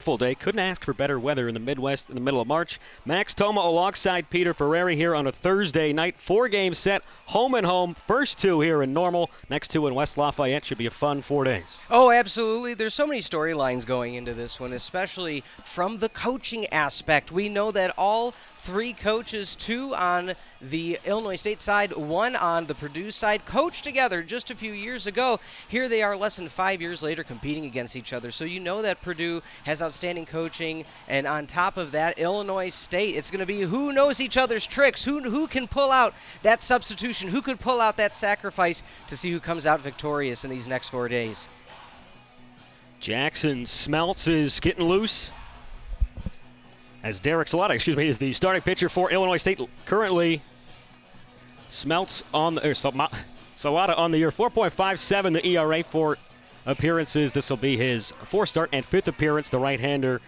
beautiful day. Couldn't ask for better weather in the Midwest in the middle of March. Max Toma alongside Peter Ferreri here on a Thursday night. 4-game set, home and home. First 2 here in Normal. Next 2 in West Lafayette. Should be a fun 4 days. Oh, absolutely. There's so many storylines going into this one, especially from the coaching aspect. We know that all 3 coaches, 2 on the Illinois State side, 1 on the Purdue side, coached together just a few years ago. Here they are less than 5 years later competing against each other. So you know that Purdue has outstanding coaching, and on top of that, Illinois State, it's going to be who knows each other's tricks, who can pull out that substitution, who could pull out that sacrifice to see who comes out victorious in these next 4 days. Jackson Smeltz is getting loose. As Derek Salata, is the starting pitcher for Illinois State. Currently, Smeltz on the, Salata on the year, 4.57 the ERA, 4 appearances. This will be his 4th start and 5th appearance, the right-hander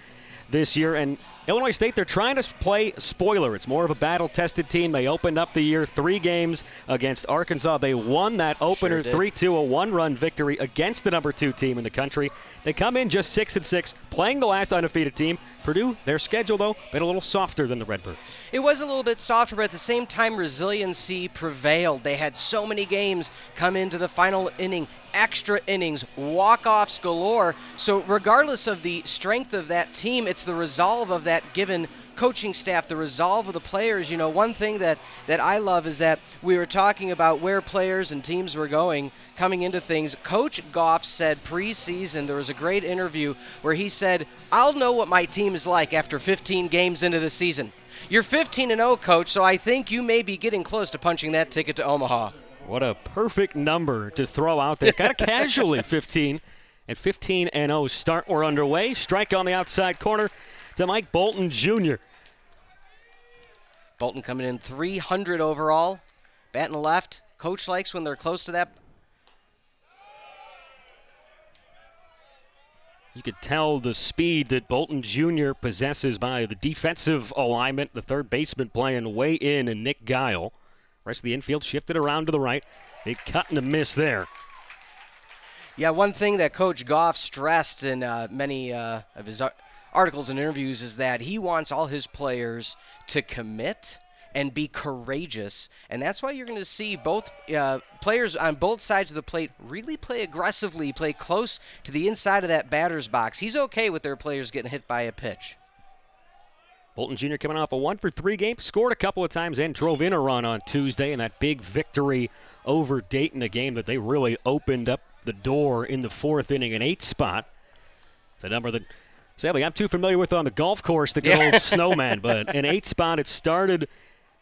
this year. And Illinois State, they're trying to play spoiler. It's more of a battle-tested team. They opened up the year 3 games against Arkansas. They won that opener 3-2, a 1-run victory against the number 2 team in the country. They come in just 6-6, playing the last undefeated team. Purdue, their schedule, though, been a little softer than the Redbirds. It was a little bit softer, but at the same time, resiliency prevailed. They had so many games come into the final inning, extra innings, walk-offs galore. So regardless of the strength of that team, it's the resolve of that given coaching staff, the resolve of the players. You know, one thing that I love is that we were talking about where players and teams were going coming into things. Coach Goff said preseason, there was a great interview where he said, I'll know what my team is like after 15 games into the season. You're 15-0, Coach, so I think you may be getting close to punching that ticket to Omaha. What a perfect number to throw out there. Kind of casually, 15. And 15-0 start. We're underway. Strike on the outside corner to Mike Bolton Jr. Bolton coming in 300 overall. Batting left. Coach likes when they're close to that. You could tell the speed that Bolton Jr. possesses by the defensive alignment. The third baseman playing way in, and Nick Guile. Rest of the infield shifted around to the right. Big cut and a miss there. Yeah, one thing that Coach Goff stressed in many of his articles and interviews is that he wants all his players to commit and be courageous. And that's why you're going to see both players on both sides of the plate really play aggressively, play close to the inside of that batter's box. He's okay with their players getting hit by a pitch. Bolton Jr. coming off a 1-for-3 game, scored a couple of times and drove in a run on Tuesday in that big victory over Dayton, a game that they really opened up the door in the 4th inning, an 8 spot. It's a number that, sadly, I'm too familiar with on the golf course, the good old snowman, but an 8 spot. It started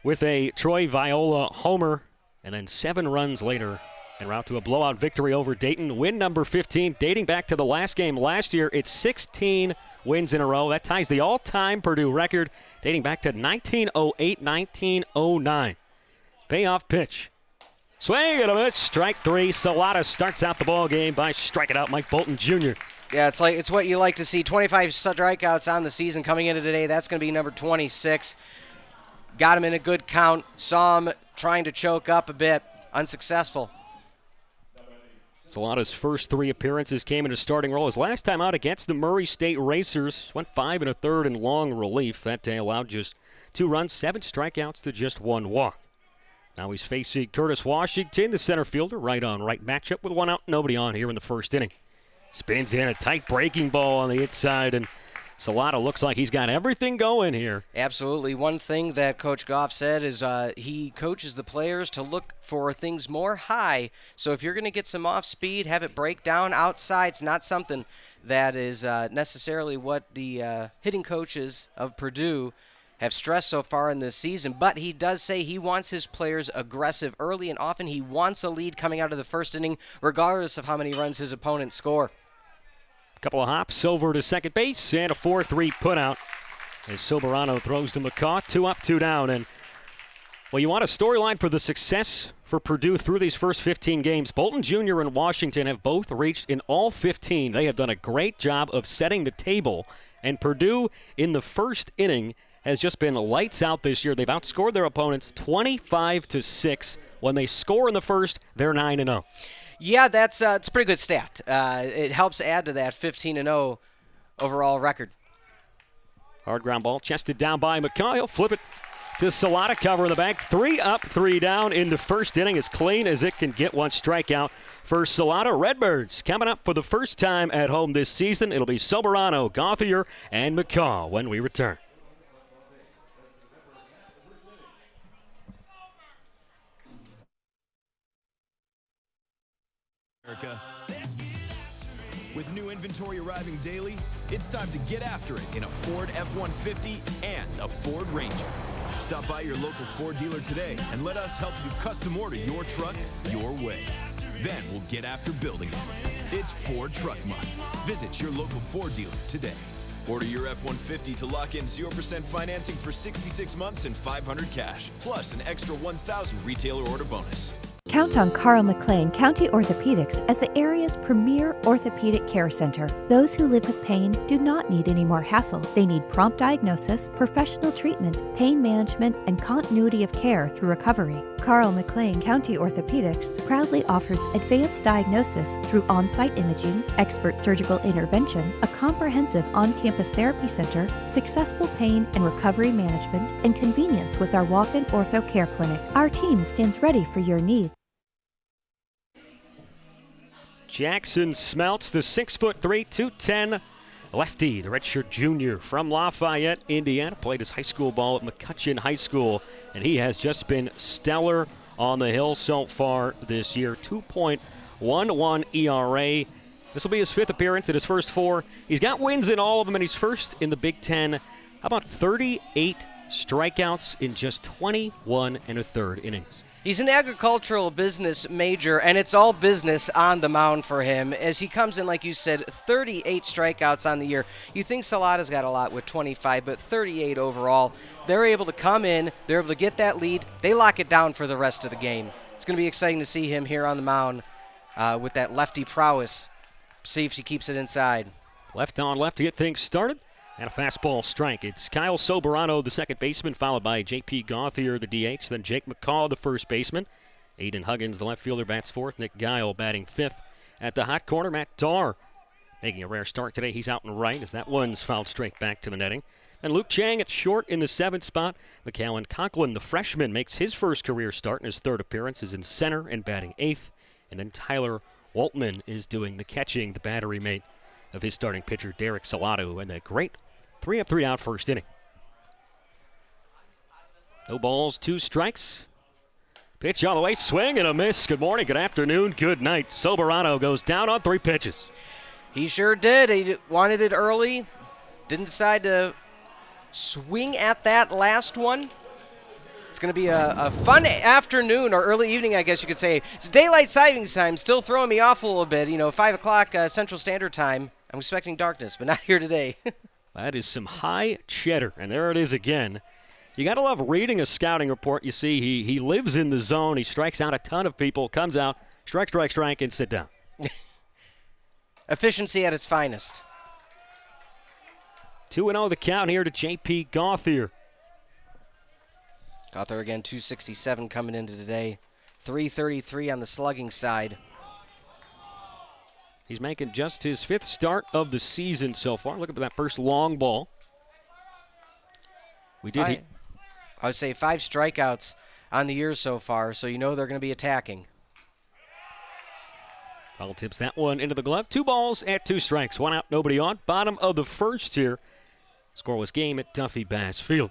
with a Troy Viola homer, and then 7 runs later, en route to a blowout victory over Dayton. Win number 15, dating back to the last game last year. It's 16 wins in a row. That ties the all-time Purdue record dating back to 1908-1909. Payoff pitch. Swing and a miss. Strike 3. Salata starts out the ball game by striking out Mike Bolton Jr. Yeah, it's what you like to see. 25 strikeouts on the season coming into today. That's going to be number 26. Got him in a good count. Saw him trying to choke up a bit. Unsuccessful. Salata's first 3 appearances came in a starting role. His last time out against the Murray State Racers went 5 1/3 in long relief. That day allowed just 2 runs, 7 strikeouts to just 1 walk. Now he's facing Curtis Washington, the center fielder, right on right matchup with 1 out, nobody on here in the 1st inning. Spins in a tight breaking ball on the inside, and Salata looks like he's got everything going here. Absolutely. One thing that Coach Goff said is he coaches the players to look for things more high. So if you're going to get some off speed, have it break down outside. It's not something that is necessarily what the hitting coaches of Purdue have stressed so far in this season. But he does say he wants his players aggressive early, and often he wants a lead coming out of the 1st inning, regardless of how many runs his opponents score. Couple of hops over to second base and a 4-3 putout as Soberano throws to McCaw. 2 up, 2 down. And, well, you want a storyline for the success for Purdue through these first 15 games. Bolton Jr. and Washington have both reached in all 15. They have done a great job of setting the table. And Purdue in the 1st inning has just been lights out this year. They've outscored their opponents 25-6. When they score in the 1st, they're 9-0. Yeah, it's a pretty good stat. It helps add to that 15-0 overall record. Hard ground ball, chested down by McCaw. He'll flip it to Salata, cover in the bank. 3 up, 3 down in the first inning, as clean as it can get. 1 strikeout for Salata. Redbirds coming up for the first time at home this season. It'll be Soberano, Gauthier, and McCaw when we return. America. With new inventory arriving daily, it's time to get after it in a Ford F-150 and a Ford Ranger. Stop by your local Ford dealer today and let us help you custom order your truck your way. Then we'll get after building it. It's Ford Truck Month. Visit your local Ford dealer today. Order your F-150 to lock in 0% financing for 66 months and $500 cash, plus an extra $1,000 retailer order bonus. Count on Carl McLean County Orthopedics as the area's premier orthopedic care center. Those who live with pain do not need any more hassle. They need prompt diagnosis, professional treatment, pain management, and continuity of care through recovery. Carl McLean County Orthopedics proudly offers advanced diagnosis through on-site imaging, expert surgical intervention, a comprehensive on-campus therapy center, successful pain and recovery management, and convenience with our walk-in ortho care clinic. Our team stands ready for your needs. Jackson Smelts, the 6'3", 210 lefty, the redshirt junior from Lafayette, Indiana, played his high school ball at McCutcheon High School, and he has just been stellar on the hill so far this year. 2.11 ERA. This will be his 5th appearance in his first 4. He's got wins in all of them, and he's first in the Big Ten. How about 38 strikeouts in just 21 1/3 innings? He's an agricultural business major, and it's all business on the mound for him as he comes in, like you said, 38 strikeouts on the year. You think Salata's got a lot with 25, but 38 overall. They're able to come in, they're able to get that lead, they lock it down for the rest of the game. It's going to be exciting to see him here on the mound with that lefty prowess. See if she keeps it inside. Left on left to get things started. And a fastball strike. It's Kyle Soberano, the second baseman, followed by J.P. Gauthier, the DH, then Jake McCaw, the first baseman. Aiden Huggins, the left fielder, bats 4th. Nick Guile batting 5th. At the hot corner, Matt Darr making a rare start today. He's out and right as that one's fouled straight back to the netting. And Luke Chang at short in the 7th spot. McAllen Conklin, the freshman, makes his first career start, and his 3rd appearance is in center and batting 8th. And then Tyler Waltman is doing the catching, the battery mate of his starting pitcher, Derek Salata, and that great 3 up, 3 out first inning. No balls, 2 strikes. Pitch on the way, swing and a miss. Good morning, good afternoon, good night. Soberano goes down on 3 pitches. He sure did. He wanted it early. Didn't decide to swing at that last one. It's going to be a fun afternoon or early evening, I guess you could say. It's daylight savings time, still throwing me off a little bit. 5 o'clock Central Standard Time. I'm expecting darkness, but not here today. That is some high cheddar, and there it is again. You got to love reading a scouting report. You see he lives in the zone. He strikes out a ton of people, comes out, strike, and sit down. Efficiency at its finest. 2-0 the count here to J.P. Gauthier. Gauthier again, 267 coming into today. 333 on the slugging side. He's making just his 5th start of the season so far. Look at that first long ball. I would say 5 strikeouts on the year so far, so you know they're going to be attacking. Foul tips that one into the glove. 2 balls at 2 strikes. 1 out, nobody on. Bottom of the first here. Scoreless game at Duffy Bass Field.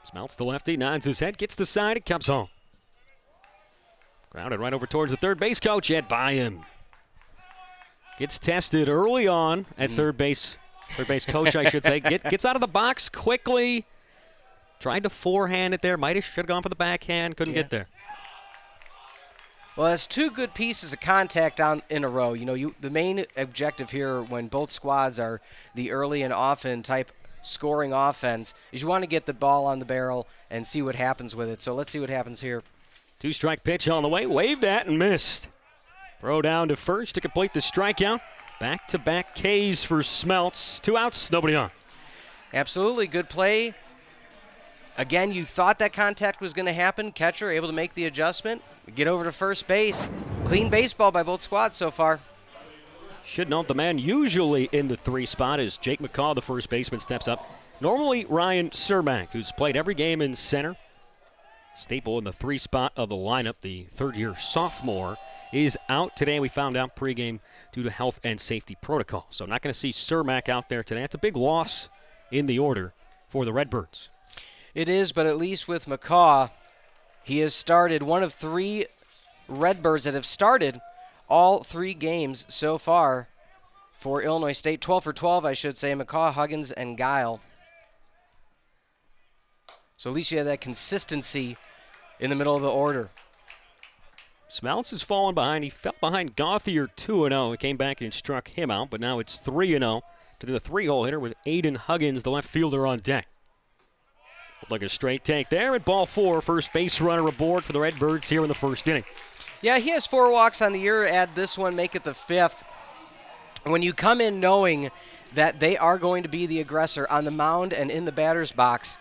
Smelts the lefty, nods his head, gets the side, and comes home. Grounded right over towards the third base coach, yet by him. Gets tested early on at third base coach, I should say. Gets out of the box quickly. Tried to forehand it there. Should have gone for the backhand. Couldn't get there. Well, that's 2 good pieces of contact in a row. The main objective here when both squads are the early and often type scoring offense is you want to get the ball on the barrel and see what happens with it. So let's see what happens here. 2-strike pitch on the way, waved at and missed. Throw down to first to complete the strikeout. Back-to-back Ks for Smelts. 2 outs, nobody on. Absolutely, good play. Again, you thought that contact was going to happen. Catcher able to make the adjustment. Get over to first base. Clean baseball by both squads so far. Should note the man usually in the 3 spot is Jake McCaw, the first baseman, steps up. Normally Ryan Cermak, who's played every game in center. Staple in the 3 spot of the lineup, the third-year sophomore, is out today. We found out pregame due to health and safety protocol. So not going to see Cermak out there today. That's a big loss in the order for the Redbirds. It is, but at least with McCaw, he has started one of 3 Redbirds that have started all 3 games so far for Illinois State. 12 for 12, I should say. McCaw, Huggins, and Guile. So at least you have that consistency in the middle of the order. Smeltz has fallen behind. He fell behind Gauthier 2-0. He came back and struck him out, but now it's 3-0 to the 3-hole hitter with Aiden Huggins, the left fielder, on deck. Looked like a straight take there at ball 4. First base runner aboard for the Redbirds here in the first inning. Yeah, he has 4 walks on the year. Add this one, make it the 5th. When you come in knowing that they are going to be the aggressor on the mound and in the batter's box,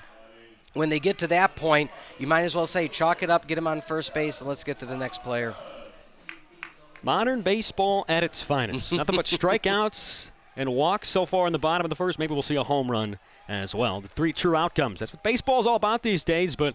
when they get to that point, you might as well say, chalk it up, get him on first base, and let's get to the next player. Modern baseball at its finest. Nothing but strikeouts and walks so far in the bottom of the first. Maybe we'll see a home run as well. The 3 true outcomes. That's what baseball's all about these days, but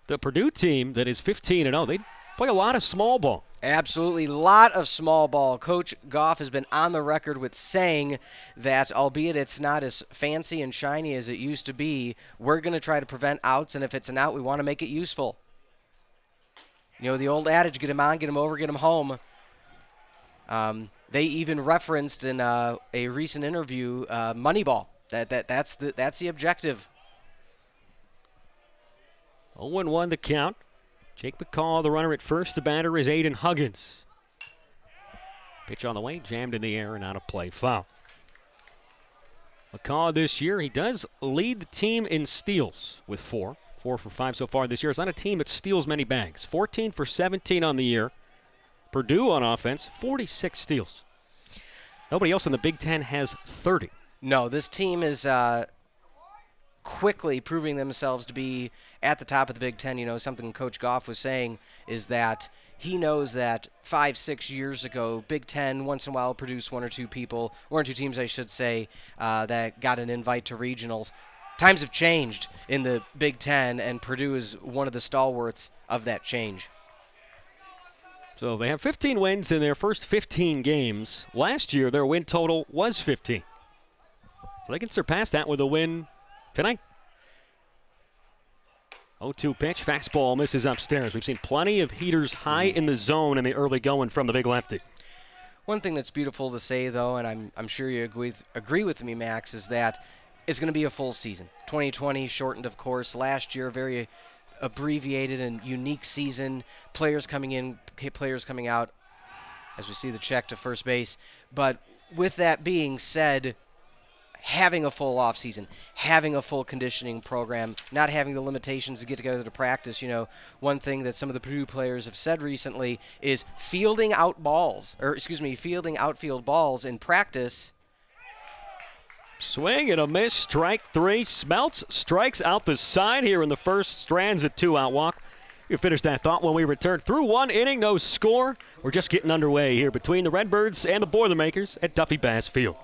the Purdue team that is 15-0, they play a lot of small ball. Absolutely, lot of small ball. Coach Goff has been on the record with saying that, albeit it's not as fancy and shiny as it used to be, we're going to try to prevent outs, and if it's an out, we want to make it useful. You know, the old adage, get him on, get him over, get him home. They even referenced in a recent interview Moneyball. That's the objective. 0-1 the count. Jake McCaw, the runner at first. The batter is Aiden Huggins. Pitch on the way, jammed in the air and out of play. Foul. McCaw this year, he does lead the team in steals with 4. 4 for 5 so far this year. It's not a team that steals many bags. 14 for 17 on the year. Purdue on offense, 46 steals. Nobody else in the Big Ten has 30. No, this team is quickly proving themselves to be at the top of the Big Ten. You know, something Coach Goff was saying is that he knows that 5-6 years ago, Big Ten once in a while produced 1 or 2 teams, I should say, that got an invite to regionals. Times have changed in the Big Ten, and Purdue is one of the stalwarts of that change. So they have 15 wins in their first 15 games. Last year, their win total was 15. So they can surpass that with a win tonight. 0-2 pitch, fastball misses upstairs. We've seen plenty of heaters high in the zone in the early going from the big lefty. One thing that's beautiful to say, though, and I'm sure you agree with me, Max, is that it's going to be a full season. 2020 shortened, of course. Last year, very abbreviated and unique season. Players coming in, players coming out, as we see the check to first base. But with that being said, having a full offseason, having a full conditioning program, not having the limitations to get together to practice. You know, one thing that some of the Purdue players have said recently is fielding outfield balls in practice. Swing and a miss, strike 3. Smeltz strikes out the side here in the first, strands a 2-out walk. We'll finish that thought when we return. Through 1 inning, no score. We're just getting underway here between the Redbirds and the Boilermakers at Duffy Bass Field.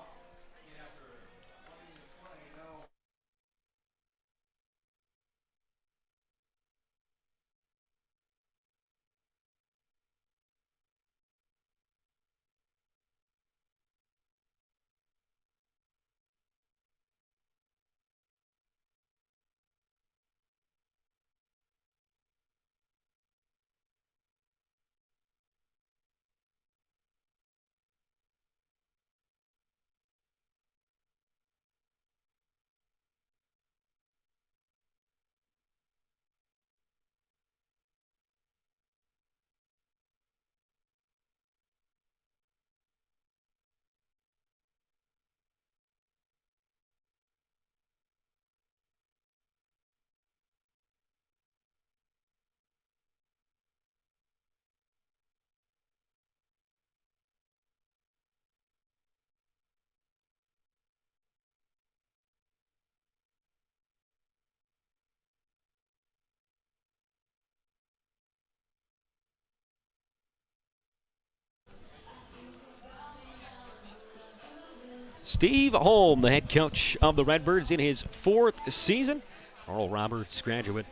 Steve Holm, the head coach of the Redbirds in his 4th season. Oral Roberts graduate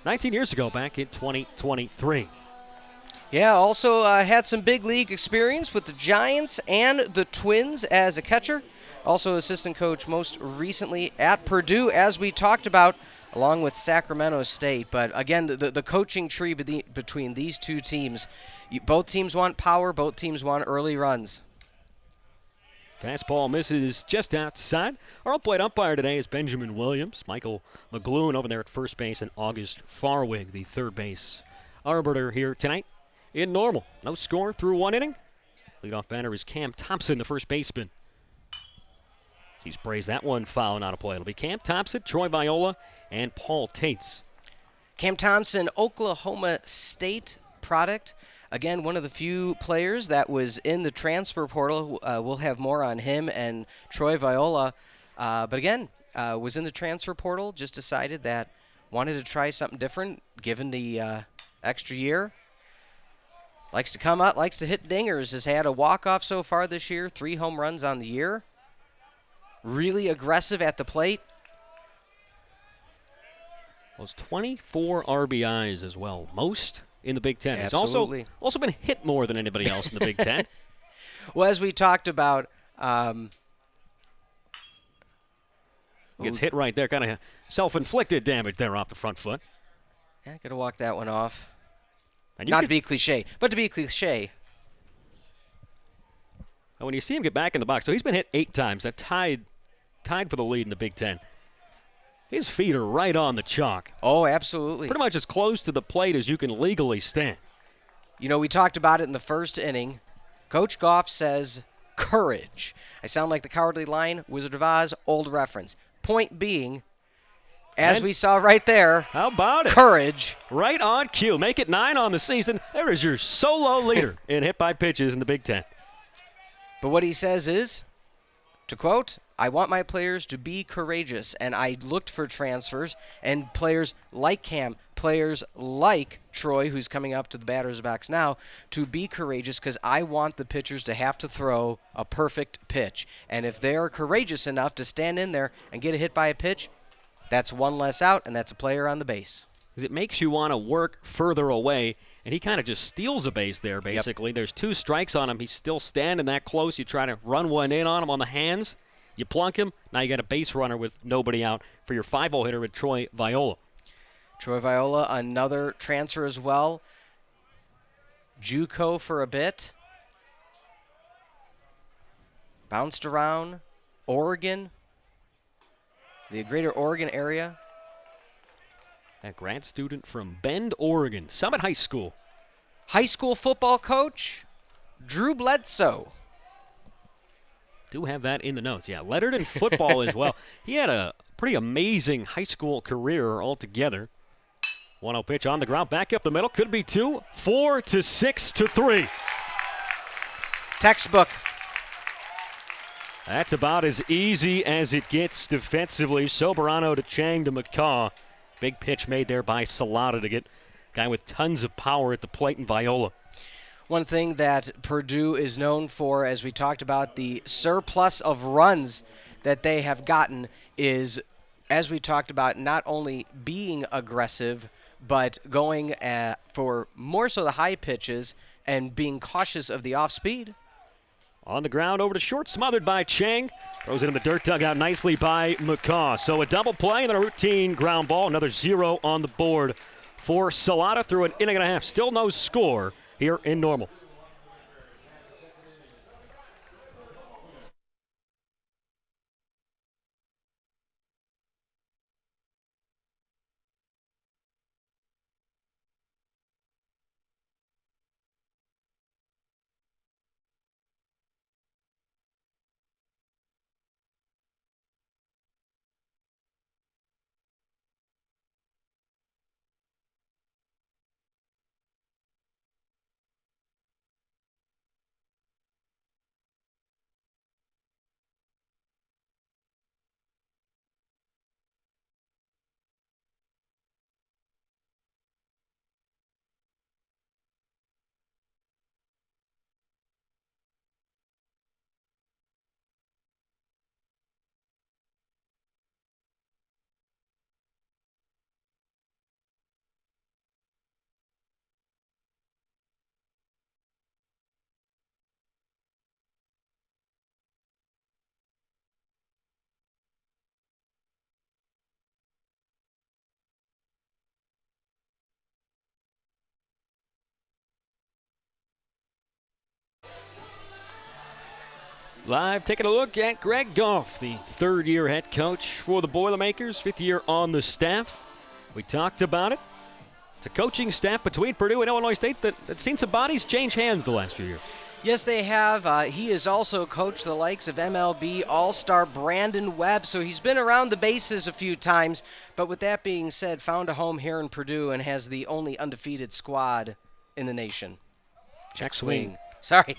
19 years ago, back in 2023. Yeah, also had some big league experience with the Giants and the Twins as a catcher. Also assistant coach most recently at Purdue, as we talked about, along with Sacramento State. But again, the coaching tree between these two teams, both teams want power, both teams want early runs. Fastball misses just outside. Our plate umpire today is Benjamin Williams. Michael McGloon over there at first base, and August Farwig, the third base arbiter here tonight in Normal. No score through 1 inning. Leadoff batter is Cam Thompson, the first baseman. He sprays that one foul, not a play. It'll be Cam Thompson, Troy Viola, and Paul Tates. Cam Thompson, Oklahoma State product. Again, one of the few players that was in the transfer portal. We'll have more on him and Troy Viola. But again, was in the transfer portal, just decided that wanted to try something different given the extra year. Likes to come out, likes to hit dingers. Has had a walk-off so far this year, 3 home runs on the year. Really aggressive at the plate. Those 24 RBIs as well, most in the Big Ten. Absolutely. He's also been hit more than anybody else in the Big Ten. Well, as we talked about, gets hit right there, kind of self-inflicted damage there off the front foot. Yeah, got to walk that one off. And Not to be cliche, but to be cliche. And when you see him get back in the box, so he's been hit 8 times. That tied for the lead in the Big Ten. His feet are right on the chalk. Oh, absolutely. Pretty much as close to the plate as you can legally stand. You know, we talked about it in the first inning. Coach Goff says, courage. I sound like the Cowardly Lion, Wizard of Oz, old reference. Point being, as we saw right there, how about it? Courage. Right on cue. Make it 9 on the season. There is your solo leader in hit by pitches in the Big Ten. But what he says is, to quote, I want my players to be courageous, and I looked for transfers and players like Cam, players like Troy, who's coming up to the batter's box now, to be courageous because I want the pitchers to have to throw a perfect pitch. And if they are courageous enough to stand in there and get a hit by a pitch, that's one less out, and that's a player on the base. Because it makes you want to work further away, and he kind of just steals a base there, basically. Yep. There's 2 strikes on him. He's still standing that close. You try to run one in on him on the hands. You plunk him. Now you got a base runner with nobody out for your 5-hole hitter with Troy Viola. Troy Viola, another transfer as well. JUCO for a bit. Bounced around. Oregon. The greater Oregon area. A grad student from Bend, Oregon. Summit High School. High school football coach, Drew Bledsoe. Do have that in the notes. Yeah, lettered in football as well. He had a pretty amazing high school career altogether. 1-0 pitch on the ground, back up the middle. Could be 2, 4 to 6 to 3. Textbook. That's about as easy as it gets defensively. Soberano to Chang to McCaw. Big pitch made there by Salata to get a guy with tons of power at the plate in Viola. One thing that Purdue is known for, as we talked about, the surplus of runs that they have gotten is, as we talked about, not only being aggressive, but going for more so the high pitches and being cautious of the off-speed. On the ground, over to short, smothered by Chang. Throws it in the dirt, dug out nicely by McCaw. So a double play and then a routine ground ball. Another 0 on the board for Salata through an inning and a half. Still no score here in Normal. Live taking a look at Greg Goff, the third-year head coach for the Boilermakers, fifth year on the staff. We talked about it. It's a coaching staff between Purdue and Illinois State that's seen some bodies change hands the last few years. Yes, they have. He has also coached the likes of MLB All-Star Brandon Webb, so he's been around the bases a few times. But with that being said, found a home here in Purdue and has the only undefeated squad in the nation. Check swing. Sorry.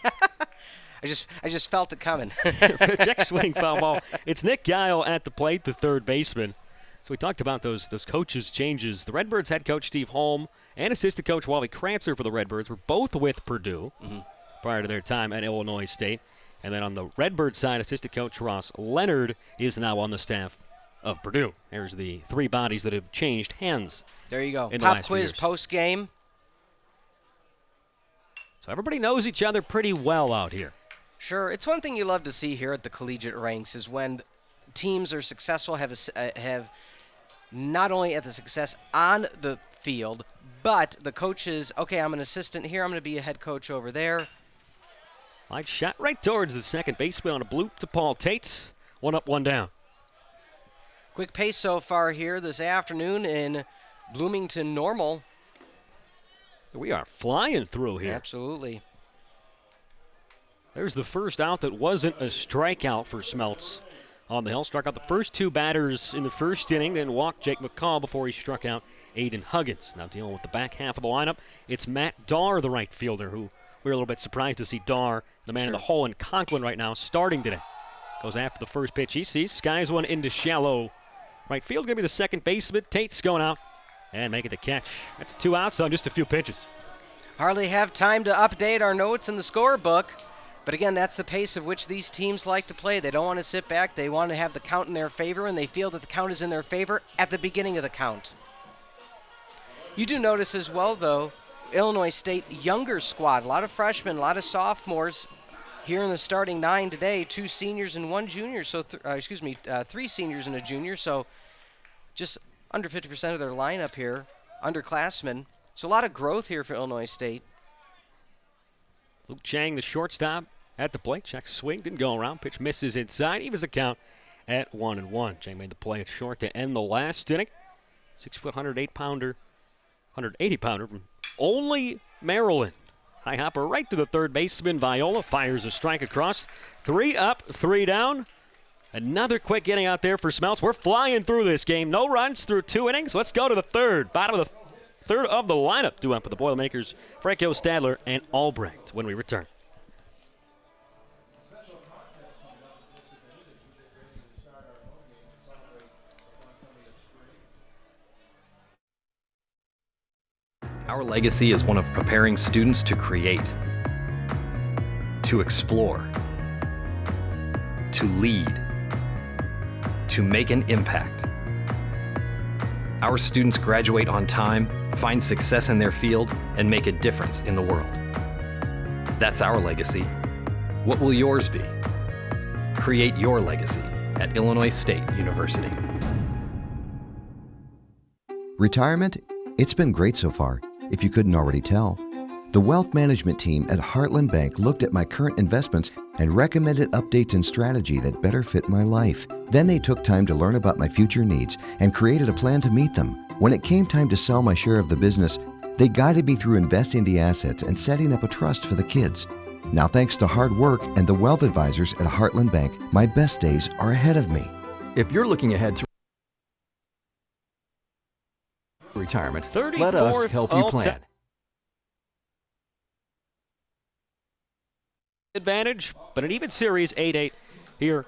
I just felt it coming. Check swing, foul ball. It's Nick Guile at the plate, the third baseman. So we talked about those coaches' changes. The Redbirds head coach Steve Holm and assistant coach Wally Krancer for the Redbirds were both with Purdue prior to their time at Illinois State. And then on the Redbird side, assistant coach Ross Leonard is now on the staff of Purdue. There's the three bodies that have changed hands. There you go. In the Pop last few quiz years. post-game. So everybody knows each other pretty well out here. Sure. It's one thing you love to see here at the collegiate ranks is when teams are successful, have not only at the success on the field, but the coaches, okay, I'm an assistant here, I'm going to be a head coach over there. Light shot right towards the second baseman on a bloop to Paul Tates. One up, one down. Quick pace so far here this afternoon in Bloomington Normal. We are flying through here. Absolutely. There's the first out that wasn't a strikeout for Smeltz on the hill. Struck out the first two batters in the first inning, then walked Jake McCall before he struck out Aiden Huggins. Now dealing with the back half of the lineup, it's Matt Darr, the right fielder, who we're a little bit surprised to see Darr, the man in the hole in Conklin right now, starting today. Goes after the first pitch he sees, skies one into shallow right field. Going to be the second baseman. Tate's going out and making the catch. That's two outs on just a few pitches. Hardly have time to update our notes in the scorebook. But again, that's the pace of which these teams like to play. They don't want to sit back. They want to have the count in their favor, and they feel that the count is in their favor at the beginning of the count. You do notice as well, though, Illinois State younger squad. A lot of freshmen, a lot of sophomores here in the starting nine today. Two seniors and one junior. So, three seniors and a junior. So just under 50% of their lineup here, underclassmen. So a lot of growth here for Illinois State. Luke Chang, the shortstop, at the plate. Check swing, didn't go around. Pitch misses inside. Evens the count at 1-1. Chang made the play at short to end the last inning. 6-foot, 180-pounder from only Maryland. High hopper right to the third baseman. Viola fires a strike across. 3 up, 3 down. Another quick inning out there for Smeltz. We're flying through this game. No runs through 2 innings. Let's go to the third. Bottom of the third of the lineup. Due up for the Boilermakers, Franco Stadler and Albrecht when we return. Our legacy is one of preparing students to create, to explore, to lead, to make an impact. Our students graduate on time, find success in their field, and make a difference in the world. That's our legacy. What will yours be? Create your legacy at Illinois State University. Retirement? It's been great so far, if you couldn't already tell. The wealth management team at Heartland Bank looked at my current investments and recommended updates and strategy that better fit my life. Then they took time to learn about my future needs and created a plan to meet them. When it came time to sell my share of the business, they guided me through investing the assets and setting up a trust for the kids. Now, thanks to hard work and the wealth advisors at Heartland Bank, my best days are ahead of me. If you're looking ahead to retirement, let us help you plan. Advantage, but an even series, 8-8 here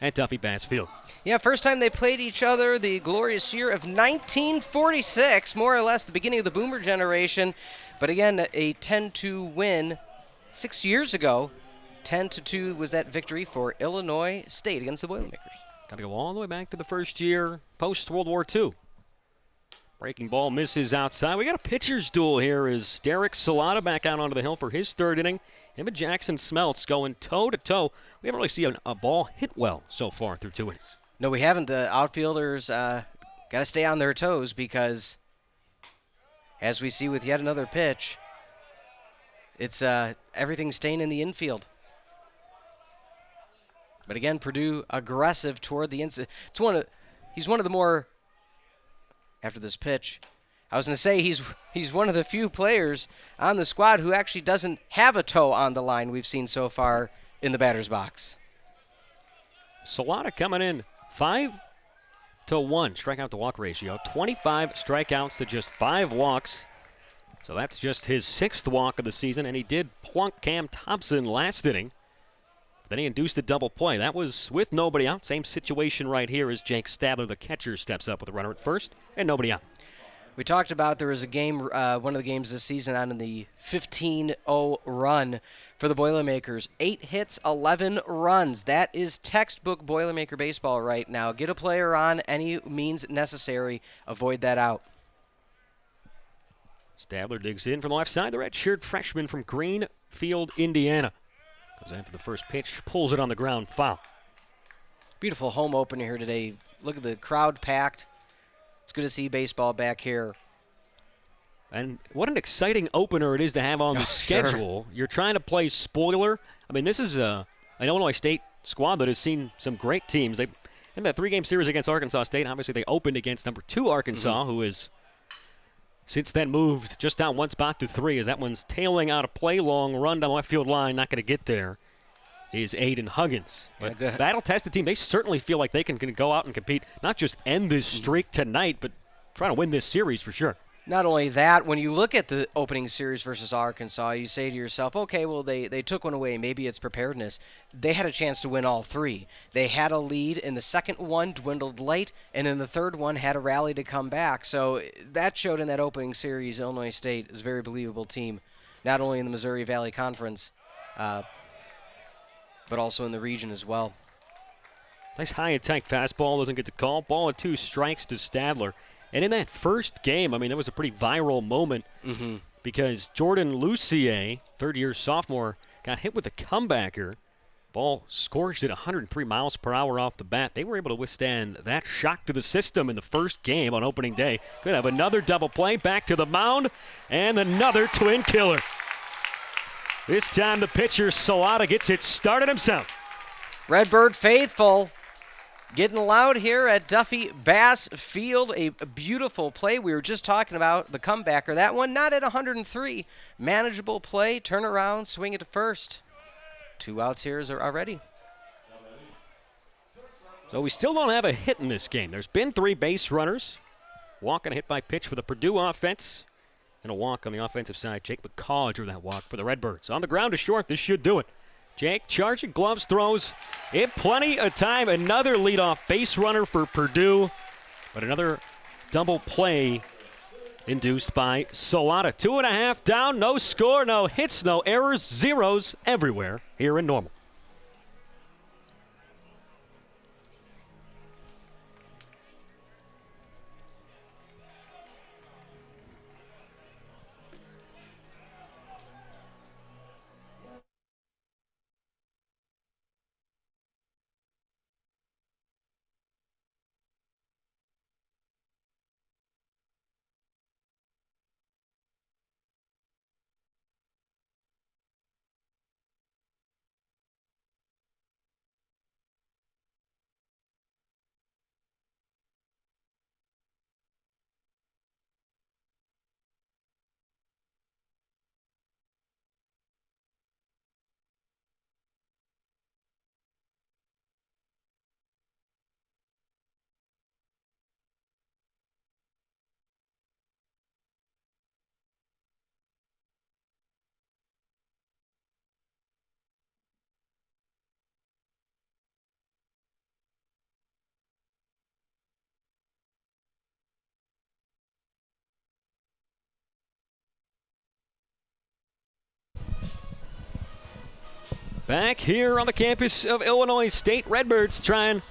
at Duffy Bass Field. Yeah, first time they played each other, the glorious year of 1946, more or less the beginning of the Boomer generation. But again, a 10-2 win 6 years ago. 10-2 was that victory for Illinois State against the Boilermakers. Got to go all the way back to the first year post-World War II. Breaking ball misses outside. We got a pitcher's duel here as Derek Salata back out onto the hill for his third inning. Him and Jackson Smeltz going toe-to-toe. We haven't really seen a ball hit well so far through 2 innings. No, we haven't. The outfielders got to stay on their toes because, as we see with yet another pitch, it's everything staying in the infield. But again, Purdue aggressive toward the inside. He's one of the more, after this pitch, I was going to say he's one of the few players on the squad who actually doesn't have a toe on the line we've seen so far in the batter's box. Salata coming in 5-1 strikeout to walk ratio. 25 strikeouts to just 5 walks. So that's just his 6th walk of the season, and he did plunk Cam Thompson last inning. Then he induced a double play. That was with nobody out. Same situation right here as Jake Stadler, the catcher, steps up with a runner at first and nobody out. We talked about there was a game, one of the games this season on in the 15-0 run for the Boilermakers. 8 hits, 11 runs. That is textbook Boilermaker baseball right now. Get a player on any means necessary. Avoid that out. Stadler digs in from the left side. The redshirt freshman from Greenfield, Indiana. Goes in for the first pitch, pulls it on the ground, foul. Beautiful home opener here today. Look at the crowd packed. It's good to see baseball back here. And what an exciting opener it is to have on the schedule. Sure. You're trying to play spoiler. I mean, this is an Illinois State squad that has seen some great teams. They in that 3-game series against Arkansas State, obviously they opened against number 2 Arkansas, who is since then moved just down 1 spot to 3 as that one's tailing out a play. Long run down the left field line, not going to get there, is Aiden Huggins. But battle-tested team, they certainly feel like they can go out and compete, not just end this streak tonight, but trying to win this series for sure. Not only that, when you look at the opening series versus Arkansas, you say to yourself, okay, well, they took one away. Maybe it's preparedness. They had a chance to win all 3. They had a lead in the second one, dwindled late, and in the third one had a rally to come back. So that showed in that opening series Illinois State is a very believable team, not only in the Missouri Valley Conference, but also in the region as well. Nice high-attack fastball, doesn't get the call. Ball and 2 strikes to Stadler. And in that first game, I mean, that was a pretty viral moment because Jordan Lucier, third-year sophomore, got hit with a comebacker. Ball scorched at 103 miles per hour off the bat. They were able to withstand that shock to the system in the first game on opening day. Could have another double play, back to the mound, and another twin killer. This time the pitcher, Salata, gets it started himself. Redbird faithful. Getting loud here at Duffy Bass Field. A beautiful play. We were just talking about the comebacker. That one not at 103. Manageable play. Turn around. Swing it to first. 2 outs here already. So we still don't have a hit in this game. There's been 3 base runners. Walk and a hit by pitch for the Purdue offense. And a walk on the offensive side. Jake McCaw drew that walk for the Redbirds. On the ground to short. This should do it. Jake charging, gloves, throws in plenty of time. Another leadoff base runner for Purdue, but another double play induced by Salata. 2.5 down, no score, no hits, no errors, zeros everywhere here in Normal. Back here on the campus of Illinois State, Redbirds trying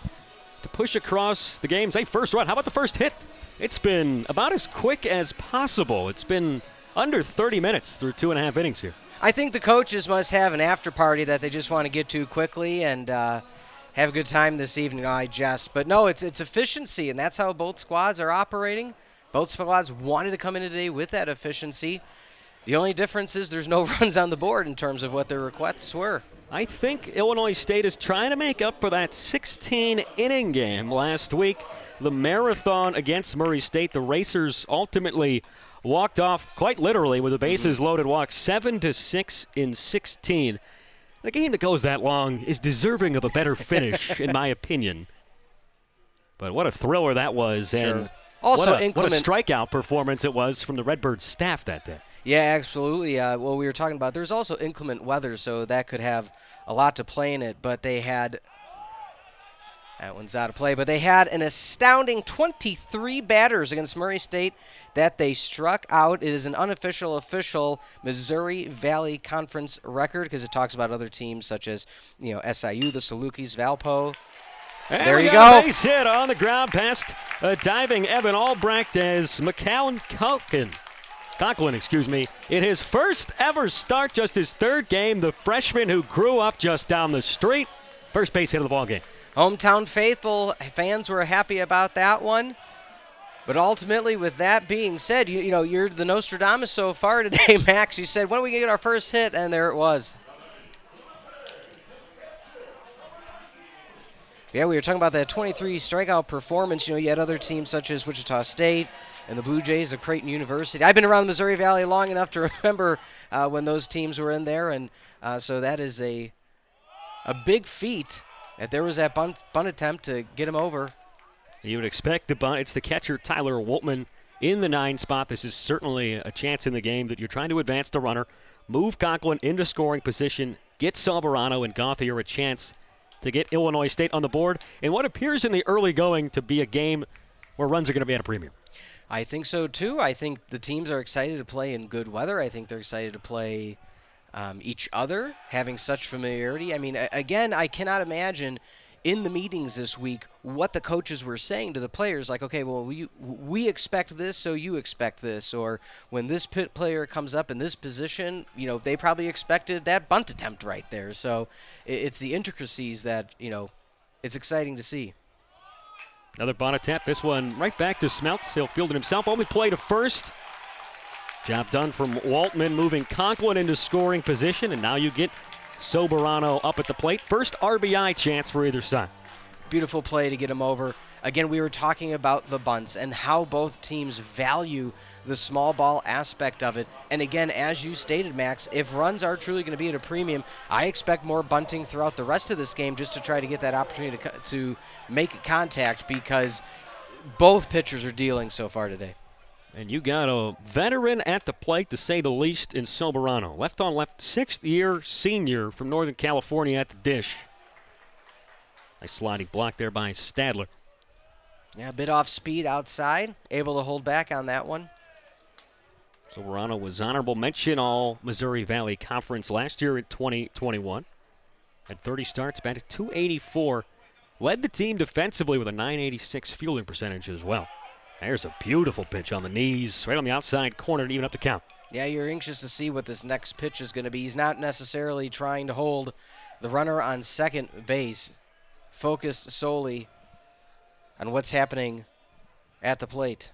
to push across the game's first run. How about the first hit? It's been about as quick as possible. It's been under 30 minutes through 2.5 innings here. I think the coaches must have an after party that they just want to get to quickly and have a good time this evening. I jest. But no, it's efficiency, and that's how both squads are operating. Both squads wanted to come in today with that efficiency. The only difference is there's no runs on the board in terms of what their requests were. I think Illinois State is trying to make up for that 16-inning game last week. The marathon against Murray State, the Racers ultimately walked off quite literally with the bases loaded walk 7-6 in 16. A game that goes that long is deserving of a better finish, in my opinion. But what a thriller that was, and also what a strikeout performance it was from the Redbirds staff that day. Yeah, absolutely. Well, we were talking about there's also inclement weather, so that could have a lot to play in it. But they had that one's out of play. But they had an astounding 23 batters against Murray State that they struck out. It is an unofficial, official Missouri Valley Conference record because it talks about other teams such as SIU, the Salukis, Valpo. And there you got go. A base hit on the ground past diving Evan Albrecht as McCown Conklin, in his first ever start, just his third game, the freshman who grew up just down the street, first base hit of the ball game. Hometown faithful fans were happy about that one. But ultimately, with that being said, you're the Nostradamus so far today, Max. You said, when are we going to get our first hit? And there it was. Yeah, we were talking about that 23 strikeout performance. You had other teams such as Wichita State and the Blue Jays of Creighton University. I've been around the Missouri Valley long enough to remember when those teams were in there, and so that is a big feat that there was that bunt attempt to get him over. You would expect the bunt. It's the catcher, Tyler Woltman, in the 9 spot. This is certainly a chance in the game that you're trying to advance the runner, move Conklin into scoring position, get Soberano and Gauthier a chance to get Illinois State on the board in what appears in the early going to be a game where runs are going to be at a premium. I think so, too. I think the teams are excited to play in good weather. I think they're excited to play each other, having such familiarity. I mean, again, I cannot imagine in the meetings this week what the coaches were saying to the players, like, okay, well, we expect this, so you expect this. Or when this player comes up in this position, they probably expected that bunt attempt right there. So it's the intricacies that, it's exciting to see. Another bunt attempt. This one right back to Smeltz. He'll field it himself. Only play to first. Job done from Waltman, moving Conklin into scoring position, and now you get Soberano up at the plate. First RBI chance for either side. Beautiful play to get him over. Again, we were talking about the bunts and how both teams value the small ball aspect of it. And again, as you stated, Max, if runs are truly going to be at a premium, I expect more bunting throughout the rest of this game just to try to get that opportunity to make contact because both pitchers are dealing so far today. And you got a veteran at the plate, to say the least, in Soberano. Left on left, 6th-year senior from Northern California at the dish. Nice sliding block there by Stadler. Yeah, a bit off speed outside. Able to hold back on that one. Soberano was honorable mention all Missouri Valley Conference last year in 2021. Had 30 starts, batted .284. Led the team defensively with a .986 fielding percentage as well. There's a beautiful pitch on the knees, right on the outside corner to even up the count. Yeah, you're anxious to see what this next pitch is going to be. He's not necessarily trying to hold the runner on second base, focused solely on what's happening at the plate.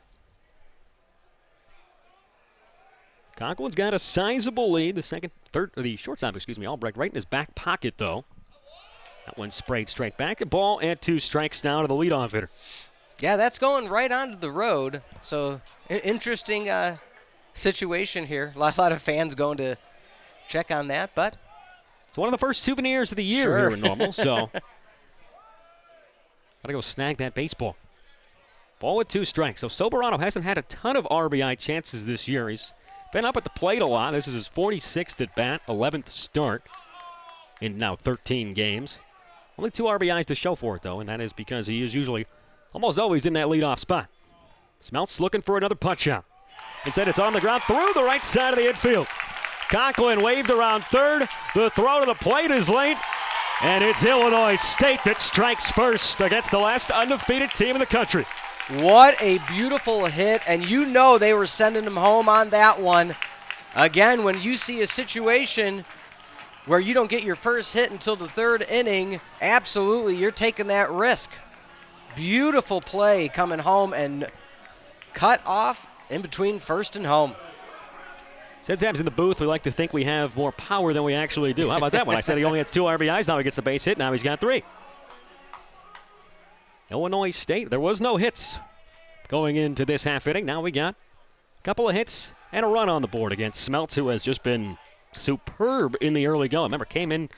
Conklin's got a sizable lead. The shortstop, Albrecht right in his back pocket, though. That one sprayed straight back. A ball and 2 strikes now to the leadoff hitter. Yeah, that's going right onto the road. So, interesting situation here. A lot of fans going to check on that, but it's one of the first souvenirs of the year here in Normal, so got to go snag that baseball. Ball with 2 strikes. So Soberano hasn't had a ton of RBI chances this year. He's been up at the plate a lot. This is his 46th at bat, 11th start in now 13 games. Only 2 RBIs to show for it, though, and that is because he is usually almost always in that leadoff spot. Smeltz looking for another punch out. Instead, it's on the ground through the right side of the infield. Conklin waved around third. The throw to the plate is late. And it's Illinois State that strikes first against the last undefeated team in the country. What a beautiful hit. And they were sending him home on that one. Again, when you see a situation where you don't get your first hit until the 3rd inning, absolutely, you're taking that risk. Beautiful play coming home and cut off in between first and home. Sometimes in the booth, we like to think we have more power than we actually do. How about that one? I said he only has 2 RBIs. Now he gets the base hit. Now he's got 3. Illinois State, there was no hits going into this half inning. Now we got a couple of hits and a run on the board against Smeltz, who has just been superb in the early going. Remember, came in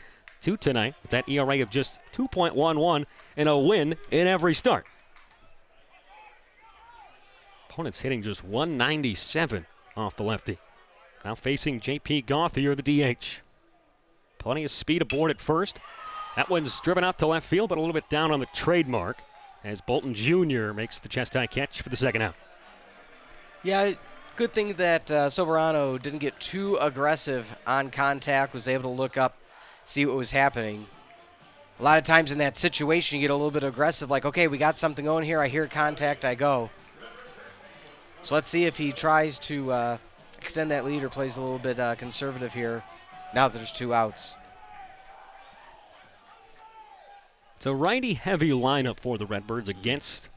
to tonight with that ERA of just 2.11 and a win in every start. Opponent's hitting just 197 off the lefty. Now facing J.P. Gauthier, the DH. Plenty of speed aboard at first. That one's driven out to left field, but a little bit down on the trademark as Bolton Jr. makes the chest-high catch for the second out. Yeah, good thing that Soberano didn't get too aggressive on contact, was able to look up, see what was happening. A lot of times in that situation, you get a little bit aggressive, like, okay, we got something going here. I hear contact, I go. So let's see if he tries to extend that lead or plays a little bit conservative here now that there's 2 outs. It's a righty-heavy lineup for the Redbirds against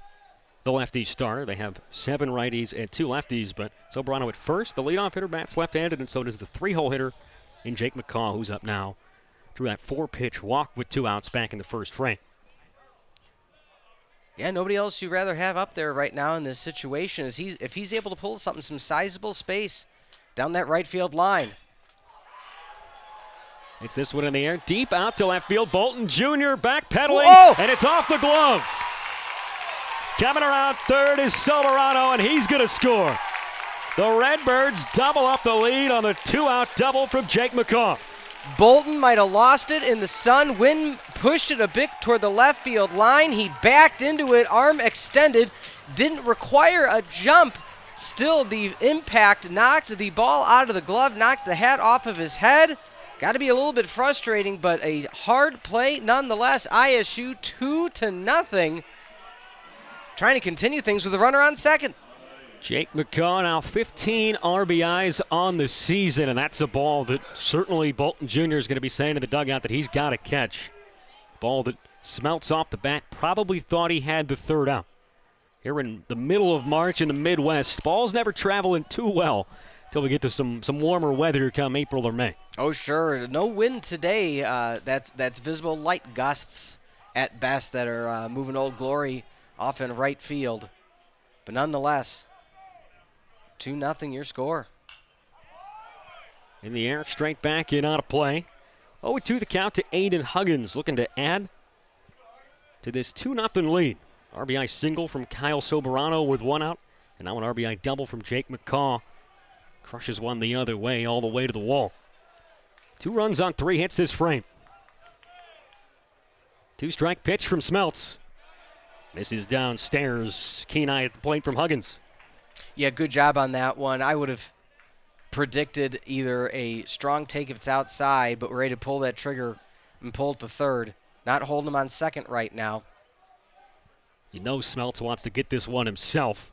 the lefty starter. They have 7 righties and 2 lefties, but Soberano at first. The leadoff hitter bats left-handed, and so does the 3-hole hitter in Jake McCaw, who's up now. Drew that 4-pitch walk with 2 outs back in the first frame. Yeah, nobody else you'd rather have up there right now in this situation. If he's able to pull something, some sizable space down that right field line. It's this one in the air, deep out to left field. Bolton Jr. backpedaling, and it's off the glove. Coming around third is Soberano, and he's going to score. The Redbirds double up the lead on the 2-out double from Jake McCaw. Bolton might have lost it in the sun. Wind pushed it a bit toward the left field line. He backed into it, arm extended, didn't require a jump. Still, the impact knocked the ball out of the glove, knocked the hat off of his head. Got to be a little bit frustrating, but a hard play nonetheless. ISU 2-0. Trying to continue things with a runner on second. Jake McCaw now 15 RBIs on the season, and that's a ball that certainly Bolton Jr. is going to be saying to the dugout that he's got to catch. Ball that Smeltz off the bat probably thought he had the 3rd out. Here in the middle of March in the Midwest, balls never traveling too well until we get to some warmer weather come April or May. Oh, sure. No wind today. That's visible. Light gusts at best that are moving Old Glory off in right field. But nonetheless, 2-0 your score. In the air, straight back in out of play. 0-2 the count to Aiden Huggins, looking to add to this 2-0 lead. RBI single from Kyle Soberano with 1 out, and now an RBI double from Jake McCaw. Crushes one the other way, all the way to the wall. 2 runs on 3 hits this frame. 2-strike pitch from Smeltz. Misses downstairs. Keen eye at the plate from Huggins. Yeah, good job on that one. I would have predicted either a strong take if it's outside, but we're ready to pull that trigger and pull it to third. Not holding him on second right now. You know Smeltz wants to get this one himself.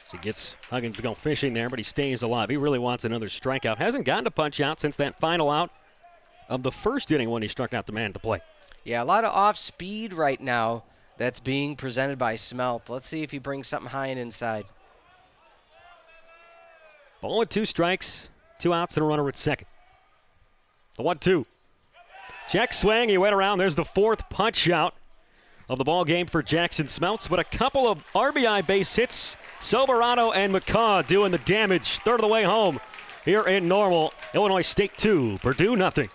So he gets Huggins to go fishing there, but he stays alive. He really wants another strikeout. Hasn't gotten a punch out since that final out of the first inning when he struck out the man at the plate. Yeah, a lot of off speed right now that's being presented by Smelt. Let's see if he brings something high and inside. Ball with 2 strikes, 2 outs, and a runner at second. The 1-2. Check swing, he went around. There's the 4th punch out of the ball game for Jackson Smeltz, but a couple of RBI base hits. Soberano and McCaw doing the damage. Third of the way home here in Normal. Illinois State 2, Purdue 0.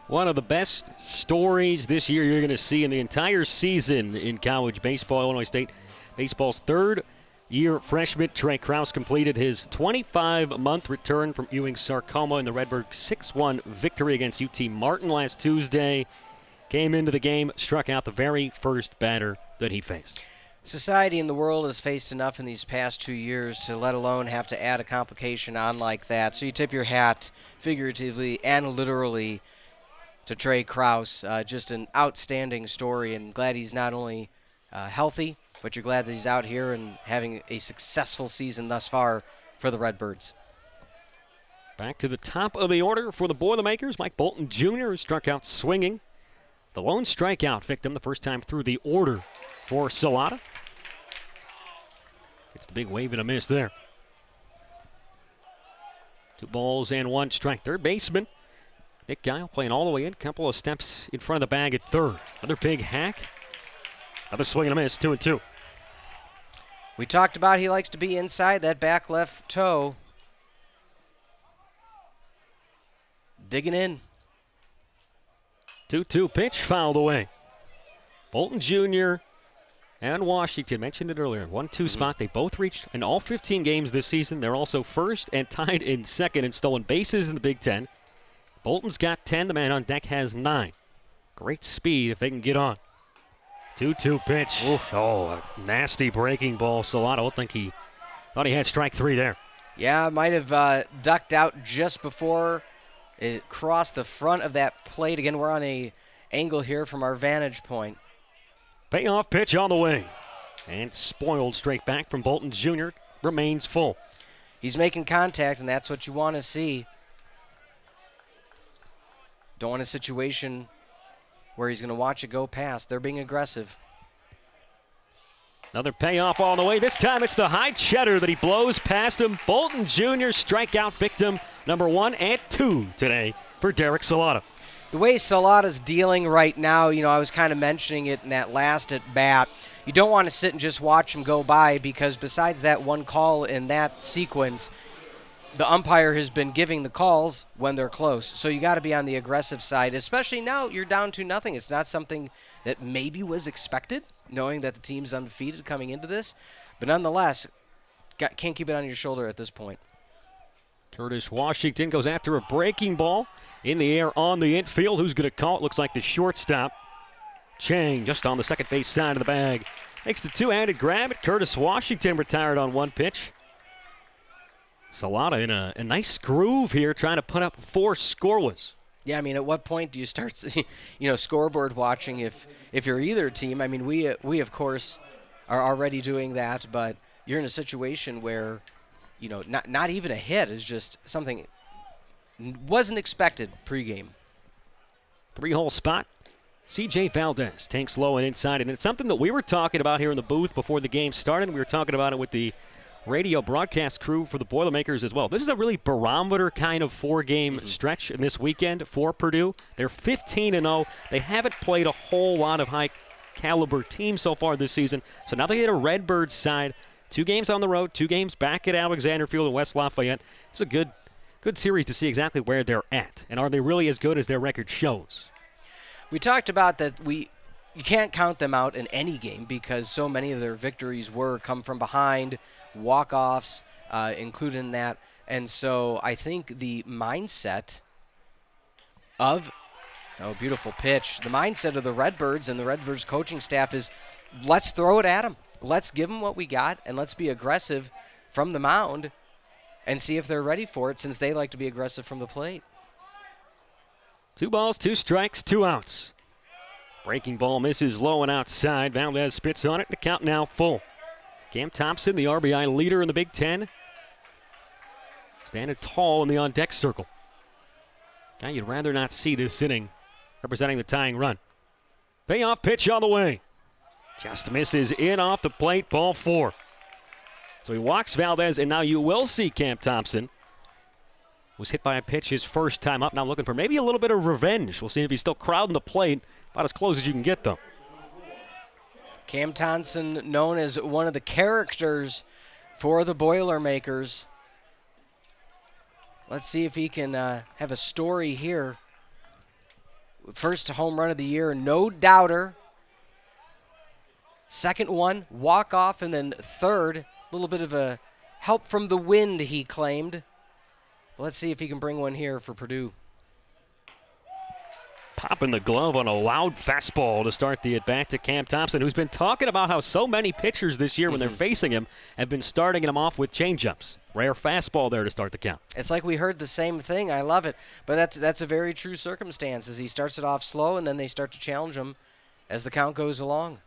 One of the best stories this year you're going to see in the entire season in college baseball. Illinois State baseball's third-year freshman Trey Krause completed his 25-month return from Ewing sarcoma in the Redbird 6-1 victory against UT Martin last Tuesday. Came into the game, struck out the very first batter that he faced. Society in the world has faced enough in these past 2 years to let alone have to add a complication on like that. So you tip your hat figuratively and literally to Trey Krause. Just an outstanding story, and glad he's not only healthy, but you're glad that he's out here and having a successful season thus far for the Redbirds. Back to the top of the order for the Boilermakers. Mike Bolton Jr. struck out swinging. The lone strikeout victim the first time through the order for Salata. It's the big wave and a miss there. 2 balls and 1 strike. Third baseman Nick Guile playing all the way in. Couple of steps in front of the bag at third. Another big hack. Another swing and a miss. 2-2. We talked about he likes to be inside that back left toe. Digging in. 2-2 pitch fouled away. Bolton Jr. and Washington, mentioned it earlier, 1-2 spot. They both reached in all 15 games this season. They're also first and tied in second in stolen bases in the Big Ten. Bolton's got 10. The man on deck has 9. Great speed if they can get on. 2-2 pitch. Oof. Oh, a nasty breaking ball. Salata, I think he thought he had strike 3 there. Yeah, might have ducked out just before it crossed the front of that plate. Again, we're on a angle here from our vantage point. Payoff pitch on the way. And spoiled straight back from Bolton Jr. Remains full. He's making contact, and that's what you want to see. Don't want a situation where he's going to watch it go past. They're being aggressive. Another payoff on the way. This time it's the high cheddar that he blows past him. Bolton Jr. strikeout victim number 1 and 2 today for Derek Salata. The way Salata's dealing right now, I was kind of mentioning it in that last at bat. You don't want to sit and just watch him go by, because besides that one call in that sequence, the umpire has been giving the calls when they're close. So you got to be on the aggressive side, especially now you're down to nothing. It's not something that maybe was expected, knowing that the team's undefeated coming into this. But nonetheless, can't keep it on your shoulder at this point. Curtis Washington goes after a breaking ball in the air on the infield. Who's going to call it? Looks like the shortstop. Chang just on the second base side of the bag. Makes the two-handed grab at Curtis Washington, retired on 1 pitch. Salata in a nice groove here, trying to put up 4 scoreless. Yeah, at what point do you start, scoreboard watching if you're either team? We of course are already doing that, but you're in a situation where, not even a hit is just something wasn't expected pregame. 3-hole spot. C.J. Valdez tanks low and inside, and it's something that we were talking about here in the booth before the game started. We were talking about it with the radio broadcast crew for the Boilermakers as well. This is a really barometer kind of 4-game stretch in this weekend for Purdue. They're 15-0. They haven't played a whole lot of high-caliber teams so far this season. So now they get a Redbirds side. 2 games on the road, 2 games back at Alexander Field in West Lafayette. It's a good series to see exactly where they're at. And are they really as good as their record shows? We talked about that you can't count them out in any game, because so many of their victories come from behind, walk-offs included in that. And so I think the mindset of, beautiful pitch, the mindset of the Redbirds and the Redbirds coaching staff is, let's throw it at them. Let's give them what we got, and let's be aggressive from the mound and see if they're ready for it, since they like to be aggressive from the plate. 2 balls, 2 strikes, 2 outs. Breaking ball misses low and outside. Valdez spits on it. The count now full. Cam Thompson, the RBI leader in the Big Ten, standing tall in the on-deck circle. Guy you'd rather not see this inning, representing the tying run. Payoff pitch on the way. Just misses in off the plate, ball 4. So he walks Valdez, and now you will see Cam Thompson was hit by a pitch his first time up. Now looking for maybe a little bit of revenge. We'll see if he's still crowding the plate. About as close as you can get, though. Cam Thompson, known as one of the characters for the Boilermakers. Let's see if he can have a story here. First home run of the year, no doubter. Second one, walk off, and then third, a little bit of a help from the wind, he claimed. Let's see if he can bring one here for Purdue. Popping the glove on a loud fastball to start the at-bat to Cam Thompson, who's been talking about how so many pitchers this year when they're facing him have been starting him off with changeups. Rare fastball there to start the count. It's like we heard the same thing. I love it. But that's a very true circumstance, as he starts it off slow, and then they start to challenge him as the count goes along.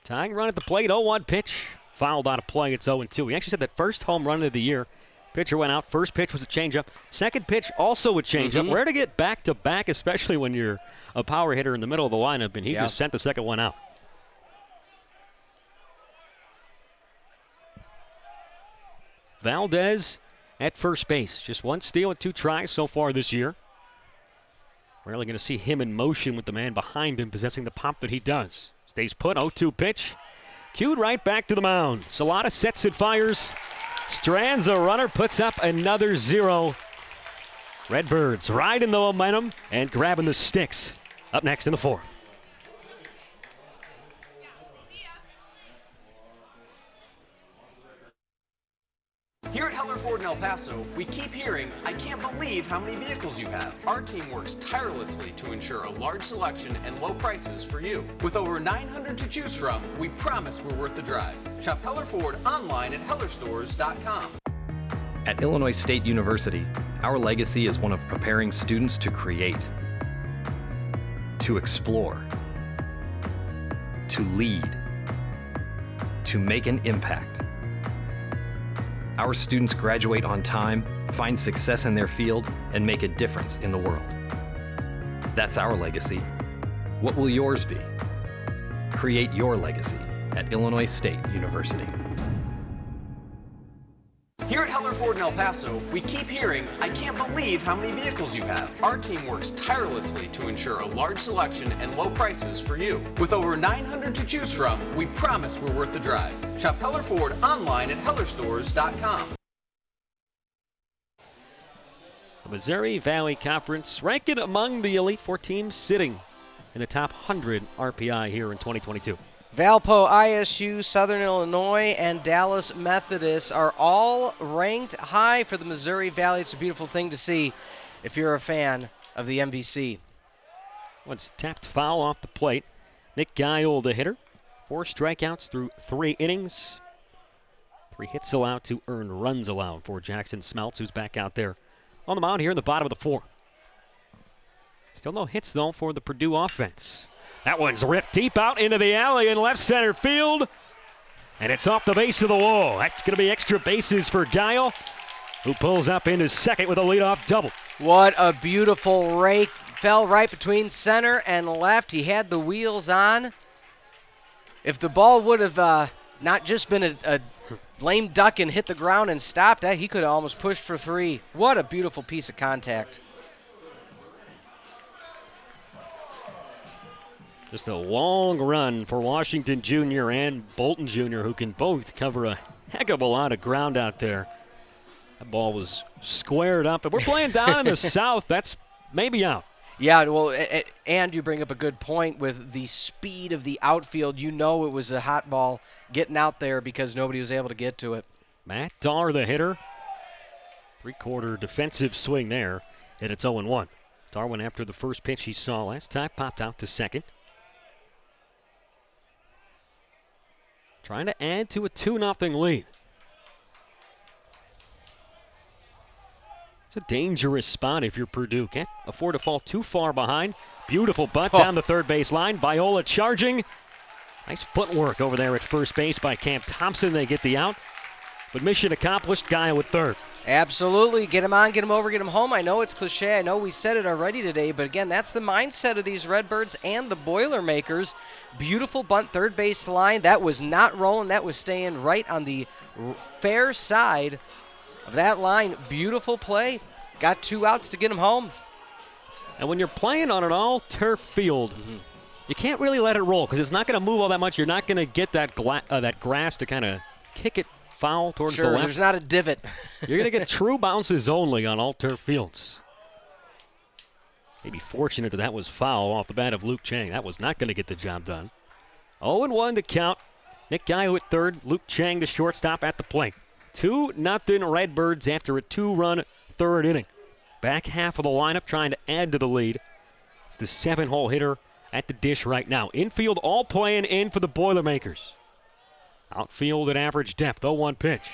Tying run at the plate, 0-1 pitch. Fouled out of play, it's 0-2. He actually said that first home run of the year. Pitcher went out. First pitch was a changeup. Second pitch also a changeup. Rare to get back-to-back, especially when you're a power hitter in the middle of the lineup, and he just sent the second one out. Valdez at first base. Just one steal and 2 tries so far this year. Rarely going to see him in motion with the man behind him possessing the pop that he does. Stays put, 0-2 pitch. Cued right back to the mound. Salata sets it, fires. Strands a runner, puts up another 0. Redbirds riding the momentum and grabbing the sticks. Up next in the 4th. Here at Heller Ford in El Paso, we keep hearing, "I can't believe how many vehicles you have." Our team works tirelessly to ensure a large selection and low prices for you. With over 900 to choose from, we promise we're worth the drive. Shop Heller Ford online at hellerstores.com. At Illinois State University, our legacy is one of preparing students to create, to explore, to lead, to make an impact. Our students graduate on time, find success in their field, and make a difference in the world. That's our legacy. What will yours be? Create your legacy at Illinois State University. Here at Heller Ford in El Paso, we keep hearing, "I can't believe how many vehicles you have." Our team works tirelessly to ensure a large selection and low prices for you. With over 900 to choose from, we promise we're worth the drive. Shop Heller Ford online at hellerstores.com. The Missouri Valley Conference ranking among the Elite Four teams sitting in the top 100 RPI here in 2022. Valpo, ISU, Southern Illinois, and Dallas Methodist are all ranked high for the Missouri Valley. It's a beautiful thing to see if you're a fan of the MVC. Once tapped foul off the plate. Nick Geil, the hitter. 4 strikeouts through 3 innings. 3 hits allowed, 2 earned runs allowed for Jackson Smeltz, who's back out there on the mound here in the bottom of the 4th. Still no hits, though, for the Purdue offense. That one's ripped deep out into the alley in left center field. And it's off the base of the wall. That's going to be extra bases for Geil, who pulls up into second with a leadoff double. What a beautiful rake. Fell right between center and left. He had the wheels on. If the ball would have not just been a lame duck and hit the ground and stopped, he could have almost pushed for 3. What a beautiful piece of contact. Just a long run for Washington Jr. and Bolton Jr., who can both cover a heck of a lot of ground out there. That ball was squared up. If we're playing down in the south, that's maybe out. Yeah, well, and you bring up a good point with the speed of the outfield. You know it was a hot ball getting out there because nobody was able to get to it. Matt Dahr, the hitter. 3-quarter defensive swing there, and it's 0-1. Dahr went after the first pitch he saw last time, popped out to second. Trying to add to a 2-0 lead. It's a dangerous spot if you're Purdue. Can't afford to fall too far behind. Beautiful bunt down the third base line. Viola charging. Nice footwork over there at first base by Cam Thompson. They get the out. But mission accomplished. Geil with third. Absolutely. Get him on, get him over, get him home. I know it's cliche. I know we said it already today, but again, that's the mindset of these Redbirds and the Boilermakers. Beautiful bunt third base line. That was not rolling. That was staying right on the fair side of that line. Beautiful play. Got 2 outs to get him home. And when you're playing on an all-turf field, you can't really let it roll because it's not going to move all that much. You're not going to get that grass to kind of kick it foul towards the left. There's not a divot. You're going to get true bounces only on all-turf fields. Maybe fortunate that was foul off the bat of Luke Chang. That was not going to get the job done. 0-1 to count. Nick Gaio at third. Luke Chang, the shortstop, at the plate. 2-0 Redbirds after a 2-run third inning. Back half of the lineup trying to add to the lead. It's the 7-hole hitter at the dish right now. Infield all playing in for the Boilermakers. Outfield at average depth. 0-1 pitch.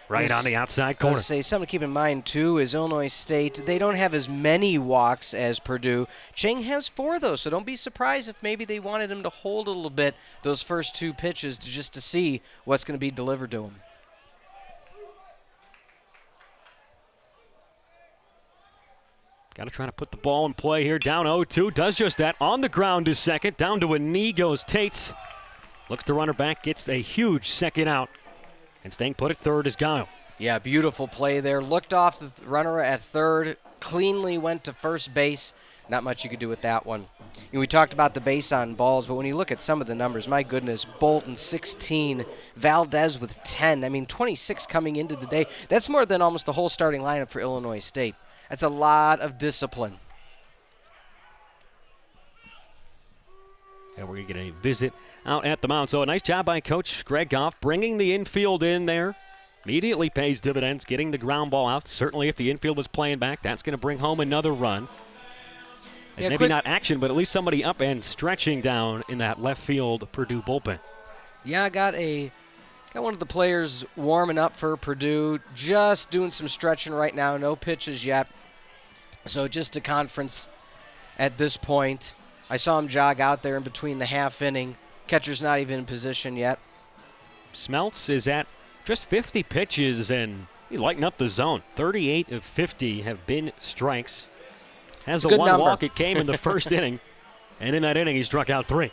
Right on the outside corner. I was say something to keep in mind, too, is Illinois State, they don't have as many walks as Purdue. Chang has 4, though, so don't be surprised if maybe they wanted him to hold a little bit those first 2 pitches just to see what's going to be delivered to him. Got to try to put the ball in play here. Down 0-2. Does just that. On the ground to second. Down to a knee goes Tates. Looks to runner back. Gets a huge second out. And staying put at third is Guile. Yeah, beautiful play there. Looked off the runner at third. Cleanly went to first base. Not much you could do with that one. We talked about the base on balls, but when you look at some of the numbers, my goodness, Bolton 16, Valdez with 10. I mean, 26 coming into the day. That's more than almost the whole starting lineup for Illinois State. That's a lot of discipline. And we're going to get a visit out at the mound. So a nice job by Coach Greg Goff bringing the infield in there. Immediately pays dividends, getting the ground ball out. Certainly if the infield was playing back, that's going to bring home another run. It's maybe not action, but at least somebody up and stretching down in that left field Purdue bullpen. Yeah, I got one of the players warming up for Purdue, just doing some stretching right now. No pitches yet. So just a conference at this point. I saw him jog out there in between the half inning. Catcher's not even in position yet. Smeltz is at just 50 pitches, and he lighting up the zone. 38 of 50 have been strikes. Has the one walk. It came in the first inning, and in that inning he struck out 3.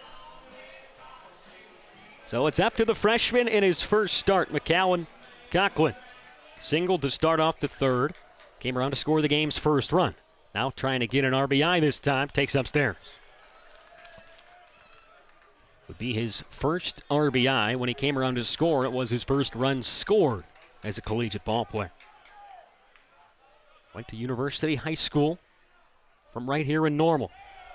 So it's up to the freshman in his first start, McCallum Conklin. Singled to start off the third. Came around to score the game's first run. Now trying to get an RBI this time. Takes upstairs. Would be his first RBI. When he came around to score, it was his first run scored as a collegiate ball player. Went to University High School from right here in Normal.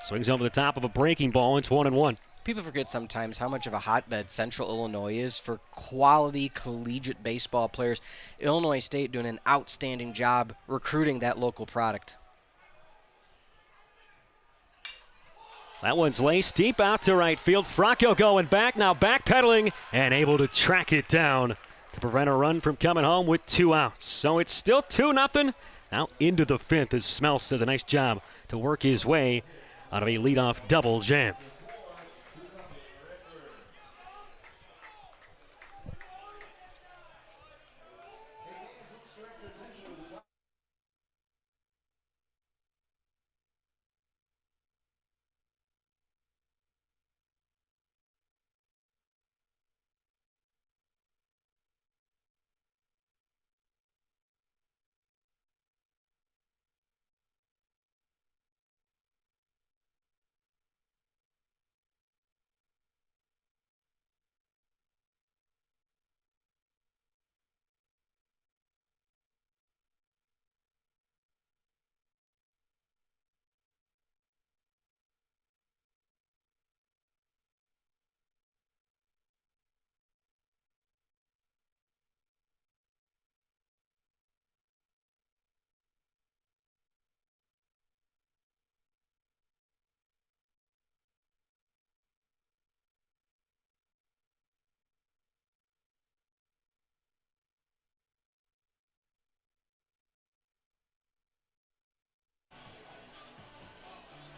Swings over the top of a breaking ball. It's 1-1. People forget sometimes how much of a hotbed Central Illinois is for quality collegiate baseball players. Illinois State doing an outstanding job recruiting that local product. That one's laced deep out to right field. Fracco going back, now backpedaling and able to track it down to prevent a run from coming home with 2 outs. So it's still 2-0. Now into the 5th as Smeltz does a nice job to work his way out of a leadoff double jam.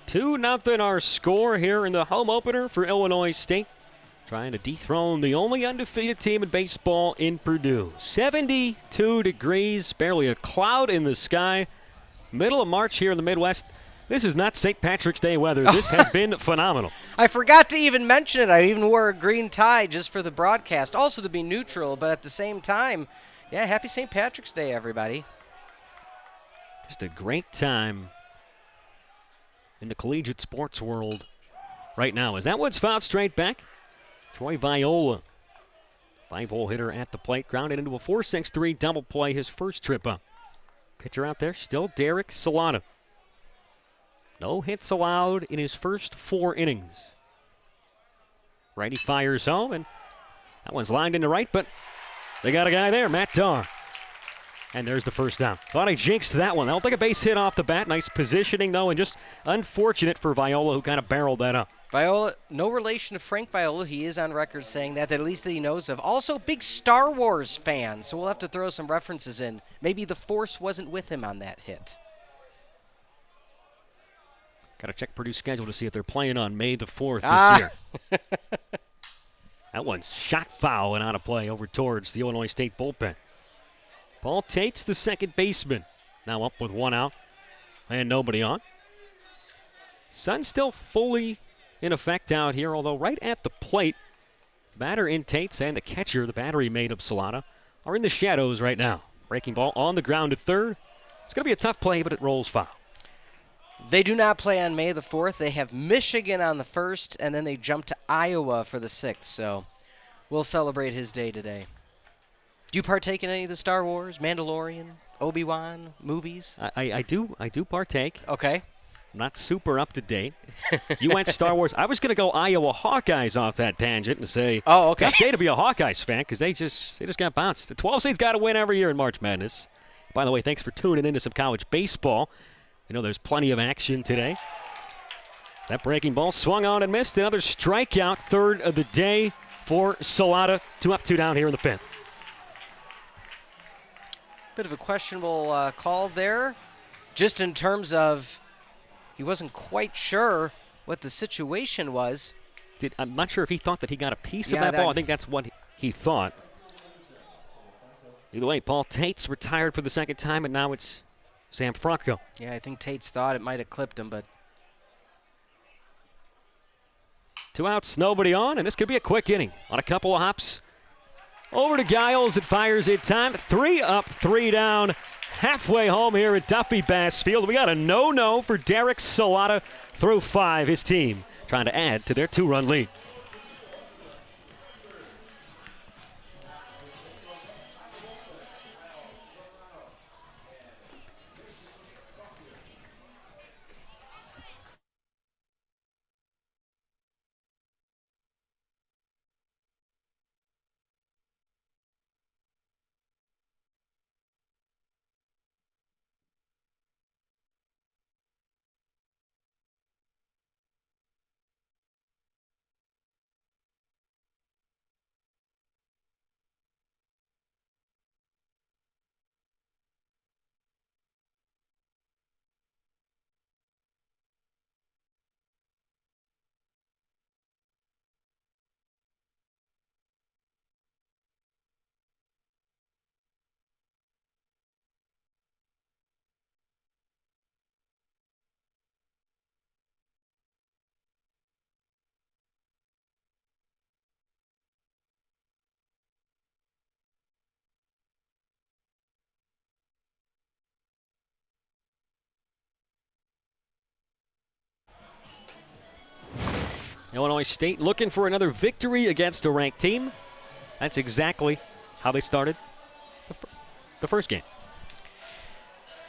Two nothing our score here in the home opener for Illinois State. Trying to dethrone the only undefeated team in baseball in Purdue. 72 degrees, barely a cloud in the sky. Middle of March here in the Midwest. This is not St. Patrick's Day weather. This has been phenomenal. I forgot to even mention it. I even wore a green tie just for the broadcast, also to be neutral, but at the same time, yeah, happy St. Patrick's Day, everybody. Just a great time in the collegiate sports world right now. As that one's fouled straight back. Troy Viola, 5-hole hitter at the plate, grounded into a 4-6-3 double play, his first trip up. Pitcher out there, still Derek Salata. No hits allowed in his first 4 innings. Righty fires home, and that one's lined into right, but they got a guy there, Matt Darr. And there's the first down. Thought I jinxed that one. I'll take a base hit off the bat. Nice positioning, though, and just unfortunate for Viola, who kind of barreled that up. Viola, no relation to Frank Viola. He is on record saying that at least that he knows of. Also, big Star Wars fan, so we'll have to throw some references in. Maybe the Force wasn't with him on that hit. Got to check Purdue's schedule to see if they're playing on May the 4th this year. That one's shot foul and out of play over towards the Illinois State bullpen. Paul Tate's the second baseman. Now up with 1 out and nobody on. Sun still fully in effect out here, although right at the plate, batter in Tate's and the catcher, the battery made of Salata, are in the shadows right now. Breaking ball on the ground at third. It's going to be a tough play, but it rolls foul. They do not play on May the 4th. They have Michigan on the 1st, and then they jump to Iowa for the 6th. So we'll celebrate his day today. Do you partake in any of the Star Wars, Mandalorian, Obi-Wan movies? I do partake. Okay. I'm not super up to date. You went Star Wars. I was going to go Iowa Hawkeyes off that tangent and say, oh, okay. Tough day to be a Hawkeyes fan because they just got bounced. The 12 seed's got to win every year in March Madness. By the way, thanks for tuning into some college baseball. You know there's plenty of action today. That breaking ball swung on and missed. Another strikeout, third of the day for Salata. 2 up, 2 down here in the 5th. Bit of a questionable call there, just in terms of he wasn't quite sure what the situation was. I'm not sure if he thought that he got a piece of that ball. I think that's what he thought. Either way, Paul Tate's retired for the second time, and now it's Sam Franco. Yeah, I think Tate's thought it might have clipped him, but 2 outs, nobody on, and this could be a quick inning on a couple of hops. Over to Giles. It fires in time. 3 up, 3 down. Halfway home here at Duffy Bass Field. We got a no-no for Derek Salata through 5. His team trying to add to their 2-run lead. Illinois State looking for another victory against a ranked team. That's exactly how they started the first game.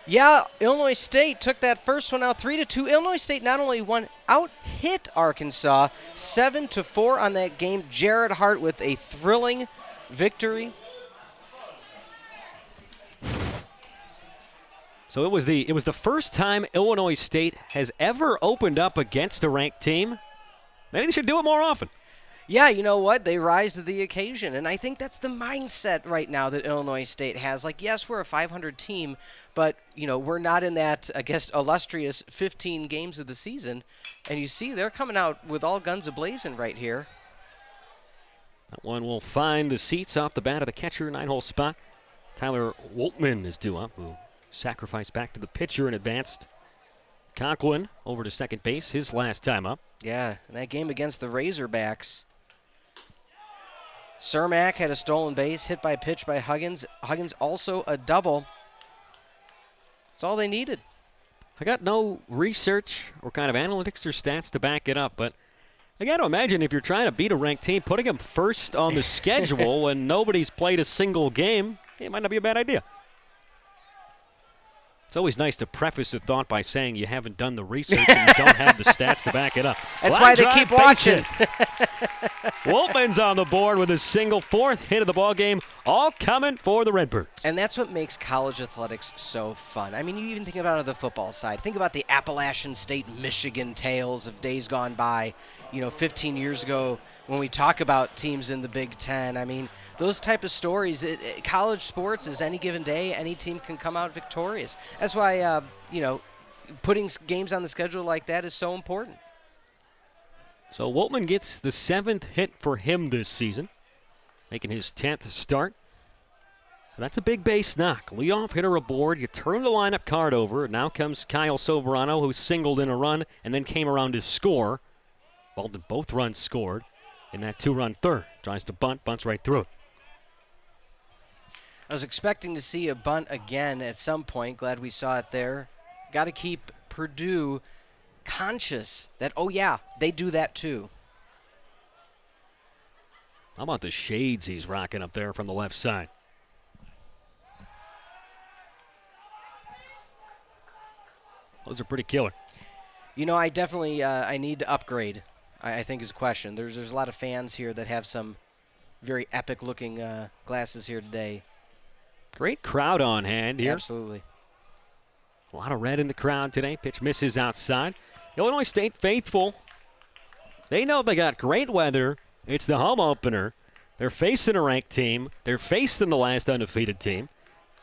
Yeah, Illinois State took that first one out 3-2. Illinois State not only won, out-hit Arkansas 7-4 on that game. Jared Hart with a thrilling victory. So it was the first time Illinois State has ever opened up against a ranked team. Maybe they should do it more often. Yeah, you know what? They rise to the occasion, and I think that's the mindset right now that Illinois State has. Like, yes, we're a 500 team, but, you know, we're not in that, I guess, illustrious 15 games of the season. And you see they're coming out with all guns a-blazing right here. That one will find the seats off the bat of the catcher, 9-hole spot. Tyler Woltman is due up, who sacrificed back to the pitcher and advanced. Conklin over to second base, his last time up. Yeah, in that game against the Razorbacks, Cermak had a stolen base, hit by pitch by Huggins. Huggins also a double. That's all they needed. I got no research or kind of analytics or stats to back it up, but I got to imagine if you're trying to beat a ranked team, putting them first on the schedule when nobody's played a single game, it might not be a bad idea. It's always nice to preface a thought by saying you haven't done the research and you don't have the stats to back it up. That's why they keep watching. Woltman's on the board with his single, 4th hit of the ball game, all coming for the Redbirds. And that's what makes college athletics so fun. I mean, you even think about it on the football side. Think about the Appalachian State, Michigan tales of days gone by, 15 years ago when we talk about teams in the Big Ten. I mean, those type of stories, college sports is any given day, any team can come out victorious. That's why, putting games on the schedule like that is so important. So Woltman gets the 7th hit for him this season, making his 10th start. And that's a big base knock. Leadoff hitter aboard. You turn the lineup card over. Now comes Kyle Soberano, who singled in a run and then came around to score. Walden both runs scored in that 2-run third. Tries to bunt, bunts right through it. I was expecting to see a bunt again at some point. Glad we saw it there. Got to keep Purdue conscious that, oh yeah, they do that too. How about the shades he's rocking up there from the left side? Those are pretty killer. I definitely I need to upgrade, I think is a question. There's a lot of fans here that have some very epic looking glasses here today. Great crowd on hand here. Absolutely. A lot of red in the crowd today. Pitch misses outside. Illinois State faithful. They know they got great weather. It's the home opener. They're facing a ranked team. They're facing the last undefeated team.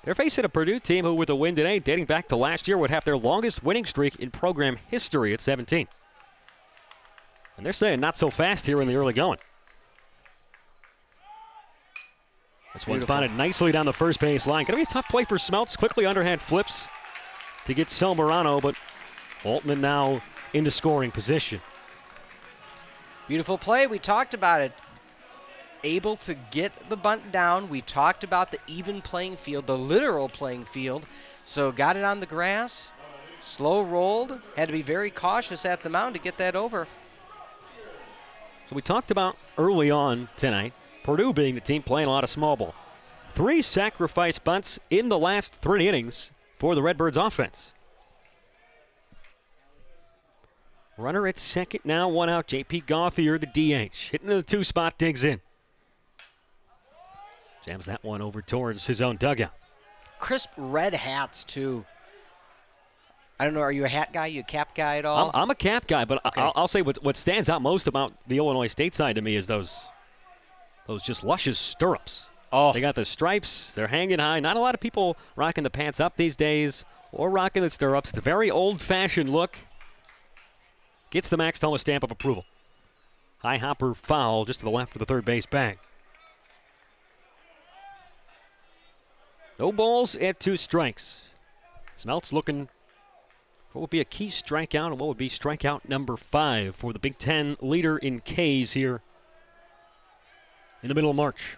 They're facing a Purdue team who, with a win today, dating back to last year, would have their longest winning streak in program history at 17. And they're saying not so fast here in the early going. This one's spotted nicely down the first base line. Going to be a tough play for Smeltz. Quickly underhand flips to get Soberano, but Woltman now into scoring position. Beautiful play. We talked about it. Able to get the bunt down. We talked about the even playing field, the literal playing field. So got it on the grass. Slow rolled. Had to be very cautious at the mound to get that over. So we talked about early on tonight, Purdue being the team playing a lot of small ball. 3 sacrifice bunts in the last 3 innings for the Redbirds offense. Runner at second now, 1 out. J.P. Gauthier, the DH. Hitting to the 2 spot, digs in. Jams that one over towards his own dugout. Crisp red hats, too. I don't know, are you a hat guy? You a cap guy at all? I'm a cap guy, but okay. I'll say what stands out most about the Illinois State side to me is those just luscious stirrups. Oh. They got the stripes. They're hanging high. Not a lot of people rocking the pants up these days or rocking the stirrups. It's a very old-fashioned look. Gets the Max Thomas stamp of approval. High hopper foul just to the left of the third base bag. No balls at 2 strikes. Smeltz looking for what would be a key strikeout and what would be strikeout number 5 for the Big Ten leader in Ks here in the middle of March.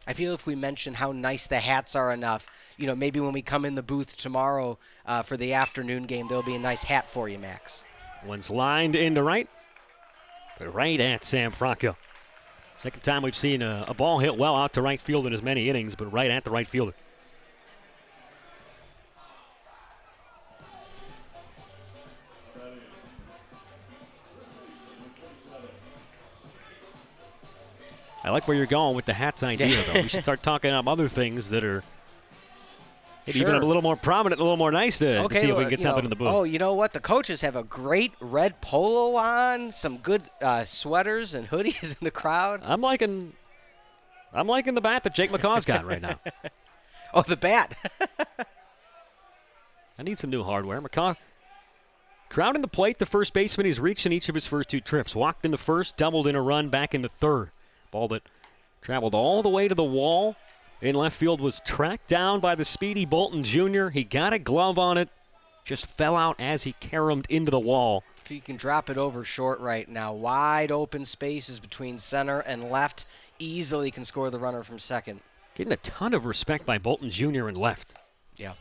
I feel if we mention how nice the hats are enough, maybe when we come in the booth tomorrow for the afternoon game, there'll be a nice hat for you, Max. One's lined into right, but right at Sam Franco. Second time we've seen a ball hit well out to right field in as many innings, but right at the right fielder. I like where you're going with the hats idea, though. We should start talking about other things that are maybe even a little more prominent, a little more nice to see if we can get something in the booth. Oh, you know what? The coaches have a great red polo on, some good sweaters and hoodies in the crowd. I'm liking the bat that Jake McCaw's got right now. Oh, the bat. I need some new hardware. McCaw crowding the plate. The first baseman he's reached in each of his first 2 trips. Walked in the first, doubled in a run back in the third. Ball that traveled all the way to the wall in left field was tracked down by the speedy Bolton Jr. He got a glove on it, just fell out as he caromed into the wall. If you can drop it over short right now, wide open spaces between center and left, easily can score the runner from second. Getting a ton of respect by Bolton Jr. in left. Yeah.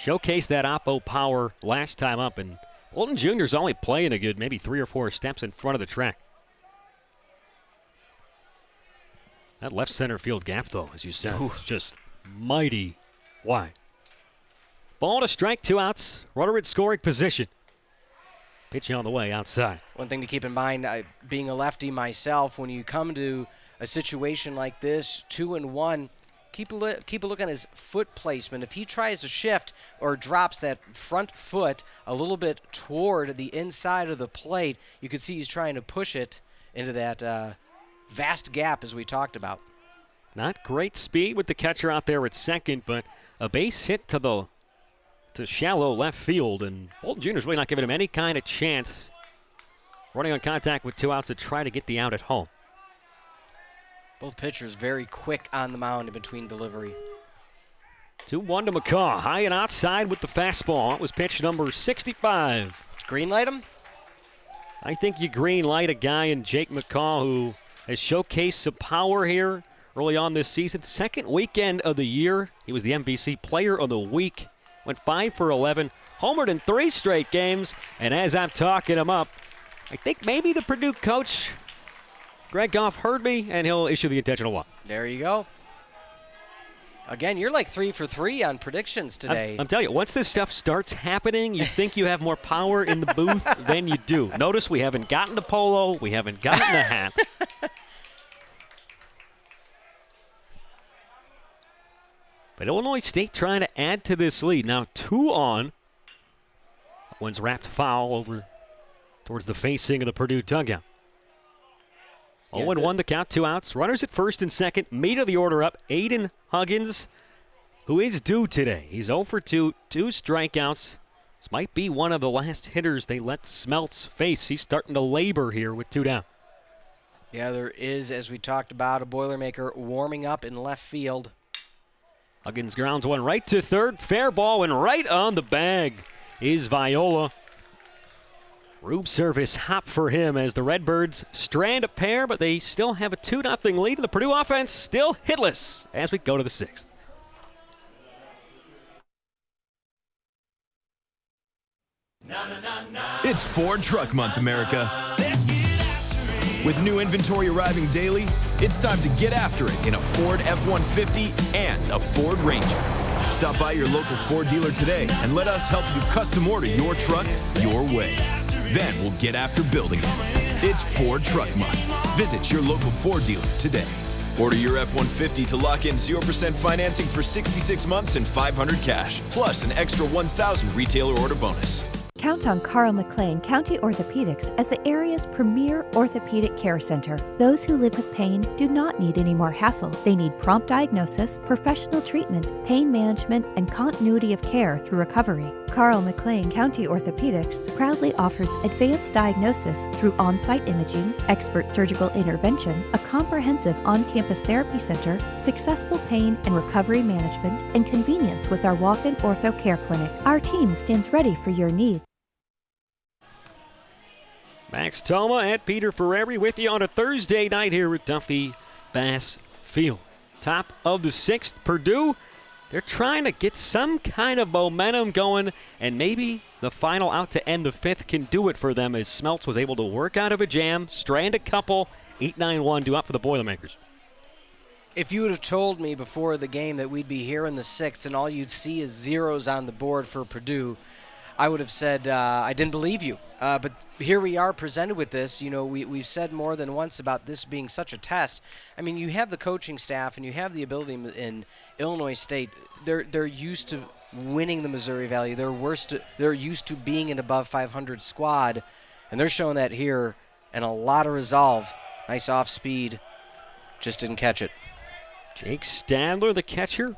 Showcased that oppo power last time up, and Bolton Jr.'s only playing a good maybe 3 or 4 steps in front of the track. That left center field gap, though, as you said, is just mighty wide. Ball to strike, 2 outs. Runner in scoring position. Pitch on the way outside. One thing to keep in mind, being a lefty myself, when you come to a situation like this, 2-1, keep a look on his foot placement. If he tries to shift or drops that front foot a little bit toward the inside of the plate, you can see he's trying to push it into that vast gap as we talked about. Not great speed with the catcher out there at second, but a base hit to shallow left field, and Bolton Jr. is really not giving him any kind of chance. Running on contact with 2 outs to try to get the out at home. Both pitchers very quick on the mound in between delivery. 2-1 to McCaw. High and outside with the fastball. It was pitch number 65. Green light him? I think you green light a guy in Jake McCaw who has showcased some power here early on this season. Second weekend of the year. He was the MVC Player of the Week. Went 5 for 11. Homered in 3 straight games. And as I'm talking him up, I think maybe the Purdue coach, Greg Goff, heard me, and he'll issue the intentional walk. There you go. Again, you're like 3 for 3 on predictions today. I'm telling you, once this stuff starts happening, you think you have more power in the booth than you do. Notice we haven't gotten to polo. We haven't gotten the hat. But Illinois State trying to add to this lead. Now 2 on. That one's wrapped foul over towards the facing of the Purdue dugout. 0-1 the count, 2 outs. Runners at first and second. Meat of the order up. Aiden Huggins, who is due today. He's 0 for 2, 2 strikeouts. This might be one of the last hitters they let Smeltz face. He's starting to labor here with 2 down. Yeah, there is, as we talked about, a Boilermaker warming up in left field. Huggins grounds one right to third. Fair ball, and right on the bag is Viola. Rube service hop for him as the Redbirds strand a pair, but they still have a 2-0 lead. The Purdue offense still hitless as we go to the 6th. It's Ford Truck Month, America. With new inventory arriving daily, it's time to get after it in a Ford F-150 and a Ford Ranger. Stop by your local Ford dealer today and let us help you custom order your truck your way. Then we'll get after building it. It's Ford Truck Month. Visit your local Ford dealer today. Order your F-150 to lock in 0% financing for 66 months and $500 cash, plus an extra $1,000 retailer order bonus. Count on Carl McLean County Orthopedics as the area's premier orthopedic care center. Those who live with pain do not need any more hassle. They need prompt diagnosis, professional treatment, pain management, and continuity of care through recovery. Carl McLean County Orthopedics proudly offers advanced diagnosis through on-site imaging, expert surgical intervention, a comprehensive on-campus therapy center, successful pain and recovery management, and convenience with our walk-in ortho care clinic. Our team stands ready for your needs. Max Toma and Peter Ferreri with you on a Thursday night here at Duffy Bass Field. Top of the 6th, Purdue. They're trying to get some kind of momentum going, and maybe the final out to end the 5th can do it for them as Smeltz was able to work out of a jam, strand a couple, 8-9-1 due up for the Boilermakers. If you would have told me before the game that we'd be here in the 6th and all you'd see is zeros on the board for Purdue, I would have said I didn't believe you. But here we are presented with this. You know, we've said more than once about this being such a test. I mean, you have the coaching staff and you have the ability in Illinois State. They're used to winning the Missouri Valley. They're used to being an above 500 squad, and they're showing that here, and a lot of resolve. Nice off speed, just didn't catch it. Jake Stadler, the catcher,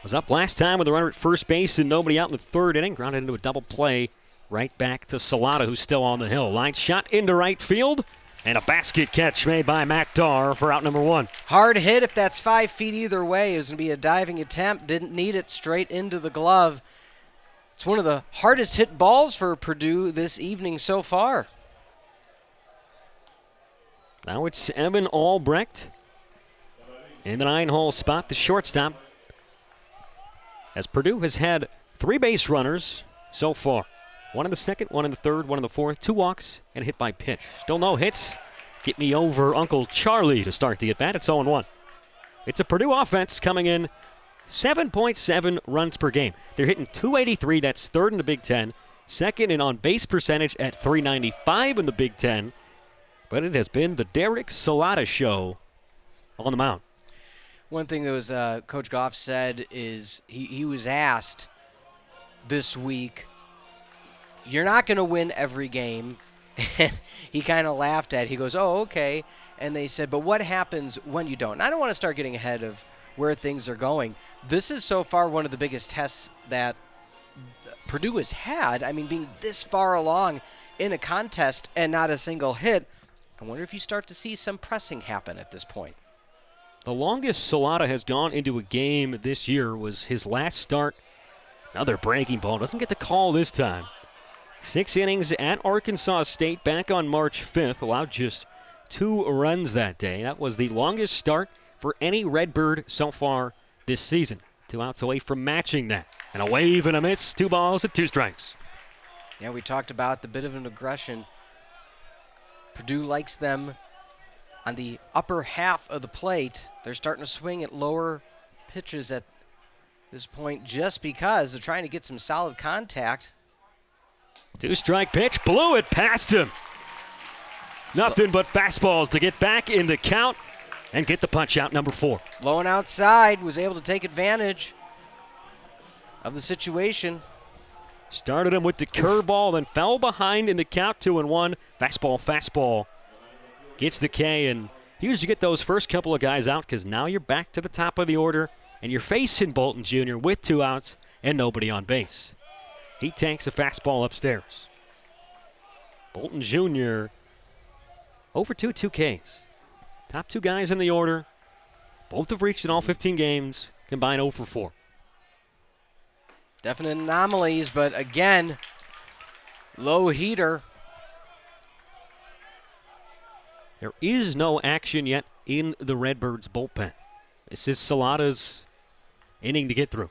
was up last time with a runner at first base and nobody out in the 3rd inning. Grounded into a double play right back to Salata, who's still on the hill. Line shot into right field, and a basket catch made by Mac Dar for out number 1. Hard hit if that's 5 feet either way. It was going to be a diving attempt. Didn't need it, straight into the glove. It's one of the hardest hit balls for Purdue this evening so far. Now it's Evan Albrecht in the 9-hole spot, the shortstop. As Purdue has had 3 base runners so far. 1 in the 2nd, 1 in the 3rd, 1 in the 4th, 2 walks, and a hit by pitch. Still no hits. Get me over Uncle Charlie to start the at-bat. It's 0-1. It's a Purdue offense coming in 7.7 runs per game. They're hitting .283. That's third in the Big Ten. Second in on-base percentage at .395 in the Big Ten. But it has been the Derek Salata show on the mound. One thing that was Coach Goff said is he was asked this week, you're not going to win every game. And he kind of laughed at it. He goes, oh, okay. And they said, but what happens when you don't? And I don't want to start getting ahead of where things are going. This is so far one of the biggest tests that Purdue has had. I mean, being this far along in a contest and not a single hit, I wonder if you start to see some pressing happen at this point. The longest Salata has gone into a game this year was his last start. Another breaking ball. Doesn't get the call this time. 6 innings at Arkansas State back on March 5th. Allowed just 2 runs that day. That was the longest start for any Redbird so far this season. 2 outs away from matching that. And a wave and a miss. 2 balls and 2 strikes. Yeah, we talked about the bit of an aggression. Purdue likes them on the upper half of the plate. They're starting to swing at lower pitches at this point just because they're trying to get some solid contact. 2-strike pitch, blew it past him. Nothing but fastballs to get back in the count and get the punch out, number 4. Low and outside, was able to take advantage of the situation. Started him with the curveball, then fell behind in the count, 2-1. Fastball. Gets the K, and here's you get those first couple of guys out because now you're back to the top of the order, and you're facing Bolton Jr. with 2 outs and nobody on base. He tanks a fastball upstairs. Bolton Jr. over 2 Ks. Top 2 guys in the order. Both have reached in all 15 games, combined 0 for 4. Definite anomalies, but again, low heater. There is no action yet in the Redbirds bullpen. This is Salata's inning to get through.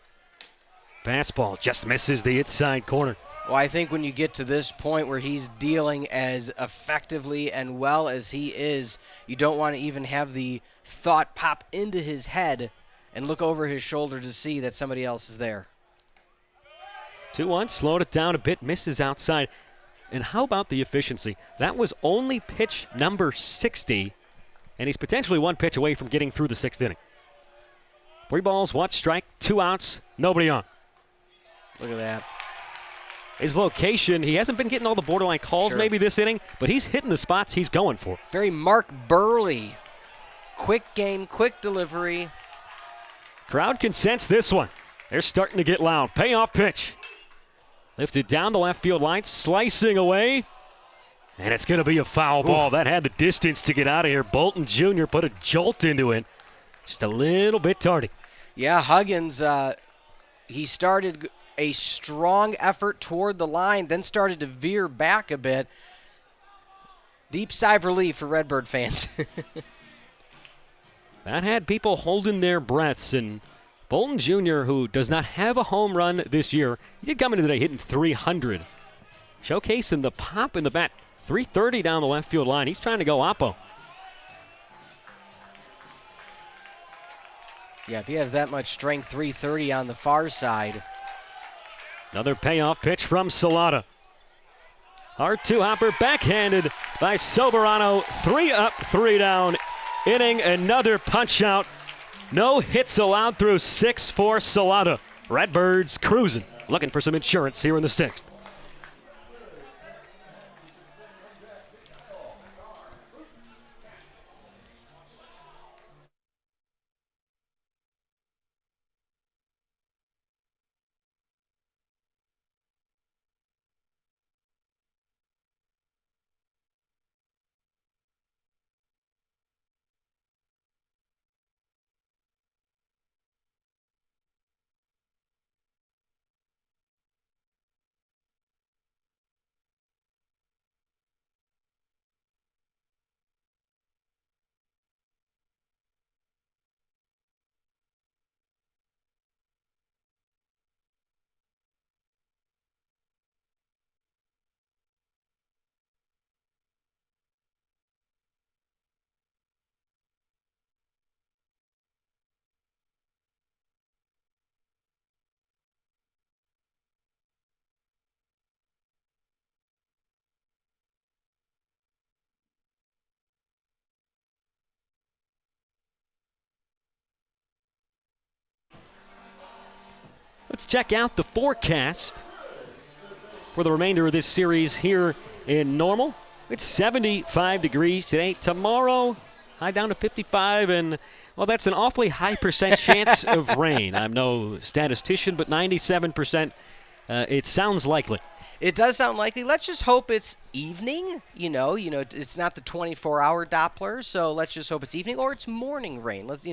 Fastball just misses the inside corner. Well, I think when you get to this point where he's dealing as effectively and well as he is, you don't want to even have the thought pop into his head and look over his shoulder to see that somebody else is there. 2-1, slowed it down a bit, misses outside. And how about the efficiency? That was only pitch number 60, and he's potentially 1 pitch away from getting through the 6th inning. 3 balls, 1 strike, 2 outs, nobody on. Look at that. His location, he hasn't been getting all the borderline calls maybe this inning, but he's hitting the spots he's going for. Very Mark Burley. Quick game, quick delivery. Crowd can sense this one. They're starting to get loud. Payoff pitch. Lifted down the left field line, slicing away. And it's going to be a foul ball. That had the distance to get out of here. Bolton Jr. put a jolt into it. Just a little bit tardy. Yeah, Huggins, he started a strong effort toward the line, then started to veer back a bit. Deep sigh of relief for Redbird fans. That had people holding their breaths, and Bolton Jr., who does not have a home run this year, he did come into the day hitting .300. Showcasing the pop in the bat. .330 down the left field line. He's trying to go oppo. Yeah, if you have that much strength, .330 on the far side. Another payoff pitch from Salata. R2 hopper backhanded by Soberano. 3 up, 3 down. Inning, another punch out. No hits allowed through 6 for Salata. Redbirds cruising, looking for some insurance here in the 6th. let's check out the forecast for the remainder of this series here in Normal. It's 75 degrees today. Tomorrow, high down to 55, and, well, that's an awfully high percent chance of rain. I'm no statistician, but 97%, it sounds likely. It does sound likely. Let's just hope it's evening. You know, it's not the 24-hour Doppler, so let's just hope it's evening, or it's morning rain. Let's,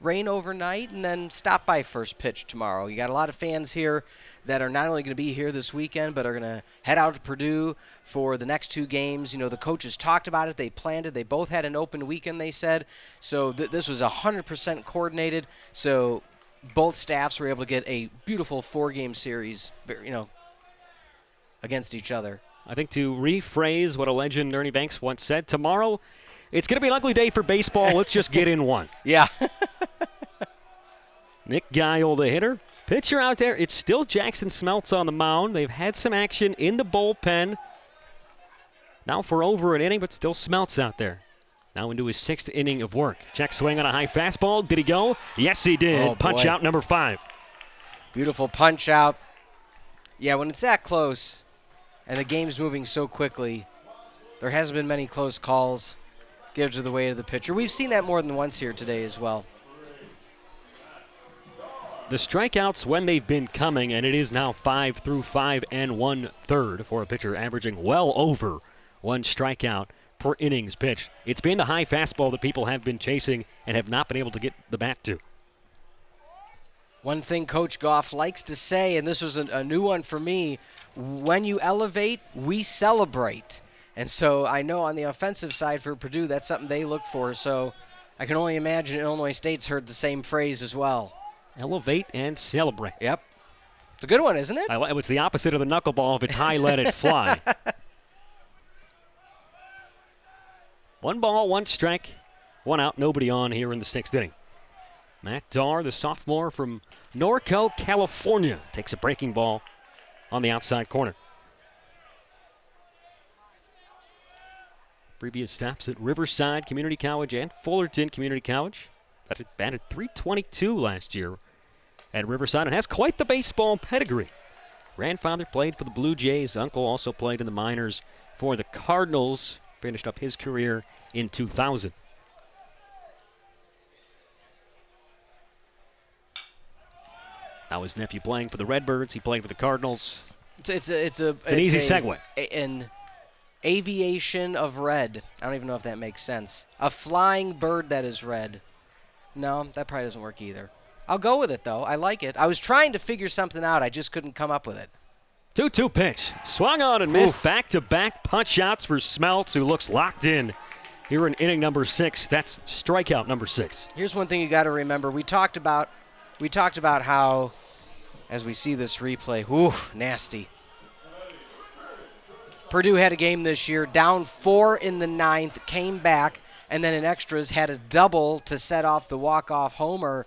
rain overnight and then stop by first pitch tomorrow. You got a lot of fans here that are not only going to be here this weekend, but are going to head out to Purdue for the next 2 games. The coaches talked about it. They planned it. They both had an open weekend, they said. So this was 100% coordinated. So both staffs were able to get a beautiful 4-game series, against each other. I think to rephrase what a legend Ernie Banks once said, tomorrow it's going to be an ugly day for baseball. Let's just get in one. Yeah. Nick Geil, the hitter. Pitcher out there, it's still Jackson Smeltz on the mound. They've had some action in the bullpen. Now for over an inning, but still Smeltz out there. Now into his 6th inning of work. Check swing on a high fastball. Did he go? Yes, he did. Oh, punch out number 5. Beautiful punch out. Yeah, when it's that close and the game's moving so quickly, there hasn't been many close calls. Give to the weight of the pitcher. We've seen that more than once here today as well. The strikeouts when they've been coming, and it is now 5 through 5 1/3 for a pitcher averaging well over 1 strikeout per innings pitched. It's been the high fastball that people have been chasing and have not been able to get the bat to. One thing Coach Goff likes to say, and this was a new one for me, when you elevate, we celebrate. And so I know on the offensive side for Purdue, that's something they look for. So I can only imagine Illinois State's heard the same phrase as well. Elevate and celebrate. Yep. It's a good one, isn't it? It's the opposite of the knuckleball. If it's high, let it fly. 1 ball, 1 strike, 1 out, nobody on here in the 6th inning. Matt Darr, the sophomore from Norco, California, takes a breaking ball on the outside corner. Previous stops at Riverside Community College and Fullerton Community College. Batted .322 last year at Riverside and has quite the baseball pedigree. Grandfather played for the Blue Jays. Uncle also played in the minors for the Cardinals. Finished up his career in 2000. Now his nephew playing for the Redbirds. He played for the Cardinals. It's an easy segue. An aviation of red. I don't even know if that makes sense. A flying bird that is red. No, that probably doesn't work either. I'll go with it, though. I like it. I was trying to figure something out. I just couldn't come up with it. 2-2 pitch. Swung on and missed. Back-to-back punch-outs for Smeltz, who looks locked in here in inning number 6. That's strikeout number 6. Here's one thing you got to remember. We talked about how, as we see this replay, nasty. Purdue had a game this year, down 4 in the 9th, came back, and then in extras had a double to set off the walk-off homer.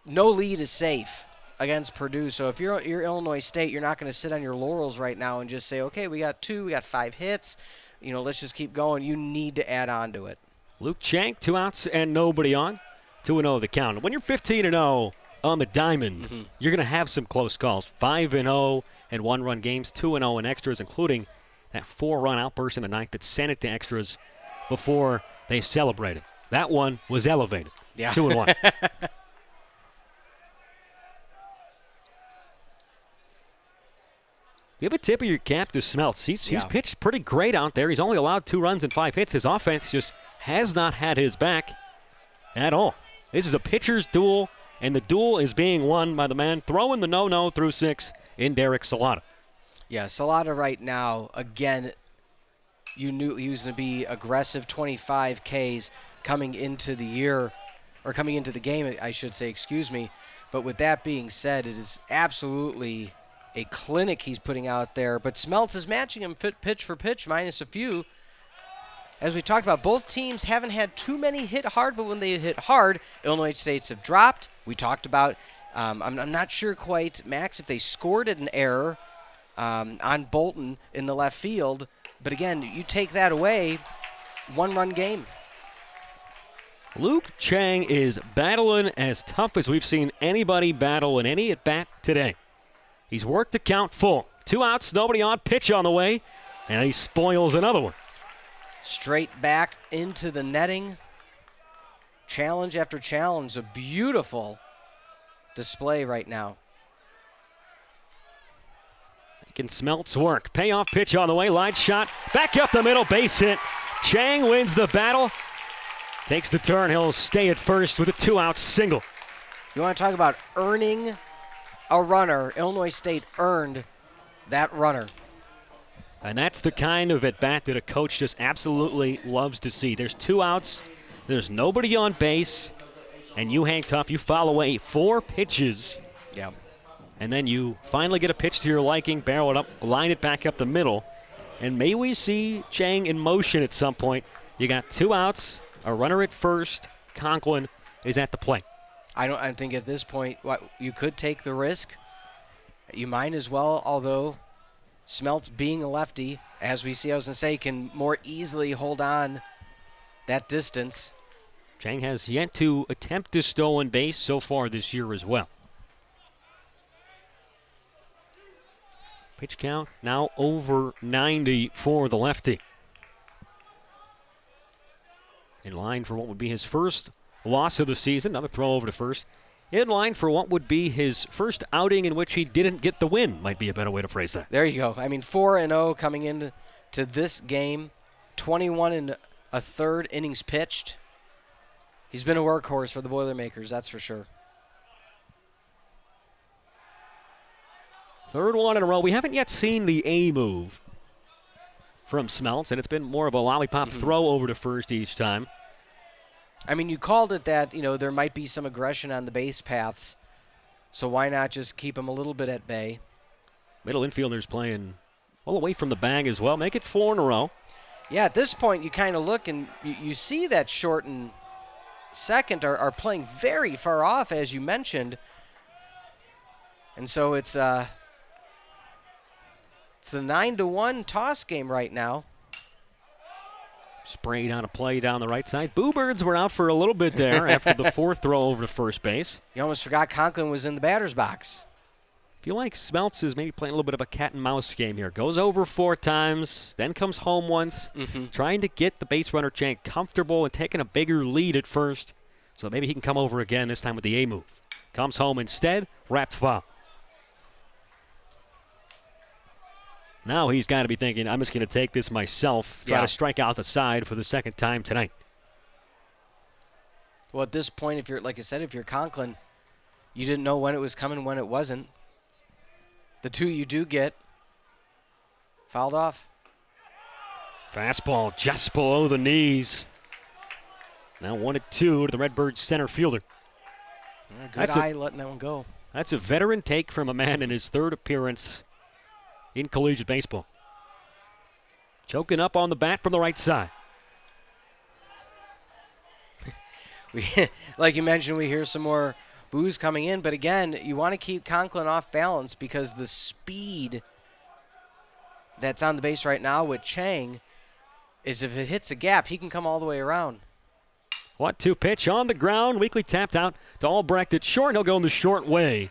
No lead is safe against Purdue. So if you're Illinois State, you're not going to sit on your laurels right now and just say, okay, we got 5 hits. Let's just keep going. You need to add on to it. Luke Shank, 2 outs and nobody on. 2-0 the count. When you're 15-0 on the diamond, you're going to have some close calls. 5-0 and 1-run games, 2-0 in extras, including that 4-run outburst in the 9th that sent it to extras before they celebrated. That one was elevated. Yeah. 2-1. Give a tip of your cap to Smeltz. He's pitched pretty great out there. He's only allowed 2 runs and 5 hits. His offense just has not had his back at all. This is a pitcher's duel, and the duel is being won by the man throwing the no-no through 6 in Derek Salata. Yeah, Salata right now, again, you knew he was going to be aggressive, 25 Ks coming into the year, or coming into the game, I should say, excuse me. But with that being said, it is absolutely a clinic he's putting out there. But Smeltz is matching him pitch for pitch, minus a few. As we talked about, both teams haven't had too many hit hard, but when they hit hard, Illinois States have dropped. We talked about, I'm not sure quite, Max, if they scored an error on Bolton in the left field. But again, you take that away, 1-run game. Luke Chang is battling as tough as we've seen anybody battle in any at-bat today. He's worked the count full. 2 outs, nobody on, pitch on the way, and he spoils another one. Straight back into the netting. Challenge after challenge. A beautiful display right now. Making Smeltz work. Payoff pitch on the way. Line shot. Back up the middle. Base hit. Chang wins the battle. Takes the turn. He'll stay at first with a 2-out single. You want to talk about earning a runner. Illinois State earned that runner. And that's the kind of at-bat that a coach just absolutely loves to see. There's 2 outs. There's nobody on base. And you hang tough. You foul away 4 pitches. Yeah. And then you finally get a pitch to your liking, barrel it up, line it back up the middle. And may we see Chang in motion at some point. You got 2 outs, a runner at first. Conklin is at the plate. I think at this point, you could take the risk. You might as well, although Smeltz being a lefty, as we see, I was going to say, can more easily hold on that distance. Chang has yet to attempt a stolen base so far this year as well. Pitch count now over 90 for the lefty. In line for what would be his first loss of the season. Another throw over to first. In line for what would be his first outing in which he didn't get the win, might be a better way to phrase that. There you go. I mean, 4-0 coming into this game. 21 1/3 innings pitched. He's been a workhorse for the Boilermakers, that's for sure. Third one in a row. We haven't yet seen the A move from Smeltz, and it's been more of a lollipop throw over to first each time. I mean, you called it that, there might be some aggression on the base paths, so why not just keep him a little bit at bay? Middle infielders playing well away from the bag as well. Make it 4 in a row. Yeah, at this point, you kind of look and you see that short and second are playing very far off, as you mentioned. And so it's the 9-1 toss game right now. Sprayed on a play down the right side. Boo-Birds were out for a little bit there after the 4th throw over to first base. You almost forgot Conklin was in the batter's box. Feel like Smeltz is maybe playing a little bit of a cat and mouse game here. Goes over 4 times, then comes home once, trying to get the base runner Chang comfortable and taking a bigger lead at first. So maybe he can come over again, this time with the A move. Comes home instead, wrapped foul. Now he's got to be thinking, I'm just going to take this myself, try to strike out the side for the second time tonight. Well, at this point, if you're, like I said, if you're Conklin, you didn't know when it was coming, when it wasn't. The 2 you do get, fouled off. Fastball just below the knees. Now 1-2 to the Redbirds center fielder. Good eye letting that one go. That's a veteran take from a man in his 3rd appearance in collegiate baseball. Choking up on the bat from the right side. Like you mentioned, we hear some more boos coming in, but again, you want to keep Conklin off balance because the speed that's on the base right now with Chang is if it hits a gap, he can come all the way around. 1-2 pitch on the ground. Weekly tapped out to Albrecht at short. He'll go in the short way.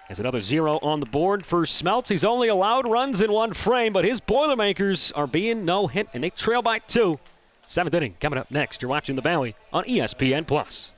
There's another 0 on the board for Smeltz. He's only allowed runs in 1 frame, but his Boilermakers are being no hit, and they trail by 2. 7th inning coming up next. You're watching The Valley on ESPN+.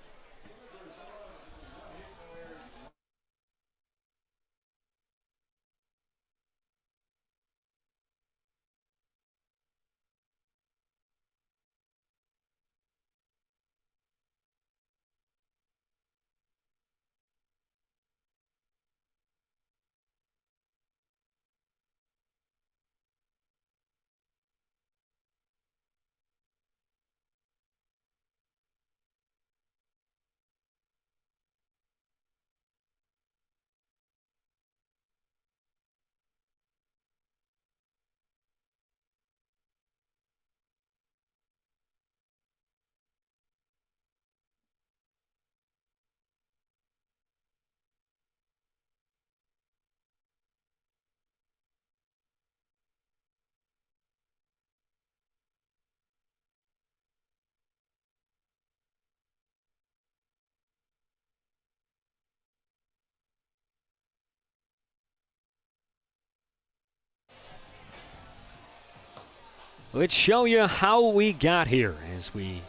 Let's show you how we got here as we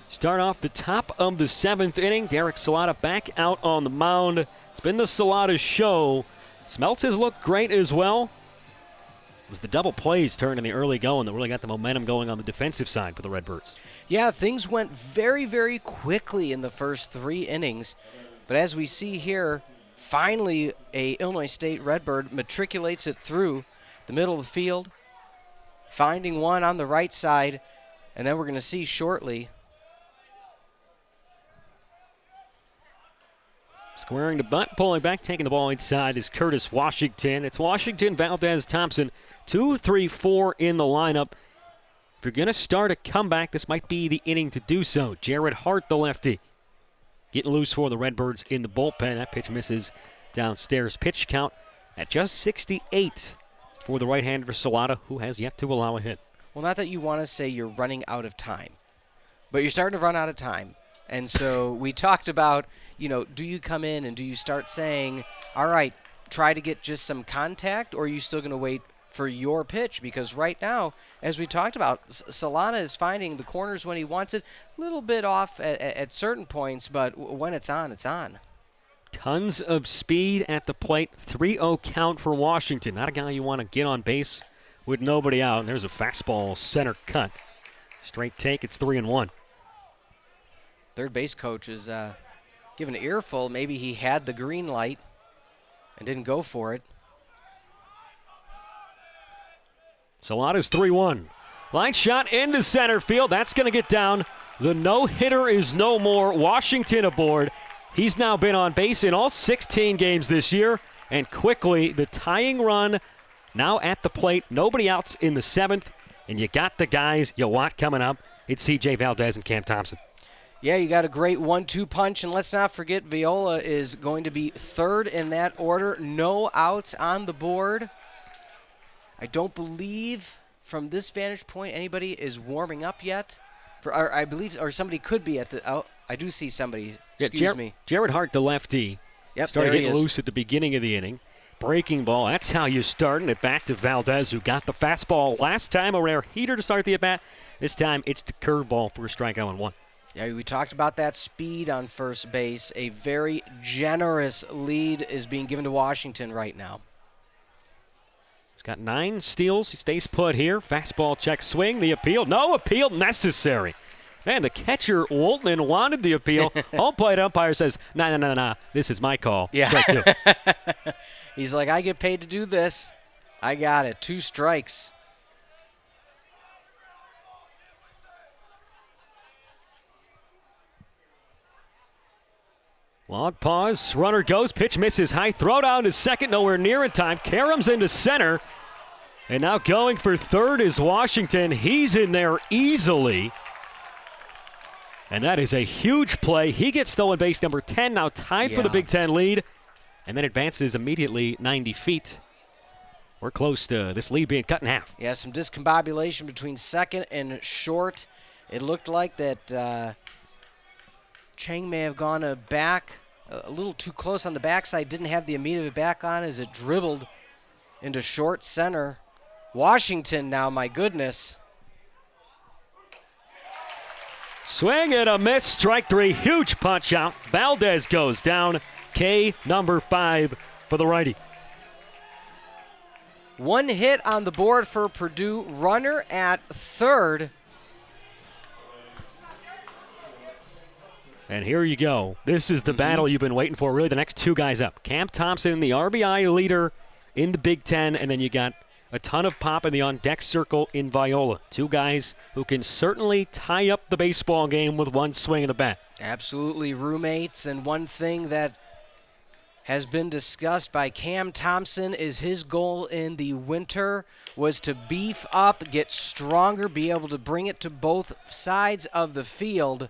start off the top of the 7th inning. Derek Salata back out on the mound. It's been the Salata show. Smeltz has looked great as well. It was the double plays turned in the early going that really got the momentum going on the defensive side for the Redbirds. Yeah, things went very, very quickly in the first 3 innings. But as we see here, finally a Illinois State Redbird matriculates it through the middle of the field, finding one on the right side, and then we're going to see shortly. Squaring the bunt, pulling back, taking the ball inside is Curtis Washington. It's Washington, Valdez, Thompson, 2, 3, 4 in the lineup. If you're going to start a comeback, this might be the inning to do so. Jared Hart, the lefty, getting loose for the Redbirds in the bullpen. That pitch misses downstairs. Pitch count at just 68 for the right-hander Salata, who has yet to allow a hit. Well, not that you want to say you're running out of time, but you're starting to run out of time. And so we talked about, do you come in and do you start saying, all right, try to get just some contact, or are you still going to wait for your pitch? Because right now, as we talked about, Salata is finding the corners when he wants it, a little bit off at certain points, but when it's on, it's on. Tons of speed at the plate. 3-0 count for Washington. Not a guy you want to get on base with nobody out. And there's a fastball center cut. Straight take, it's 3-1. Third base coach is giving an earful. Maybe he had the green light and didn't go for it. Salata's 3-1. Line shot into center field. That's going to get down. The no-hitter is no more. Washington aboard. He's now been on base in all 16 games this year. And quickly, the tying run now at the plate. Nobody else in the 7th. And you got the guys you want coming up. It's C.J. Valdez and Cam Thompson. Yeah, you got a great 1-2 punch, and let's not forget Viola is going to be third in that order. No outs on the board. I don't believe from this vantage point anybody is warming up yet. I believe somebody could be at the. Oh, I do see somebody. Excuse me. Jared Hart, the lefty. Yep, started getting loose at the beginning of the inning. Breaking ball. That's how you're starting it. Back to Valdez, who got the fastball last time. A rare heater to start the at bat. This time it's the curveball for a strikeout on 1. Yeah, we talked about that speed on first base. A very generous lead is being given to Washington right now. He's got 9 steals. He stays put here. Fastball check swing. The appeal. No appeal necessary. Man, the catcher, Woltman, wanted the appeal. Home plate umpire says, nah. This is my call. Yeah. Strike 2. He's like, I get paid to do this. I got it. 2 strikes. Long pause. Runner goes. Pitch misses high. Throw down to second. Nowhere near in time. Karam's into center. And now going for third is Washington. He's in there easily. And that is a huge play. He gets stolen base number 10. Now tied for the Big Ten lead. And then advances immediately 90 feet. We're close to this lead being cut in half. Yeah, some discombobulation between second and short. It looked like that Chang may have gone back a little too close on the backside, didn't have the immediate back on as it dribbled into short center. Washington now, my goodness. Swing and a miss, strike 3, huge punch out. Valdez goes down, K number 5 for the righty. 1 hit on the board for Purdue, runner at third. And here you go. This is the battle you've been waiting for. Really, the next 2 guys up. Cam Thompson, the RBI leader in the Big Ten, and then you got a ton of pop in the on-deck circle in Viola. 2 guys who can certainly tie up the baseball game with 1 swing of the bat. Absolutely roommates, and one thing that has been discussed by Cam Thompson is his goal in the winter was to beef up, get stronger, be able to bring it to both sides of the field.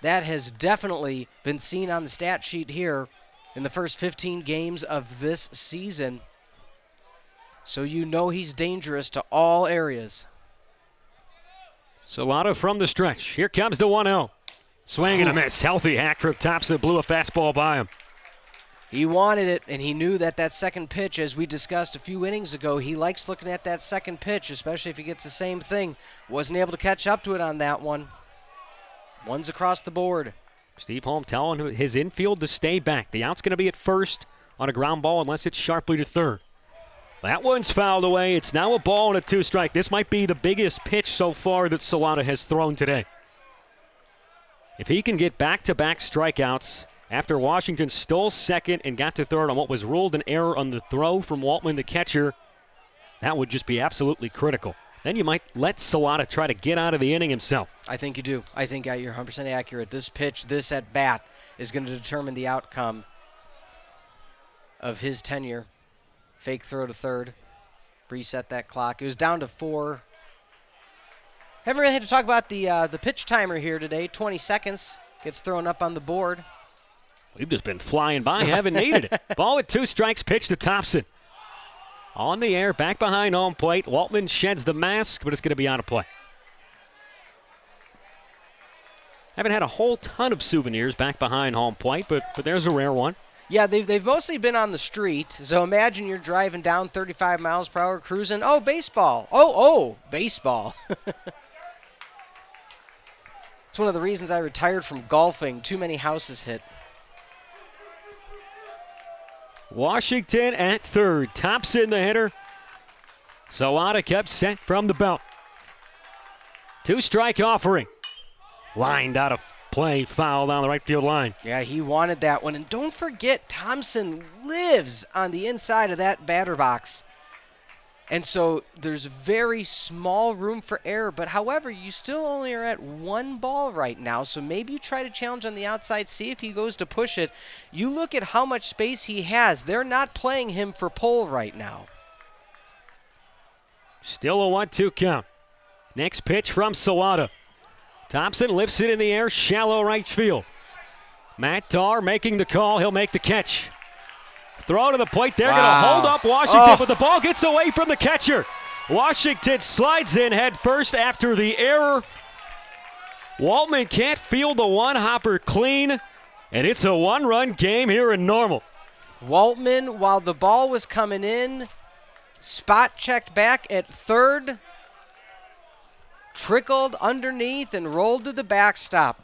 That has definitely been seen on the stat sheet here in the first 15 games of this season. So you know he's dangerous to all areas. Salata from the stretch. Here comes the 1-0. Swing and a miss. Healthy hack from Thompson. Blew a fastball by him. He wanted it, and he knew that that second pitch, as we discussed a few innings ago, he likes looking at that second pitch, especially if he gets the same thing. Wasn't able to catch up to it on that one. One's across the board. Steve Holm telling his infield to stay back. The out's going to be at first on a ground ball unless it's sharply to third. That one's fouled away. It's now a ball and a 2-strike. This might be the biggest pitch so far that Salata has thrown today. If he can get back-to-back strikeouts after Washington stole second and got to third on what was ruled an error on the throw from Waltman, the catcher, that would just be absolutely critical. Then you might let Salata try to get out of the inning himself. I think you do. I think you're 100% accurate. This pitch, this at-bat, is going to determine the outcome of his tenure. Fake throw to third. Reset that clock. It was down to 4. Haven't really had to talk about the pitch timer here today. 20 seconds. Gets thrown up on the board. We've just been flying by, haven't needed it. Ball with 2 strikes, pitch to Thompson. On the air, back behind home plate. Waltman sheds the mask, but it's going to be out of play. Haven't had a whole ton of souvenirs back behind home plate, but there's a rare one. Yeah, they've mostly been on the street. So imagine you're driving down 35 miles per hour, cruising. Oh, baseball. Oh, baseball. It's one of the reasons I retired from golfing. Too many houses hit. Washington at third. Thompson, the hitter. Salata kept set from the belt. 2-strike offering. Lined out of play, foul down the right field line. Yeah, he wanted that one. And don't forget, Thompson lives on the inside of that batter box. And so there's very small room for error. But however, you still only are at 1 ball right now. So maybe you try to challenge on the outside, see if he goes to push it. You look at how much space he has. They're not playing him for pole right now. Still a 1-2 count. Next pitch from Salata. Thompson lifts it in the air, shallow right field. Matt Tarr making the call. He'll make the catch. Throw to the plate. They're going to hold up Washington, but the ball gets away from the catcher. Washington slides in head first after the error. Waltman can't field the one-hopper clean, and it's a 1-run game here in Normal. Waltman, while the ball was coming in, spot checked back at third, trickled underneath, and rolled to the backstop.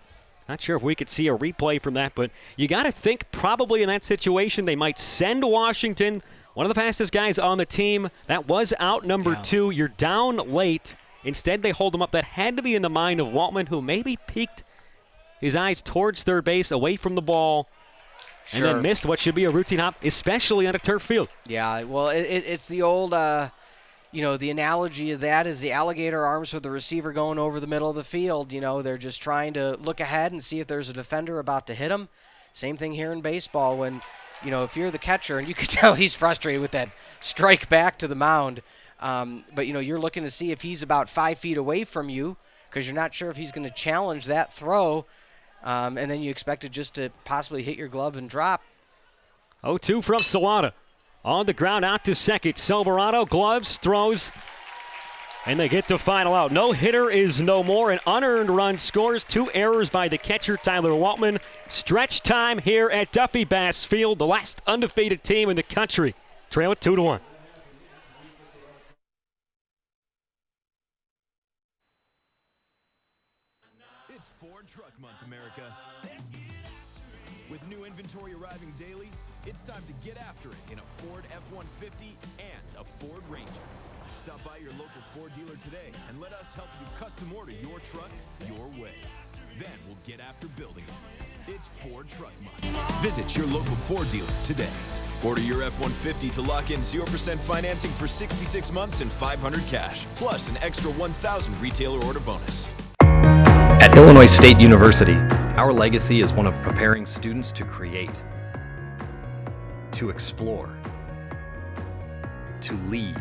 Not sure if we could see a replay from that, but you got to think probably in that situation they might send Washington, one of the fastest guys on the team. That was out number 2. You're down late. Instead, they hold him up. That had to be in the mind of Waltman, who maybe peeked his eyes towards third base, away from the ball, and then missed what should be a routine hop, especially on a turf field. Yeah, well, it's the old, the analogy of that is the alligator arms with the receiver going over the middle of the field. They're just trying to look ahead and see if there's a defender about to hit them. Same thing here in baseball when, if you're the catcher, and you can tell he's frustrated with that strike back to the mound. But, you're looking to see if he's about 5 feet away from you because you're not sure if he's going to challenge that throw. And then you expect it just to possibly hit your glove and drop. 0-2 from Salata. On the ground, out to second. Silverado, gloves, throws, and they get the final out. No hitter is no more. An unearned run scores. 2 errors by the catcher, Tyler Waltman. Stretch time here at Duffy Bass Field, the last undefeated team in the country. Trail it 2-1. It's Ford Truck Month, America. With new inventory arriving daily, it's time to get after it in a Ford F-150 and a Ford Ranger. Stop by your local Ford dealer today and let us help you custom order your truck your way. Then we'll get after building it. It's Ford Truck Month. Visit your local Ford dealer today. Order your F-150 to lock in 0% financing for 66 months and $500 cash, plus an extra $1,000 retailer order bonus. At Illinois State University, our legacy is one of preparing students to create, to explore, to lead,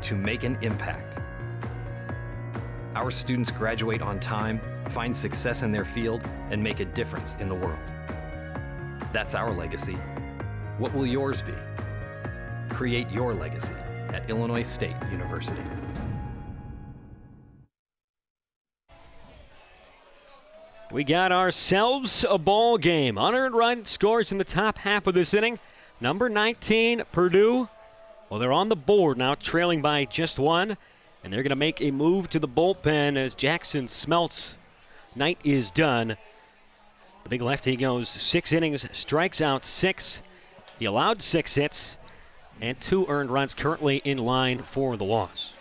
to make an impact. Our students graduate on time, find success in their field, and make a difference in the world. That's our legacy. What will yours be? Create your legacy at Illinois State University. We got ourselves a ball game. Unearned run scores in the top half of this inning. Number 19, Purdue. Well, they're on the board now, trailing by just one. And they're going to make a move to the bullpen as Jackson Smelt's night is done. The big lefty goes 6 innings, strikes out 6. He allowed 6 hits and 2 earned runs, currently in line for the loss.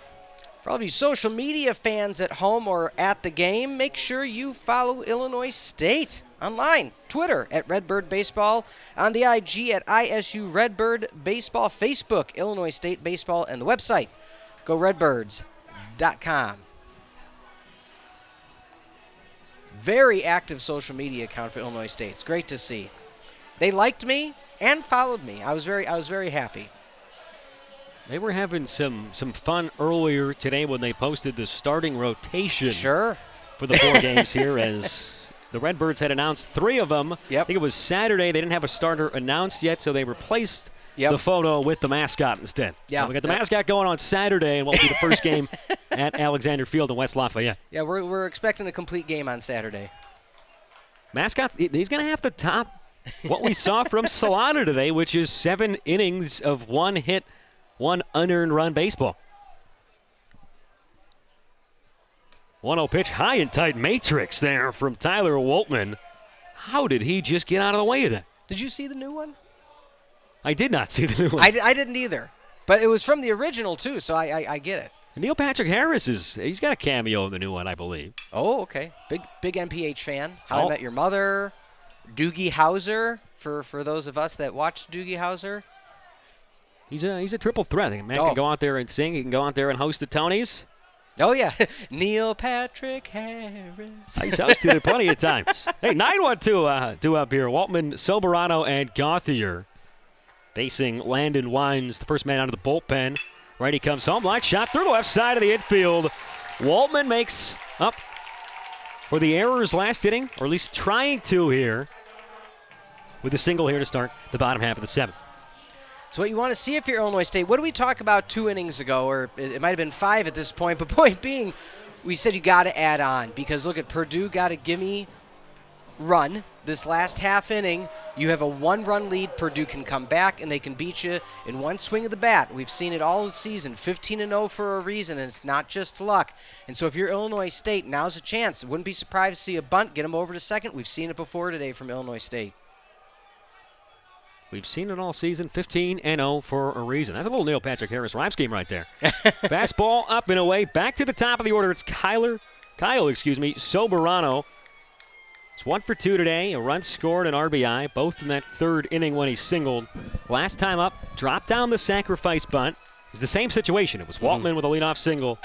For all of you social media fans at home or at the game, make sure you follow Illinois State online. Twitter at Redbird Baseball, on the IG at ISU Redbird Baseball, Facebook, Illinois State Baseball, and the website, GoRedbirds.com. Very active social media account for Illinois State. It's great to see. They liked me and followed me. I was very happy. They were having some fun earlier today when they posted the starting rotation for the 4 games here, as the Redbirds had announced 3 of them. Yep. I think it was Saturday. They didn't have a starter announced yet, so they replaced the photo with the mascot instead. Yeah, so we got the mascot going on Saturday, and what will be the first game at Alexander Field in West Lafayette. Yeah, we're expecting a complete game on Saturday. Mascots, he's going to have to top what we saw from Salata today, which is 7 innings of 1 hit, 1 unearned run baseball. 1-0 pitch, high and tight matrix there from Tyler Woltman. How did he just get out of the way of that? Did you see the new one? I did not see the new one. I didn't either. But it was from the original, too, so I get it. Neil Patrick Harris he's got a cameo in the new one, I believe. Oh, okay. Big MPH fan. How I Met Your Mother, Doogie Howser, for those of us that watched Doogie Howser. He's a triple threat. The man can go out there and sing. He can go out there and host the Tonys. Oh, yeah. Neil Patrick Harris. He's hosted it plenty of times. Hey, 9-1-2 two up here. Waltman, Soberano, and Gauthier facing Landon Wines, the first man out of the bullpen. Righty comes home. Line shot through the left side of the infield. Waltman makes up for the errors last inning, or at least trying to here, with a single here to start the bottom half of the 7th. So what you want to see if you're Illinois State, what did we talk about 2 innings ago, or it might have been 5 at this point, but point being, we said you got to add on, because look at Purdue got a gimme run this last half inning. You have a 1-run lead. Purdue can come back and they can beat you in one swing of the bat. We've seen it all season, 15-0 for a reason, and it's not just luck. And so if you're Illinois State, now's a chance. Wouldn't be surprised to see a bunt, get them over to second. We've seen it before today from Illinois State. We've seen it all season, 15-0 for a reason. That's a little Neil Patrick Harris rhyme scheme right there. Fastball up and away. Back to the top of the order. It's Kyle Soberano. It's 1 for 2 today. A run scored, an RBI, both in that 3rd inning when he singled. Last time up, dropped down the sacrifice bunt. It's the same situation. It was Waltman with a leadoff single.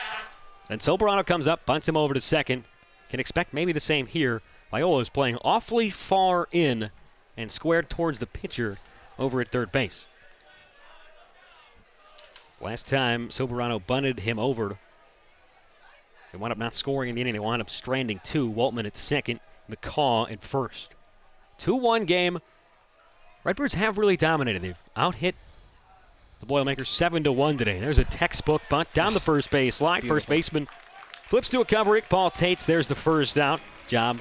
Then Soberano comes up, bunts him over to second. Can expect maybe the same here. Viola is playing awfully far in and squared towards the pitcher over at third base. Last time, Soberano bunted him over. They wound up not scoring in the inning. They wound up stranding 2. Waltman at second, McCaw at first. 2-1 game. Redbirds have really dominated. They've out-hit the Boilermakers 7-1 today. There's a textbook bunt down the first base line. First baseman flips to a cover. Paul Tates, there's the first out. Job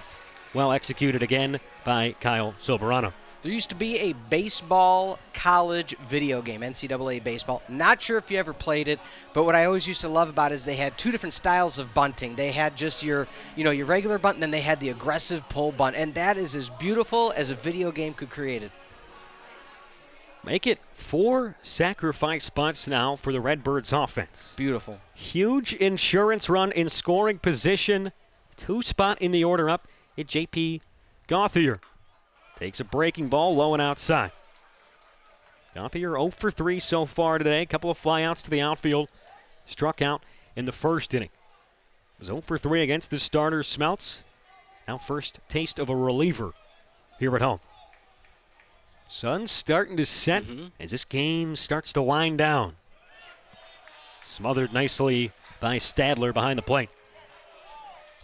well executed again by Kyle Soberano. There used to be a baseball college video game, NCAA baseball. Not sure if you ever played it, but what I always used to love about it is they had 2 different styles of bunting. They had just your regular bunt, and then they had the aggressive pull bunt, and that is as beautiful as a video game could create it. Make it 4 sacrifice bunts now for the Redbirds offense. Beautiful. Huge insurance run in scoring position. 2 spot in the order up at J.P. Gauthier. Takes a breaking ball low and outside. Gauthier 0 for 3 so far today. A couple of flyouts to the outfield. Struck out in the first inning. Was 0 for 3 against the starter Smeltz. Now first taste of a reliever here at home. Sun's starting to set as this game starts to wind down. Smothered nicely by Stadler behind the plate.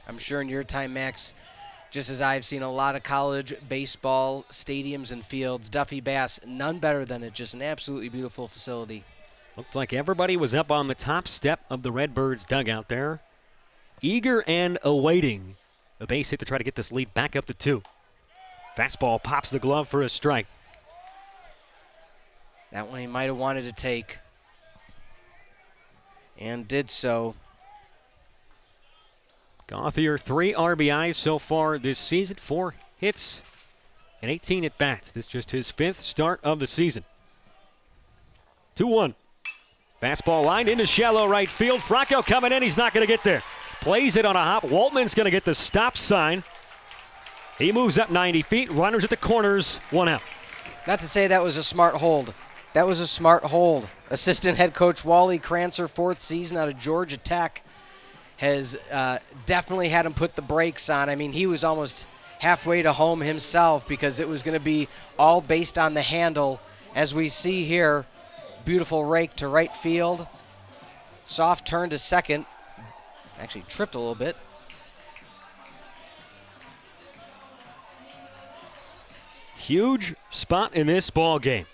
I'm sure in your time, Max, just as I've seen a lot of college baseball stadiums and fields, Duffy Bass, none better than it. Just an absolutely beautiful facility. Looked like everybody was up on the top step of the Redbirds dugout there, eager and awaiting a base hit to try to get this lead back up to 2. Fastball pops the glove for a strike. That one he might have wanted to take. And did so. Gauthier, 3 RBIs so far this season, 4 hits and 18 at bats. This just his 5th start of the season. 2-1. Fastball lined into shallow right field. Franco coming in. He's not going to get there. Plays it on a hop. Waltman's going to get the stop sign. He moves up 90 feet. Runners at the corners. 1 out. Not to say that was a smart hold. That was a smart hold. Assistant head coach Wally Crancer, 4th season out of Georgia Tech, has definitely had him put the brakes on. I mean, he was almost halfway to home himself because it was going to be all based on the handle. As we see here, beautiful rake to right field. Soft turn to second. Actually tripped a little bit. Huge spot in this ball game.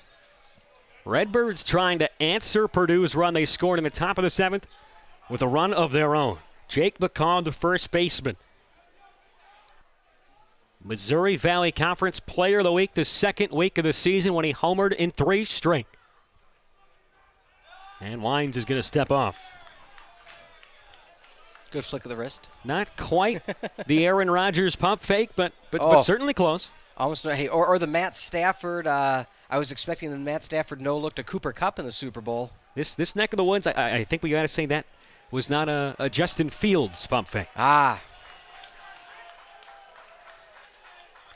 Redbirds trying to answer Purdue's run they scored in the top of the 7th with a run of their own. Jake McCaw, the first baseman. Missouri Valley Conference Player of the Week the 2nd week of the season when he homered in 3 straight. And Wines is going to step off. Good flick of the wrist. Not quite the Aaron Rodgers pump fake, but certainly close. Almost no. Hey, or the Matt Stafford. I was expecting the Matt Stafford no-look to Cooper Kupp in the Super Bowl. This neck of the woods, I think we got to say that was not a Justin Fields pump fake. Ah.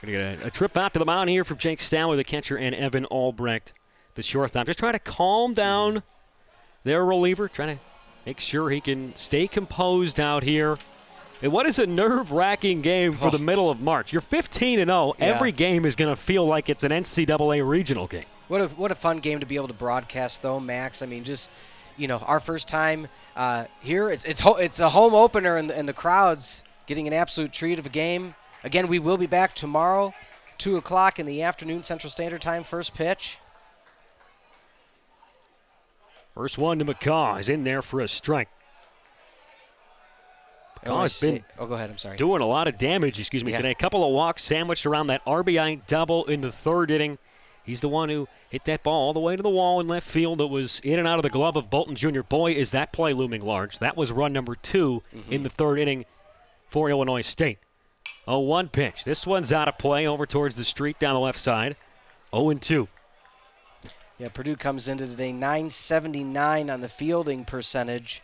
Going to get a trip out to the mound here from Jake Stanley, the catcher, and Evan Albrecht, the shortstop. Just trying to calm down their reliever, trying to make sure he can stay composed out here. And what is a nerve-wracking game for the middle of March? You're 15-0. Yeah. Every game is going to feel like it's an NCAA regional game. What a fun game to be able to broadcast, though, Max. I mean, just, our first time here. It's a home opener, and the crowd's getting an absolute treat of a game. Again, we will be back tomorrow, 2 o'clock in the afternoon, Central Standard Time, first pitch. First one to McCaw is in there for a strike. McCaw's been go ahead, I'm sorry. Doing a lot of damage, today. A couple of walks sandwiched around that RBI double in the 3rd inning. He's the one who hit that ball all the way to the wall in left field. That was in and out of the glove of Bolton Jr. Boy, is that play looming large. That was run number 2 in the 3rd inning for Illinois State. 0-1 pitch. This one's out of play over towards the street down the left side. 0-2. Yeah, Purdue comes into today .979 on the fielding percentage.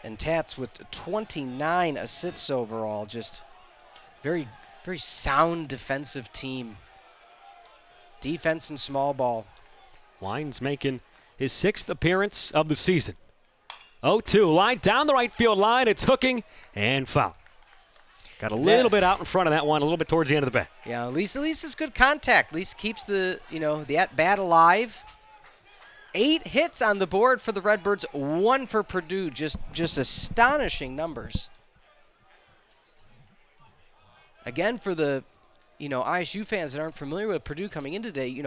And Tats with 29 assists overall. Just very, very sound defensive team. Defense and small ball. Wines making his 6th appearance of the season. 0-2. Line down the right field line. It's hooking and foul. Got a little bit out in front of that one, a little bit towards the end of the bat. Yeah, at least it's good contact. At least keeps the at-bat alive. 8 hits on the board for the Redbirds, 1 for Purdue. Just astonishing numbers. Again, for the ISU fans that aren't familiar with Purdue coming in today,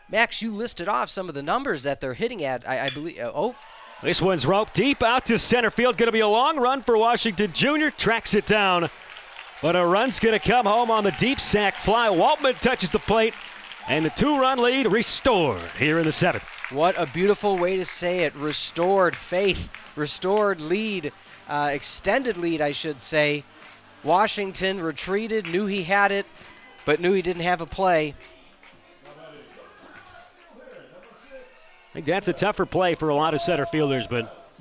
Max, you listed off some of the numbers that they're hitting at. I believe. This one's roped deep out to center field. Going to be a long run for Washington Jr. Tracks it down. But a run's going to come home on the deep sack fly. Waltman touches the plate, and the 2-run lead restored here in the 7th. What a beautiful way to say it. Restored faith, restored lead, extended lead, I should say. Washington retreated, knew he had it, but knew he didn't have a play. I think that's a tougher play for a lot of center fielders, but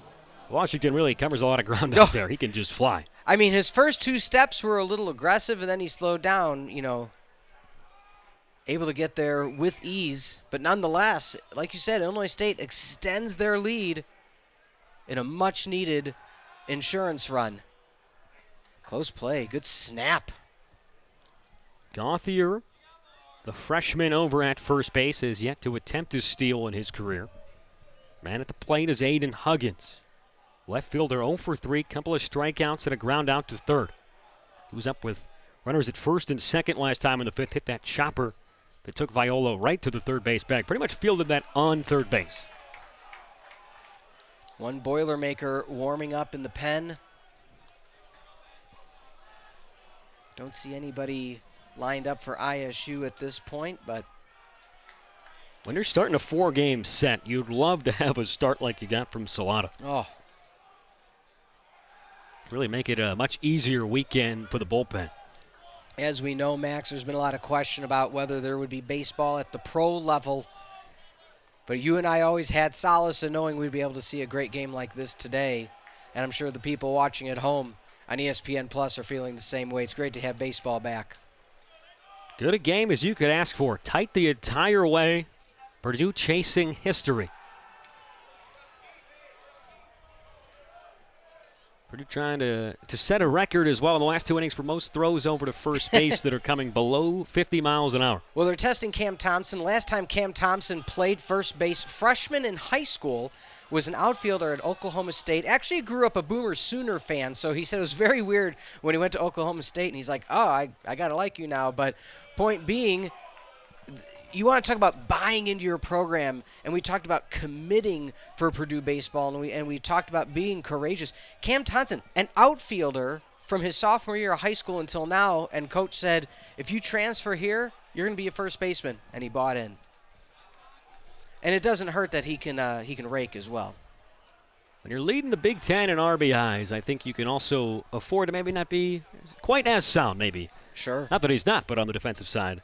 Washington really covers a lot of ground out there. He can just fly. I mean, his first 2 steps were a little aggressive, and then he slowed down, able to get there with ease. But nonetheless, like you said, Illinois State extends their lead in a much-needed insurance run. Close play. Good snap. Gauthier, the freshman over at first base, has yet to attempt a steal in his career. Man at the plate is Aiden Huggins. Left fielder 0 for 3, couple of strikeouts and a ground out to 3rd. He was up with runners at 1st and 2nd last time in the 5th. Hit that chopper that took Viola right to the 3rd base bag. Pretty much fielded that on 3rd base. One Boilermaker warming up in the pen. Don't see anybody lined up for ISU at this point, but when you're starting a 4-game set, you'd love to have a start like you got from Salata. Oh. Really make it a much easier weekend for the bullpen. As we know, Max, there's been a lot of question about whether there would be baseball at the pro level. But you and I always had solace in knowing we'd be able to see a great game like this today. And I'm sure the people watching at home on ESPN Plus are feeling the same way. It's great to have baseball back. Good a game as you could ask for. Tight the entire way. Purdue chasing history. Purdue trying to set a record as well in the last 2 innings for most throws over to first base that are coming below 50 miles an hour. Well, they're testing Cam Thompson. Last time Cam Thompson played first base, freshman in high school, was an outfielder at Oklahoma State. Actually grew up a Boomer Sooner fan, so he said it was very weird when he went to Oklahoma State, and he's like, oh, I got to like you now. But point being, you want to talk about buying into your program, and we talked about committing for Purdue baseball, and we talked about being courageous. Cam Thompson, an outfielder from his sophomore year of high school until now, and coach said, if you transfer here, you're going to be a first baseman, and he bought in. And it doesn't hurt that he can rake as well. When you're leading the Big Ten in RBIs, I think you can also afford to maybe not be quite as sound, maybe. Sure. Not that he's not, but on the defensive side. A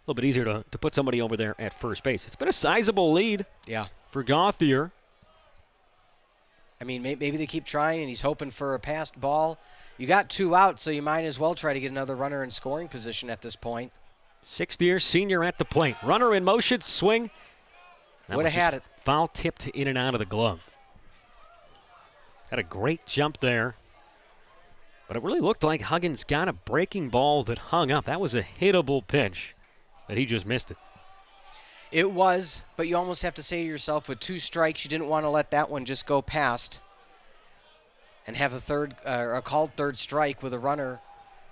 little bit easier to put somebody over there at first base. It's been a sizable lead for Gauthier. I mean, maybe they keep trying, and he's hoping for a passed ball. You got 2 outs, so you might as well try to get another runner in scoring position at this point. 6th-year senior at the plate. Runner in motion, swing. Would have had it. Foul tipped in and out of the glove. Had a great jump there. But it really looked like Huggins got a breaking ball that hung up. That was a hittable pitch. But he just missed it. It was, but you almost have to say to yourself, with 2 strikes, you didn't want to let that one just go past and have a called third strike with a runner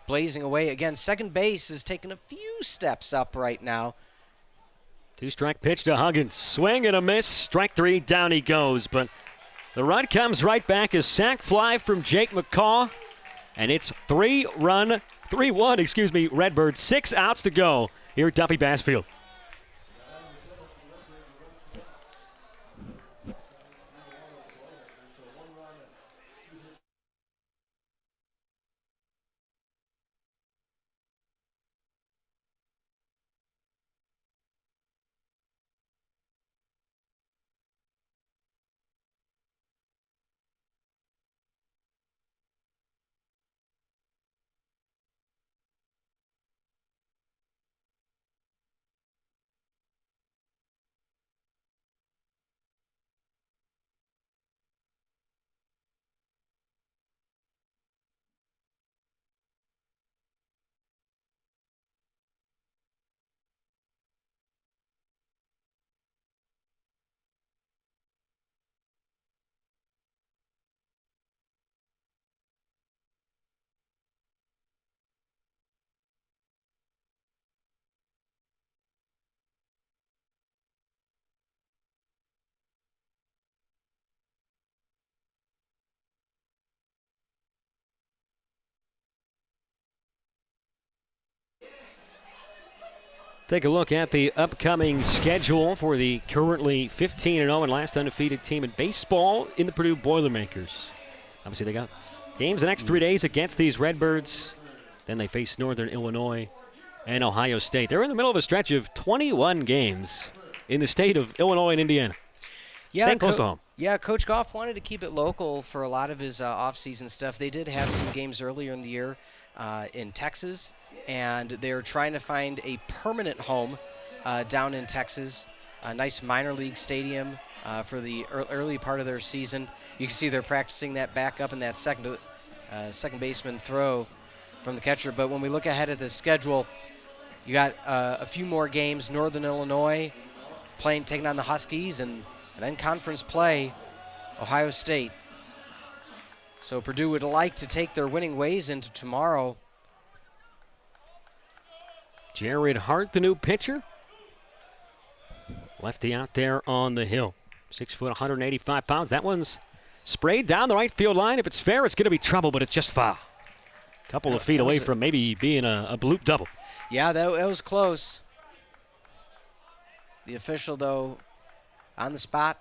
blazing away. Again, second base is taking a few steps up right now. 2-strike pitch to Huggins. Swing and a miss. Strike 3, down he goes. But the run comes right back. A sac fly from Jake McCaw. And it's 3-1, Redbirds. 6 outs to go here at Duffy Bass Field. Take a look at the upcoming schedule for the currently 15-0 and last undefeated team in baseball in the Purdue Boilermakers. Obviously, they got games the next 3 days against these Redbirds. Then they face Northern Illinois and Ohio State. They're in the middle of a stretch of 21 games in the state of Illinois and Indiana. Yeah, close to home. Yeah, Coach Goff wanted to keep it local for a lot of his off-season stuff. They did have some games earlier in the year in Texas, and they're trying to find a permanent home down in Texas, a nice minor league stadium for the early part of their season. You can see they're practicing that back up in that second baseman throw from the catcher. But when we look ahead at the schedule, you got a few more games. Northern Illinois taking on the Huskies, and then conference play, Ohio State. So Purdue would like to take their winning ways into tomorrow. Jared Hart, the new pitcher. Lefty out there on the hill. 6 foot, 185 pounds. That one's sprayed down the right field line. If it's fair, it's going to be trouble, but it's just foul. Couple of feet away from maybe being a bloop double. Yeah, that was close. The official, though, on the spot.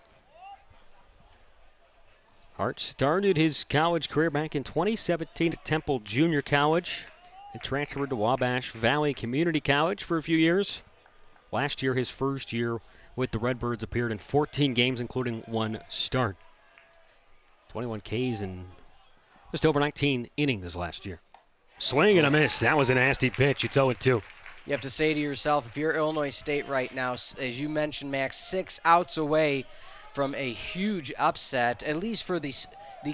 Hart started his college career back in 2017 at Temple Junior College and transferred to Wabash Valley Community College for a few years. Last year, his first year with the Redbirds, appeared in 14 games, including 1 start. 21 Ks and just over 19 innings last year. Swing and a miss. That was a nasty pitch. It's 0-2. You have to say to yourself, if you're Illinois State right now, as you mentioned, Max, 6 outs away from a huge upset, at least for the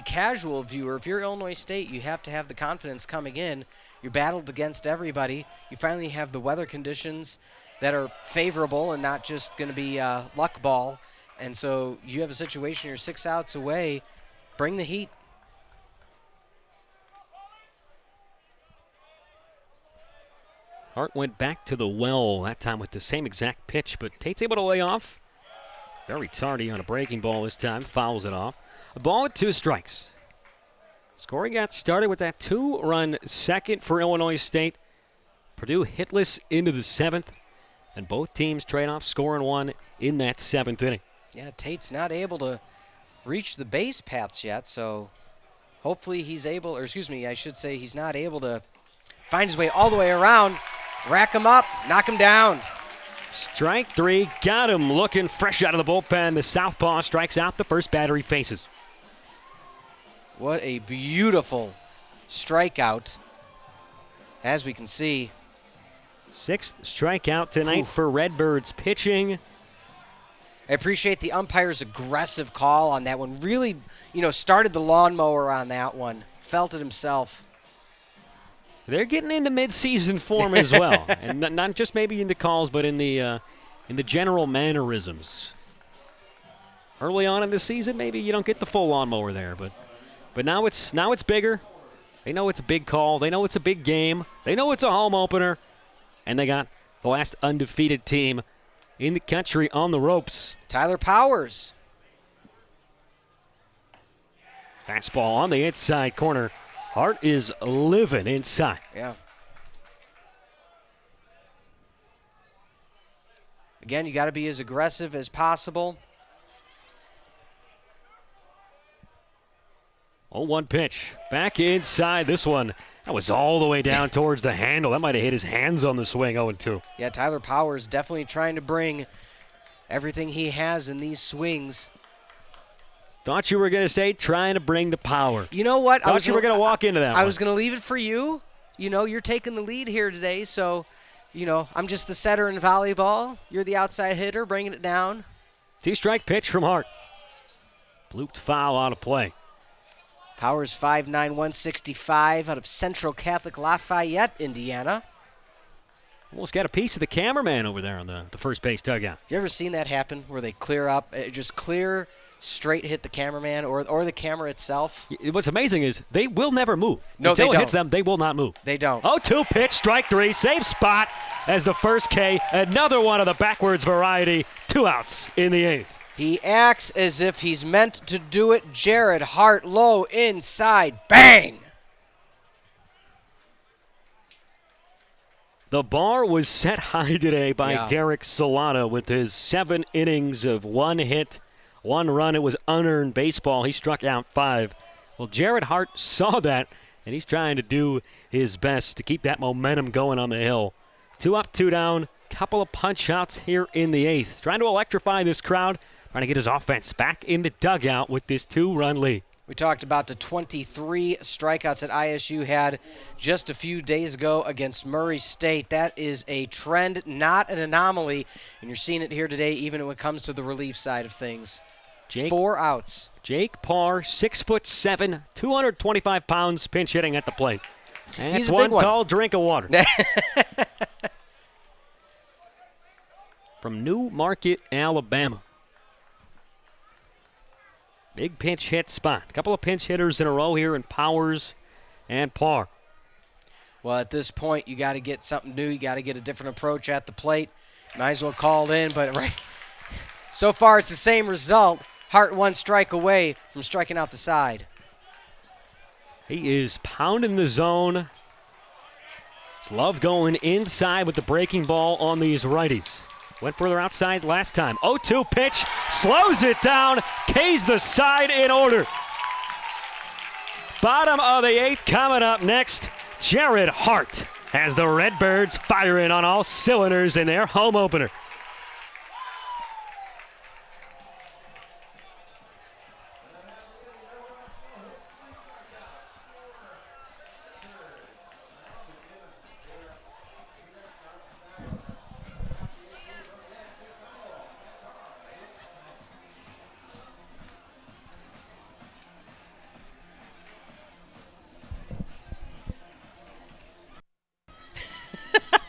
casual viewer. If you're Illinois State, you have to have the confidence coming in. You're battled against everybody. You finally have the weather conditions that are favorable and not just going to be luck ball. And so you have a situation, you're 6 outs away. Bring the heat. Hart went back to the well that time with the same exact pitch, but Tate's able to lay off. Very tardy on a breaking ball this time, fouls it off. A ball with 2 strikes. Scoring got started with that 2-run second for Illinois State. Purdue hitless into the 7th, and both teams trade off scoring 1 in that 7th inning. Yeah, Tate's not able to reach the base paths yet, so hopefully he's able, or excuse me, I should say he's not able to find his way all the way around, rack him up, knock him down. Strike 3, got him looking fresh out of the bullpen. The southpaw strikes out the first batter he faces. What a beautiful strikeout, as we can see. 6th strikeout tonight for Redbirds pitching. I appreciate the umpire's aggressive call on that one. Really, started the lawnmower on that one. Felt it himself. They're getting into mid-season form as well, and not just maybe in the calls, but in the general mannerisms. Early on in the season, maybe you don't get the full lawnmower there, but now it's bigger. They know it's a big call. They know it's a big game. They know it's a home opener, and they got the last undefeated team in the country on the ropes. Tyler Powers. Fastball on the inside corner. Hart is living inside. Yeah. Again, you got to be as aggressive as possible. 0-1 pitch. Back inside this one. That was all the way down towards the handle. That might have hit his hands on the swing, 0-2. Yeah, Tyler Powers definitely trying to bring everything he has in these swings. Thought you were going to say trying to bring the power. You know what? Thought you were going to walk into that one. I was going to leave it for you. You're taking the lead here today, so, I'm just the setter in volleyball. You're the outside hitter, bringing it down. 2-strike pitch from Hart. Blooped foul out of play. Powers 5'9", 165 out of Central Catholic Lafayette, Indiana. Almost got a piece of the cameraman over there on the first base dugout. You ever seen that happen where they clear up, just clear, straight hit the cameraman or the camera itself? What's amazing is they will never move. No, Until they it don't. hits them, they will not move. They don't. 0-2 pitch, strike 3, same spot as the first K. Another one of the backwards variety. 2 outs in the 8th. He acts as if he's meant to do it. Jared Hart low inside. Bang! The bar was set high today by Derek Solana with his 7 innings of 1 hit, 1 run. It was unearned baseball. He struck out 5. Well, Jared Hart saw that, and he's trying to do his best to keep that momentum going on the hill. 2 up, 2 down. Couple of punch outs here in the 8th. Trying to electrify this crowd. Trying to get his offense back in the dugout with this 2-run lead. We talked about the 23 strikeouts that ISU had just a few days ago against Murray State. That is a trend, not an anomaly, and you're seeing it here today even when it comes to the relief side of things. 4 outs. Jake Parr, 6'7", 225 pounds, pinch hitting at the plate. And He's that's a big one tall drink of water. From New Market, Alabama. Big pinch hit spot. A couple of pinch hitters in a row here in Powers and Parr. Well, at this point, you got to get something new. You got to get a different approach at the plate. Might as well call it in, but right. So far, it's the same result. Hart 1 strike away from striking out the side. He is pounding the zone. Love going inside with the breaking ball on these righties. Went further outside last time. 0-2 pitch, slows it down, K's the side in order. Bottom of the 8th coming up next. Jared Hart has the Redbirds firing on all cylinders in their home opener.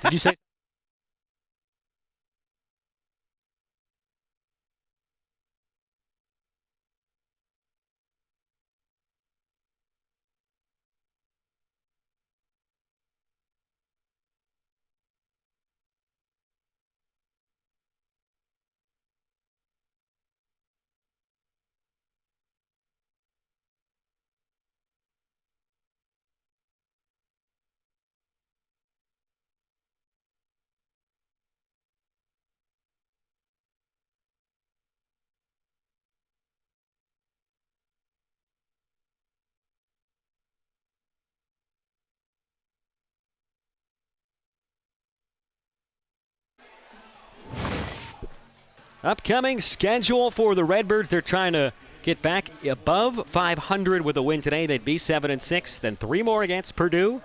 Did you say? Upcoming schedule for the Redbirds. They're trying to get back above 500 with a win today. They'd be 7-6, then 3 more against Purdue,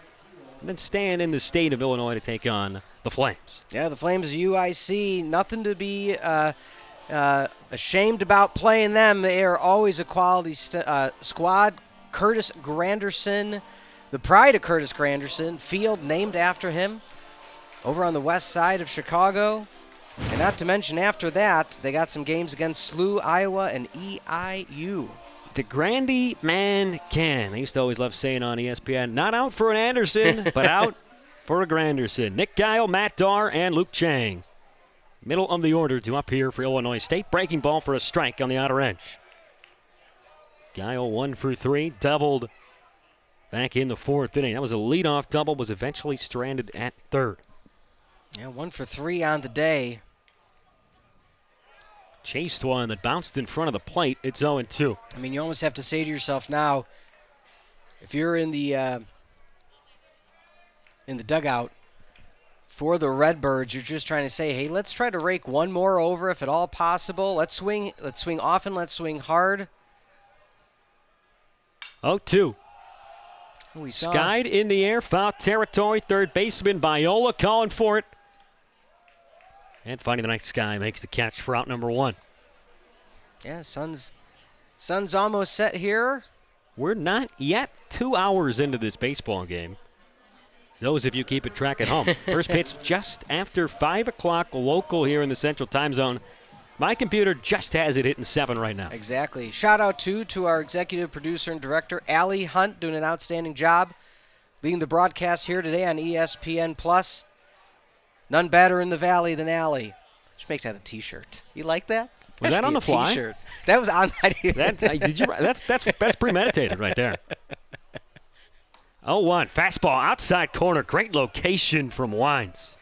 and then staying in the state of Illinois to take on the Flames. Yeah, the Flames UIC, nothing to be ashamed about playing them. They are always a quality squad. Curtis Granderson, the pride of Curtis Granderson, field named after him over on the west side of Chicago. And not to mention, after that, they got some games against SLU, Iowa, and EIU. The Grandy man can. They used to always love saying on ESPN, not out for an Anderson, but out for a Granderson. Nick Geil, Matt Darr, and Luke Chang. Middle of the order to up here for Illinois State. Breaking ball for a strike on the outer edge. Geil 1 for 3, doubled back in the 4th inning. That was a leadoff double, was eventually stranded at 3rd. Yeah, 1 for 3 on the day. Chased one that bounced in front of the plate. It's 0-2. I mean, you almost have to say to yourself now, if you're in the dugout for the Redbirds, you're just trying to say, hey, let's try to rake one more over if at all possible. Let's swing often, let's swing hard. 0-2. We saw skied in the air, foul territory. Third baseman Biola calling for it. And finding the night sky makes the catch for out number 1. Yeah, sun's almost set here. We're not yet 2 hours into this baseball game. Those of you keeping track at home. First pitch just after 5 o'clock local here in the Central Time Zone. My computer just has it hitting 7 right now. Exactly. Shout out to our executive producer and director, Allie Hunt, doing an outstanding job leading the broadcast here today on ESPN+. None better in the valley than Allie. Should make that a T-shirt. You like that? Was that on the fly? T-shirt. That was on that. That's premeditated right there. 0-1. Fastball outside corner. Great location from Wines.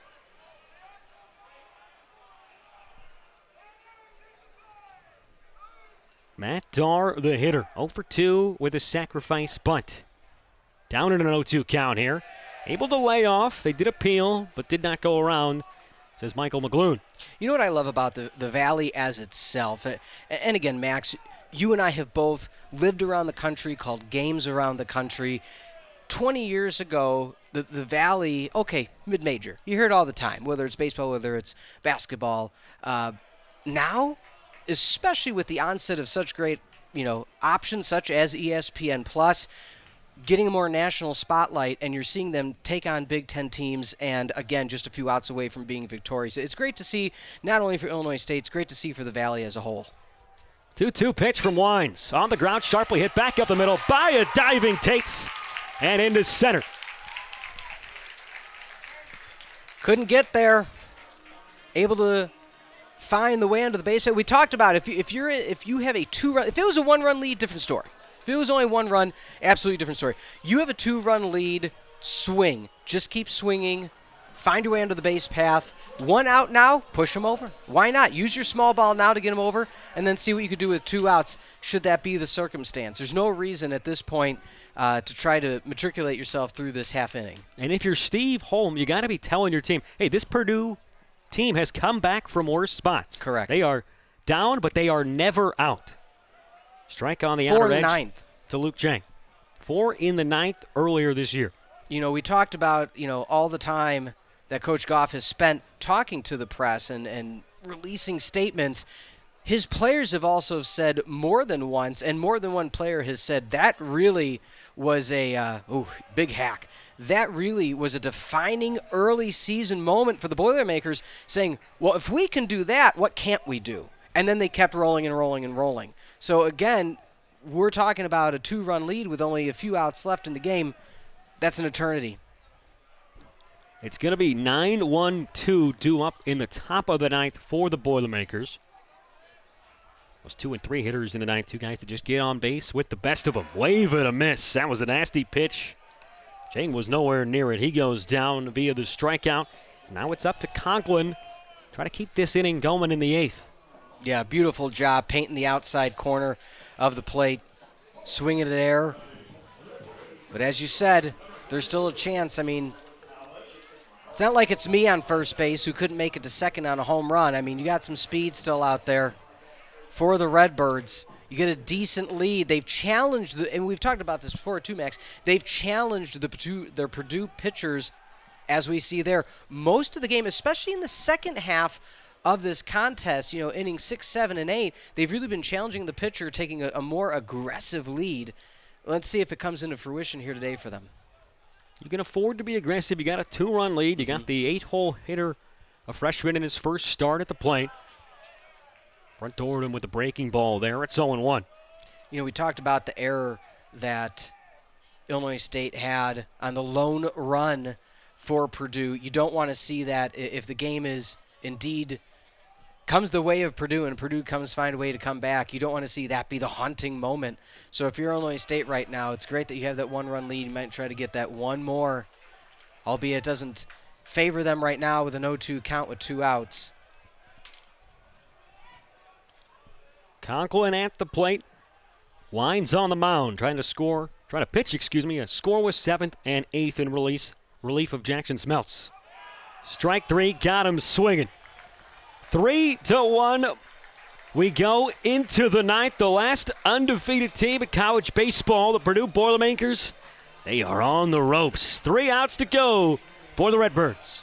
Matt Darr, the hitter. 0 for 2 with a sacrifice bunt. Down in an 0-2 count here. Able to lay off. They did appeal, but did not go around, says Michael McGloon. You know what I love about the Valley as itself? And again, Max, you and I have both lived around the country, called games around the country. 20 years ago, the Valley, okay, mid-major. You hear it all the time, whether it's baseball, whether it's basketball. Now, especially with the onset of such great, options such as ESPN+, getting a more national spotlight, and you're seeing them take on Big Ten teams, and again, just a few outs away from being victorious. It's great to see, not only for Illinois State, it's great to see for the Valley as a whole. 2-2 pitch from Wines. On the ground, sharply hit back up the middle by a diving Tates, and into center. Couldn't get there. Able to find the way under the base. We talked about if you have a 2-run, if it was a 1-run lead, different story. If it was only 1 run, absolutely different story. You have a 2-run lead swing. Just keep swinging. Find your way under the base path. 1 out now, push them over. Why not? Use your small ball now to get them over, and then see what you could do with 2 outs should that be the circumstance. There's no reason at this point to try to matriculate yourself through this half inning. And if you're Steve Holm, you got to be telling your team, hey, this Purdue team has come back from worse spots. Correct. They are down, but they are never out. Strike on the outer edge. 4 in the 9th. To Luke Chang. 4 in the 9th earlier this year. You know, we talked about, all the time that Coach Goff has spent talking to the press and releasing statements. His players have also said more than once, and more than one player has said that really was a big hack. That really was a defining early season moment for the Boilermakers, saying, well, if we can do that, what can't we do? And then they kept rolling and rolling and rolling. So, again, we're talking about a 2-run lead with only a few outs left in the game. That's an eternity. It's going to be 9-1-2 due up in the top of the 9th for the Boilermakers. Those 2 and 3 hitters in the 9th, 2 guys that just get on base with the best of them. Wave and a miss. That was a nasty pitch. Chang was nowhere near it. He goes down via the strikeout. Now it's up to Conklin. Try to keep this inning going in the 8th. Yeah, beautiful job painting the outside corner of the plate. Swinging it air. But as you said, there's still a chance. I mean, it's not like it's me on first base who couldn't make it to second on a home run. I mean, you got some speed still out there for the Redbirds. You get a decent lead. They've challenged, and we've talked about this before too, Max. They've challenged their Purdue pitchers, as we see there, most of the game, especially in the second half of this contest, innings 6, 7, and 8. They've really been challenging the pitcher, taking a more aggressive lead. Let's see if it comes into fruition here today for them. You can afford to be aggressive. You got a 2-run lead. You got the 8-hole hitter, a freshman in his first start at the plate. Front door him with the breaking ball there. It's 0-1. We talked about the error that Illinois State had on the lone run for Purdue. You don't want to see that if the game is indeed comes the way of Purdue and Purdue find a way to come back. You don't want to see that be the haunting moment. So if you're Illinois State right now, it's great that you have that 1-run lead. You might try to get that one more, albeit it doesn't favor them right now with an 0-2 count with 2 outs. Conklin at the plate. Wines on the mound, trying to pitch, a score was 7th and 8th in relief of Jackson Smeltz. Strike 3, got him swinging. 3-1. We go into the 9th, the last undefeated team at college baseball, the Purdue Boilermakers. They are on the ropes. 3 outs to go for the Redbirds.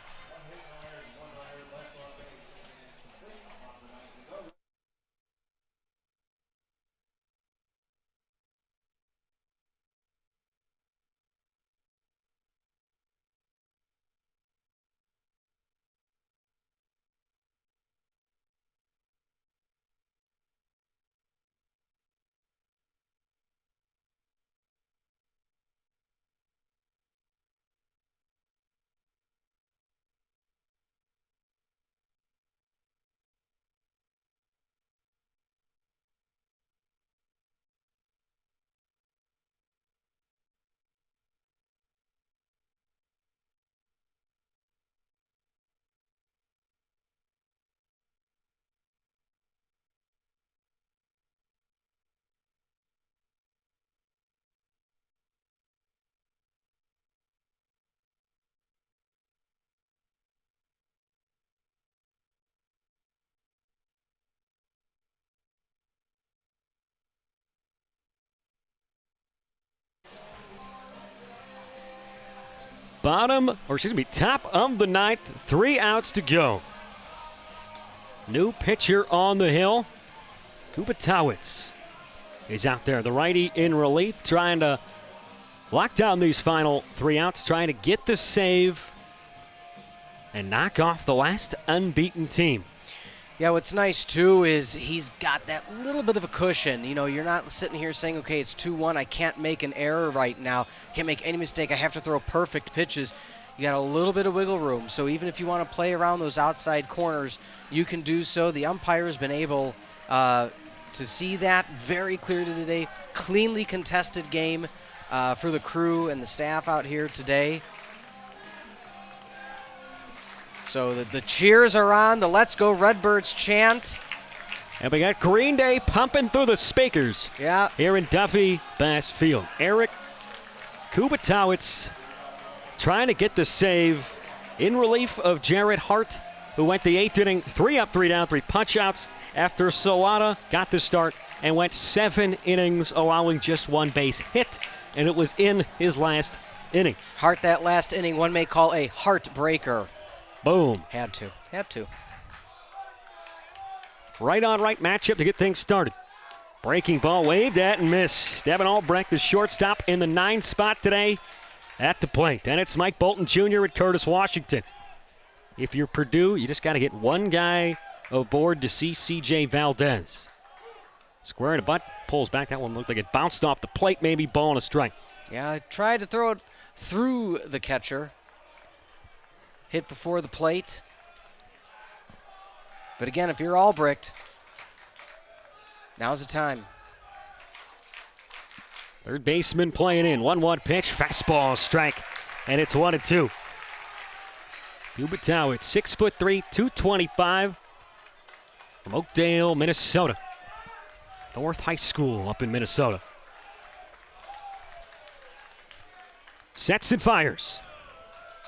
Top of the 9th, 3 outs to go. New pitcher on the hill. Kupatowicz is out there. The righty in relief, trying to lock down these final 3 outs, trying to get the save and knock off the last unbeaten team. Yeah, what's nice, too, is he's got that little bit of a cushion. You're not sitting here saying, okay, it's 2-1. I can't make an error right now. Can't make any mistake. I have to throw perfect pitches. You got a little bit of wiggle room. So even if you want to play around those outside corners, you can do so. The umpire has been able to see that very clearly today. Cleanly contested game. for the crew and the staff out here today. So the cheers are on, the Let's Go Redbirds chant. And we got Green Day pumping through the speakers. Yeah. Here in Duffy Bass Field. Eric Kubatowicz trying to get the save in relief of Jarrett Hart, who went the 8th inning, 3 up, 3 down, 3 punch-outs after Solana got the start and went 7 innings, allowing just 1 base hit, and it was in his last inning. Hart that last inning, one may call a heartbreaker. Boom. Had to. Right on right matchup to get things started. Breaking ball waved at and missed. Devin Albrecht, the shortstop, in the 9 spot today at the plate. And it's Mike Bolton Jr. at Curtis Washington. If you're Purdue, you just got to get one guy aboard to see C.J. Valdez. Square in the butt, pulls back. That one looked like it bounced off the plate, maybe ball and a strike. Yeah, I tried to throw it through the catcher. Hit before the plate. But again, if you're Albrecht, now's the time. Third baseman playing in. 1-1 pitch, fastball, strike, and it's 1-2. Kubatowicz, 6'3", 225, from Oakdale, Minnesota. North High School up in Minnesota. Sets and fires.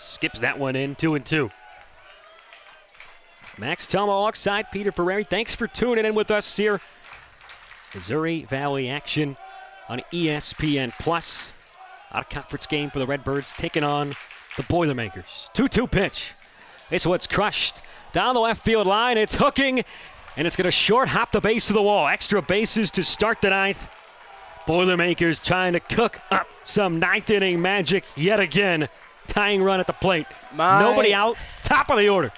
Skips that one in, 2-2. Max Tomahawk side, Peter Ferrari. Thanks for tuning in with us here. Missouri Valley action on ESPN+. Out-of-conference game for the Redbirds, taking on the Boilermakers. 2-2 pitch. This one's crushed down the left field line. It's hooking, and it's going to short hop the base of the wall. Extra bases to start the 9th. Boilermakers trying to cook up some 9th inning magic yet again. Tying run at the plate. Nobody out. Top of the order.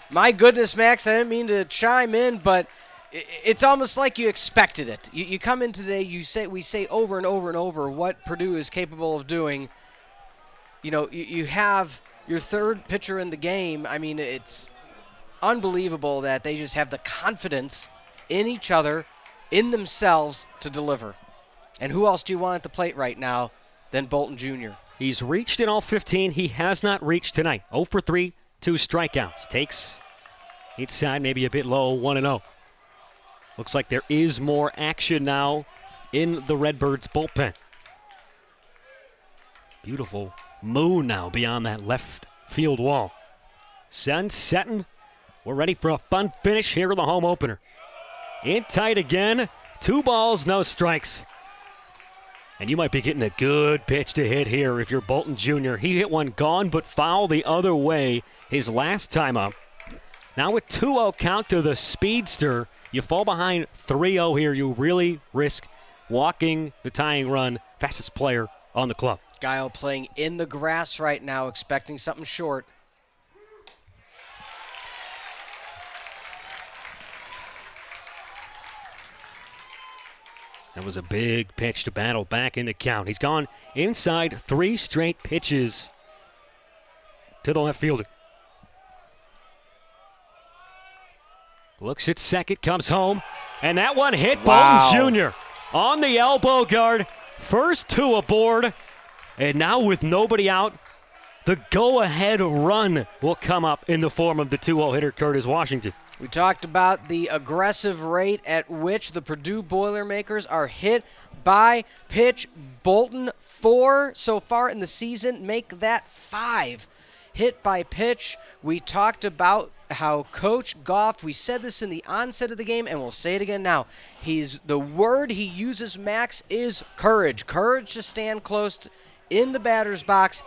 My goodness, Max, I didn't mean to chime in, but it's almost like you expected it. You come in today, we say over and over and over what Purdue is capable of doing. You know, you have your third pitcher in the game. I mean, it's unbelievable that they just have the confidence in each other, in themselves, to deliver. And who else do you want at the plate right now than Bolton Jr.? He's reached in all 15. He has not reached tonight. 0 for 3, 2 strikeouts. Takes inside, maybe a bit low, 1-0. Looks like there is more action now in the Redbirds bullpen. Beautiful moon now beyond that left field wall. Sun setting. We're ready for a fun finish here in the home opener. In tight again. 2 balls, no strikes. And you might be getting a good pitch to hit here if you're Bolton Jr. He hit one gone but foul the other way his last time up. Now with 2-0 count to the speedster, you fall behind 3-0 here. You really risk walking the tying run. Fastest player on the club. Guile playing in the grass right now, expecting something short. That was a big pitch to battle back in the count. He's gone inside 3 straight pitches to the left fielder. Looks at second, comes home, and that one hit Bolton Jr. on the elbow guard. First 2 aboard, and now with nobody out, the go-ahead run will come up in the form of the 2-0 hitter, Curtis Washington. We talked about the aggressive rate at which the Purdue Boilermakers are hit by pitch. Bolton, 4 so far in the season, make that 5 hit by pitch. We talked about how Coach Goff, we said this in the onset of the game, and we'll say it again now. The word he uses, Max, is courage. Courage to stand close in the batter's box.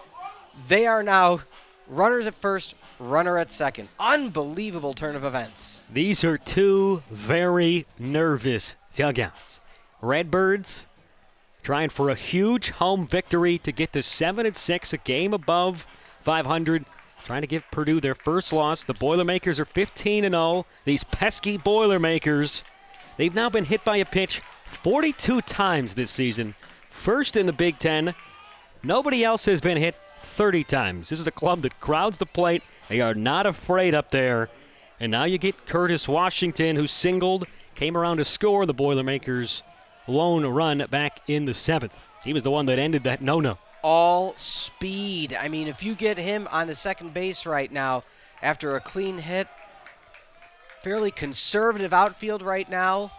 They are now runners at first, runner at second. Unbelievable turn of events. These are 2 very nervous dugouts. Redbirds trying for a huge home victory to get to 7-6, a game above 500. Trying to give Purdue their first loss. The Boilermakers are 15-0. These pesky Boilermakers, they've now been hit by a pitch 42 times this season. First in the Big Ten. Nobody else has been hit 30 times. This is a club that crowds the plate. They are not afraid up there. And now you get Curtis Washington, who singled, came around to score the Boilermakers' lone run back in the 7th. He was the one that ended that no-no. All speed. I mean, if you get him on the second base right now after a clean hit, fairly conservative outfield right now.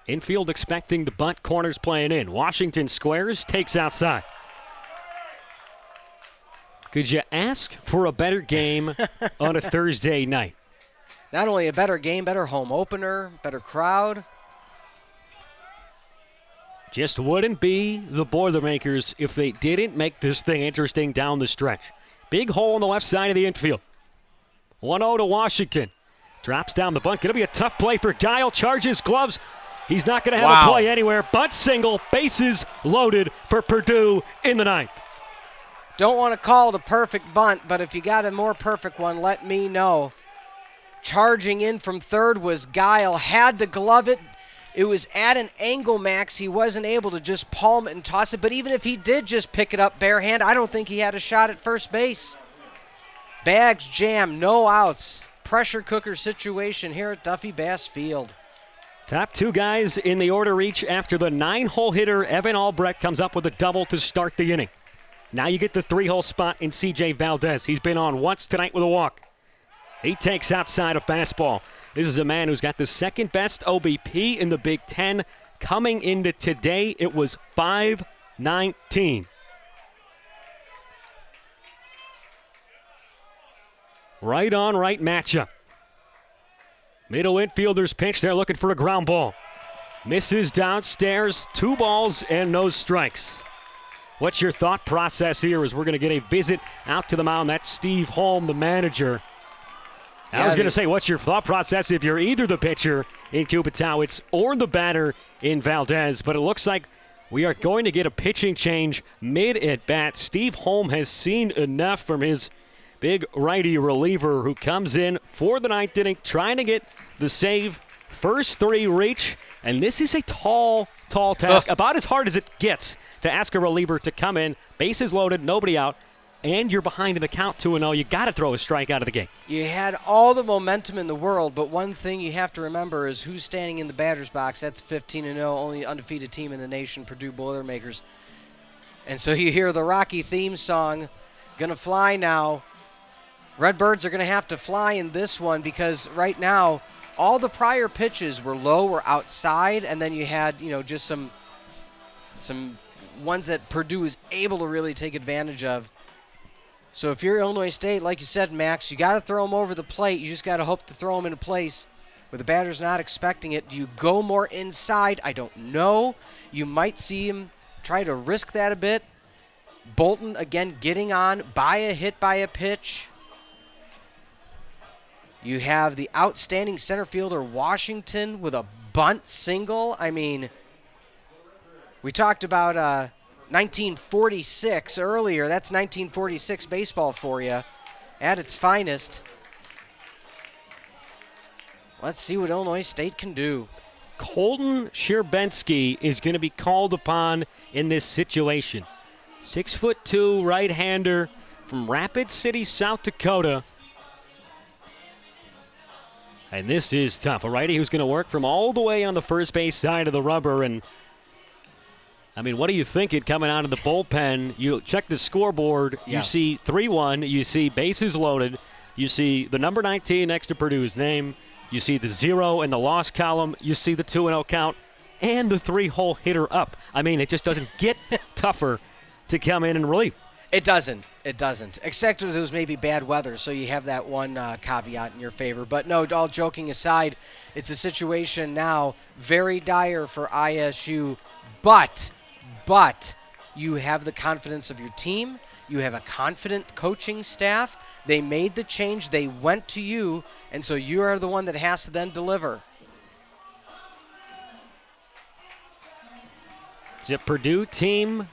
Infield expecting the bunt, corners playing in. Washington squares, takes outside. Could you ask for a better game on a Thursday night? Not only a better game, better home opener, better crowd. Just wouldn't be the Boilermakers if they didn't make this thing interesting down the stretch. Big hole on the left side of the infield. 1-0 to Washington. Drops down the bunt. Going to be a tough play for Guile. Charges gloves. He's not going to have a play anywhere. Bunt single. Bases loaded for Purdue in the ninth. Don't want to call it a perfect bunt, but if you got a more perfect one, let me know. Charging in from third was Guile. Had to glove it. It was at an angle, Max. He wasn't able to just palm it and toss it, but even if he did just pick it up bare hand, I don't think he had a shot at first base. Bags jam, no outs. Pressure cooker situation here at Duffy Bass Field. Top two guys in the order each after the 9-hole hitter, Evan Albrecht, comes up with a double to start the inning. Now you get the 3-hole spot in C.J. Valdez. He's been on once tonight with a walk. He takes outside a fastball. This is a man who's got the second best OBP in the Big Ten. Coming into today, it was .519. Right on right matchup. Middle infielder's pitch. They're looking for a ground ball. Misses downstairs. 2 balls and no strikes. What's your thought process here as we're going to get a visit out to the mound? That's Steve Holm, the manager. I was going to say, what's your thought process if you're either the pitcher in Kupitowicz or the batter in Valdez? But it looks like we are going to get a pitching change mid-at-bat. Steve Holm has seen enough from his big righty reliever who comes in for the ninth inning, trying to get the save. First 3 reach, and this is a tall task. About as hard as it gets to ask a reliever to come in, bases loaded, nobody out, and you're behind in the count 2-0. You got to throw a strike out of the gate. You had all the momentum in the world, but one thing you have to remember is who's standing in the batter's box. That's 15-0, only undefeated team in the nation, Purdue Boilermakers. And so you hear the Rocky theme song, gonna fly now. Redbirds are gonna have to fly in this one because right now, all the prior pitches were low or outside, and then you had, just some ones that Purdue is able to really take advantage of. So if you're Illinois State, like you said, Max, you got to throw them over the plate. You just got to hope to throw them in a place where the batter's not expecting it. Do you go more inside? I don't know. You might see him try to risk that a bit. Bolton, again, getting on by a hit, by a pitch. You have the outstanding center fielder, Washington, with a bunt single. I mean, we talked about 1946 earlier. That's 1946 baseball for you at its finest. Let's see what Illinois State can do. Colton Sherbensky is going to be called upon in this situation. 6'2" right-hander from Rapid City, South Dakota. And this is tough. A righty who's going to work from all the way on the first base side of the rubber. And I mean, what are you thinking coming out of the bullpen? You check the scoreboard. Yeah. You see 3-1. You see bases loaded. You see the number 19 next to Purdue's name. You see the 0 in the loss column. You see the 2-0 count and the 3-hole hitter up. I mean, it just doesn't get tougher to come in and relief. It doesn't. It doesn't. Except if it was maybe bad weather, so you have that one caveat in your favor. But no, all joking aside, it's a situation now very dire for ISU. But you have the confidence of your team. You have a confident coaching staff. They made the change. They went to you, and so you are the one that has to then deliver. It's a Purdue team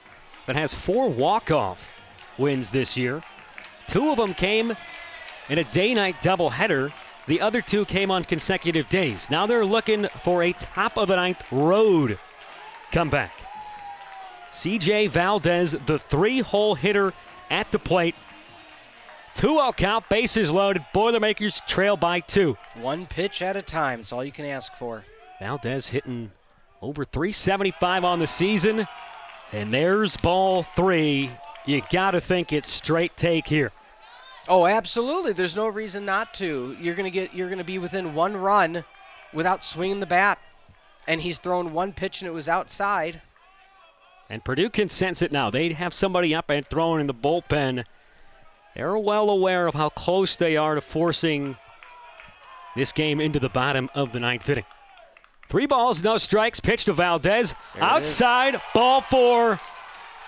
that has 4 walk-off wins this year. 2 of them came in a day-night doubleheader. The other 2 came on consecutive days. Now they're looking for a top-of-the-ninth road comeback. C.J. Valdez, the 3-hole hitter at the plate. 2-0 count, bases loaded. Boilermakers trail by 2. One pitch at a time. That's all you can ask for. Valdez hitting over .375 on the season. And there's ball 3. You got to think it's straight take here. Oh, absolutely. There's no reason not to. You're going to be within 1 run without swinging the bat. And he's thrown 1 pitch and it was outside. And Purdue can sense it now. They have somebody up and throwing in the bullpen. They're well aware of how close they are to forcing this game into the bottom of the 9th inning. 3 balls, no strikes. Pitch to Valdez. Outside, ball 4.